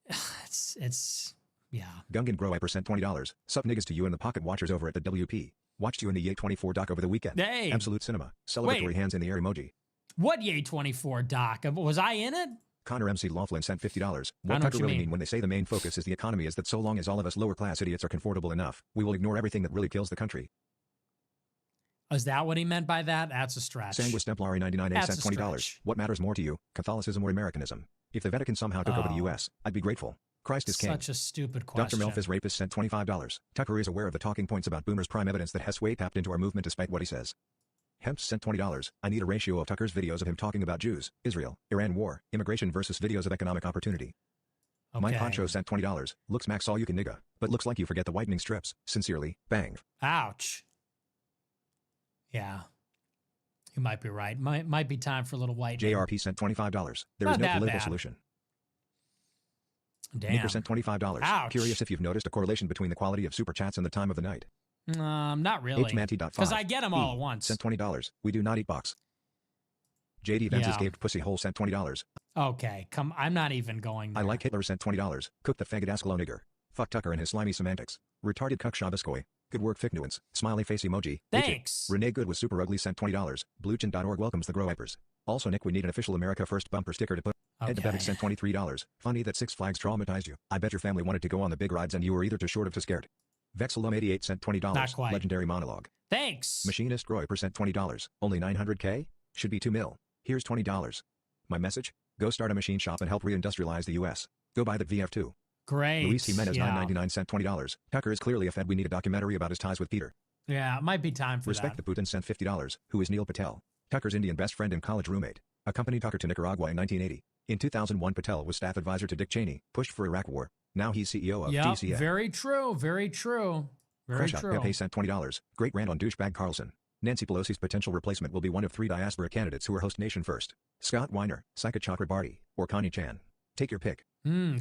it's yeah. Gungan Grow Hyper sent $20. Sup niggas to you and the pocket watchers over at the WP. Watched you in the Yay 24 doc over the weekend. Hey. Absolute cinema. Celebratory hands in the air emoji. What Yay 24 doc? Was I in it? Connor MC Laughlin sent $50. What Tucker really mean when they say the main focus is the economy is that so long as all of us lower class idiots are comfortable enough, we will ignore everything that really kills the country. Is that what he meant by that? That's a stretch. Sanguis Templari 99A sent $20. What matters more to you, Catholicism or Americanism? If the Vatican somehow took over the U.S., I'd be grateful. Christ is king. Such a stupid question. Dr. Melphis Rapist sent $25. Tucker is aware of the talking points about boomers' prime evidence that Hess way tapped into our movement despite what he says. Hemps sent $20. I need a ratio of Tucker's videos of him talking about Jews, Israel, Iran war, immigration versus videos of economic opportunity. Okay. My Poncho sent $20. Looks max all you can nigga, but looks like you forget the whitening strips. Sincerely, bang. Ouch. Yeah. You might be right. Might be time for a little white. JRP sent $25. There is no political solution. Damn. Nicker sent $25. Ouch. Curious if you've noticed a correlation between the quality of super chats and the time of the night. Not really. Because I get them all at once. Sent $20. We do not eat box. JD Vance's gaped pussy hole sent $20. Okay, I'm not even going there. I like Hitler sent $20. Cook the faggot asklo nigger. Fuck Tucker and his slimy semantics. Retarded cuck shabaskoy. Good work Ficknuance. Smiley face emoji. Thanks. Renee Good was super ugly sent $20. Bluechin.org welcomes the grow wipers. Also Nick, we need an official America First bumper sticker to put. Ed Bevic sent $23. Funny that Six Flags traumatized you. I bet your family wanted to go on the big rides and you were either too short or too scared. Vexelum88 sent $20. Not quite. Legendary monologue. Thanks. Machinist Roy sent $20. Only 900K? Should be $2 mil. Here's $20. My message? Go start a machine shop and help reindustrialize the U.S. Go buy the VF2. Great. Luis Jimenez $9.99 sent $20. Tucker is clearly a Fed. We need a documentary about his ties with Peter. Yeah, it might be time for Respect that. the Putin sent $50. Who is Neil Patel? Tucker's Indian best friend and college roommate. Accompanied Tucker to Nicaragua in 1980. In 2001, Patel was staff advisor to Dick Cheney, pushed for Iraq war. Now he's CEO of DCA. Very true. Very true. Very Crush true. Pepe sent $20. Great rant on douchebag Carlson. Nancy Pelosi's potential replacement will be one of 3 diaspora candidates who are host nation first. Scott Weiner, Psycha Chakrabarty, or Connie Chan. Take your pick.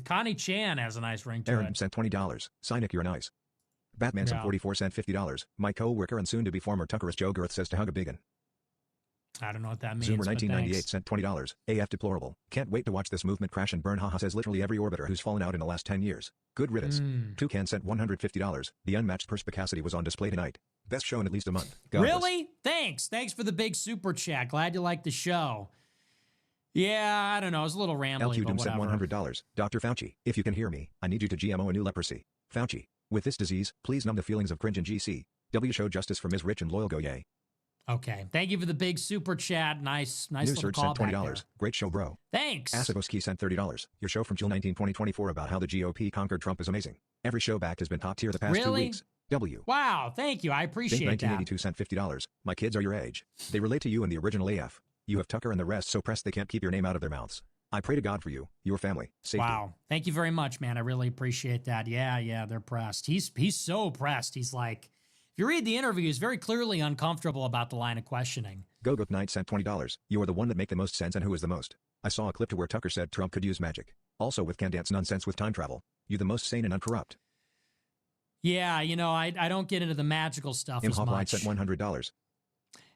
Connie Chan has a nice ring to Aaron it. sent $20. Cynic, you're nice. Batman sent 44 sent $50. My co-worker and soon-to-be former Tuckerist Joe Girth says to hug a biggin. I don't know what that means. Zoomer 1998 sent $20. AF deplorable. Can't wait to watch this movement crash and burn. Haha says literally every orbiter who's fallen out in the last 10 years. Good riddance. Toucan sent $150. The unmatched perspicacity was on display tonight. Best show in at least a month. Really? Thanks. Thanks for the big super chat. Glad you liked the show. Yeah, I don't know. It was a little rambling, LQ but Doom sent whatever. $100. Dr. Fauci, if you can hear me, I need you to GMO a new leprosy. Fauci, with this disease, please numb the feelings of cringe and GC. W show justice for Ms. Rich and Loyal Go Yay. Okay. Thank you for the big super chat. Nice New little Surge call sent back $20. there. Great show, bro. Thanks. Asaboski sent $30. Your show from June 19, 2024 about how the GOP conquered Trump is amazing. Every show back has been top tier the past 2 weeks. W. Wow, thank you. I appreciate Think that. 1982 sent $50. My kids are your age. They relate to you in the original AF. You have Tucker and the rest so pressed they can't keep your name out of their mouths. I pray to God for you, your family, safety. Wow. Thank you very much, man. I really appreciate that. Yeah, they're pressed. He's so pressed. He's like, if you read the interview, he's very clearly uncomfortable about the line of questioning. Gogook Knight sent $20. You are the one that make the most sense and who is the most. I saw a clip to where Tucker said Trump could use magic. Also with Candace nonsense with time travel. You the most sane and uncorrupt. Yeah, I don't get into the magical stuff as Imhop White much. sent $100.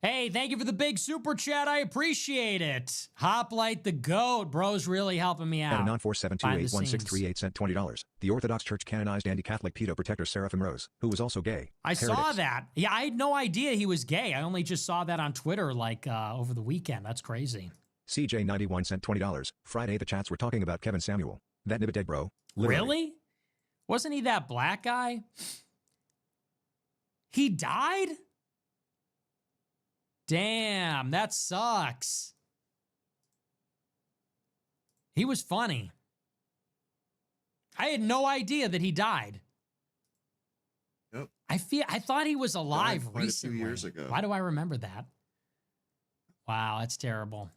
Hey, thank you for the big super chat. I appreciate it. Hoplite the GOAT. Bro's really helping me out. Anon 4728168 sent $20. The Orthodox Church canonized anti-Catholic pedo protector Seraphim Rose, who was also gay. I saw that. Yeah, I had no idea he was gay. I only just saw that on Twitter over the weekend. That's crazy. CJ91 sent $20. Friday the chats were talking about Kevin Samuel. That nibbit dead bro. Literally. Really? Wasn't he that black guy? He died? Damn, that sucks. He was funny. I had no idea that he died. Yep. I thought he was alive Died quite recently. a few years ago. Why do I remember that? Wow, that's terrible.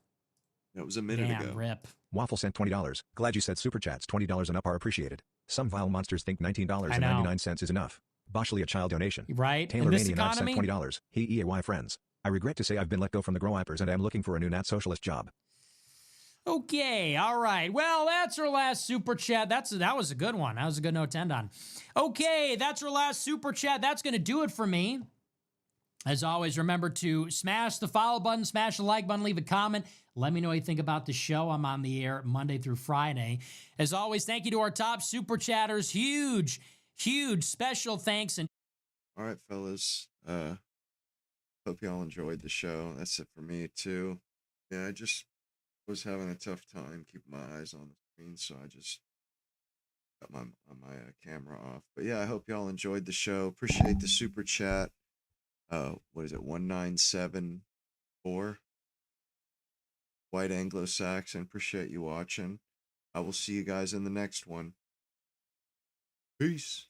That was a minute Damn, ago. rip. Waffle sent $20. Glad you said super chats $20 and up are appreciated. Some vile monsters think $19.99 is enough. Boshly a child donation. Right? Taylor In this Maniac sent economy? $20. He EAY friends. I regret to say I've been let go from the Grow Wipers and I am looking for a new Nat socialist job. Okay, all right. Well, that's our last super chat. That was a good one. That was a good note to end on. Okay, that's our last super chat. That's going to do it for me. As always, remember to smash the follow button, smash the like button, leave a comment. Let me know what you think about the show. I'm on the air Monday through Friday. As always, thank you to our top super chatters. Huge special thanks. And all right, fellas. Hope y'all enjoyed the show. That's it for me too. Yeah, I just was having a tough time keeping my eyes on the screen, so I just got my camera off. But yeah, I hope y'all enjoyed the show. Appreciate the super chat. What is it? 1974. White Anglo-Saxon. Appreciate you watching. I will see you guys in the next one. Peace.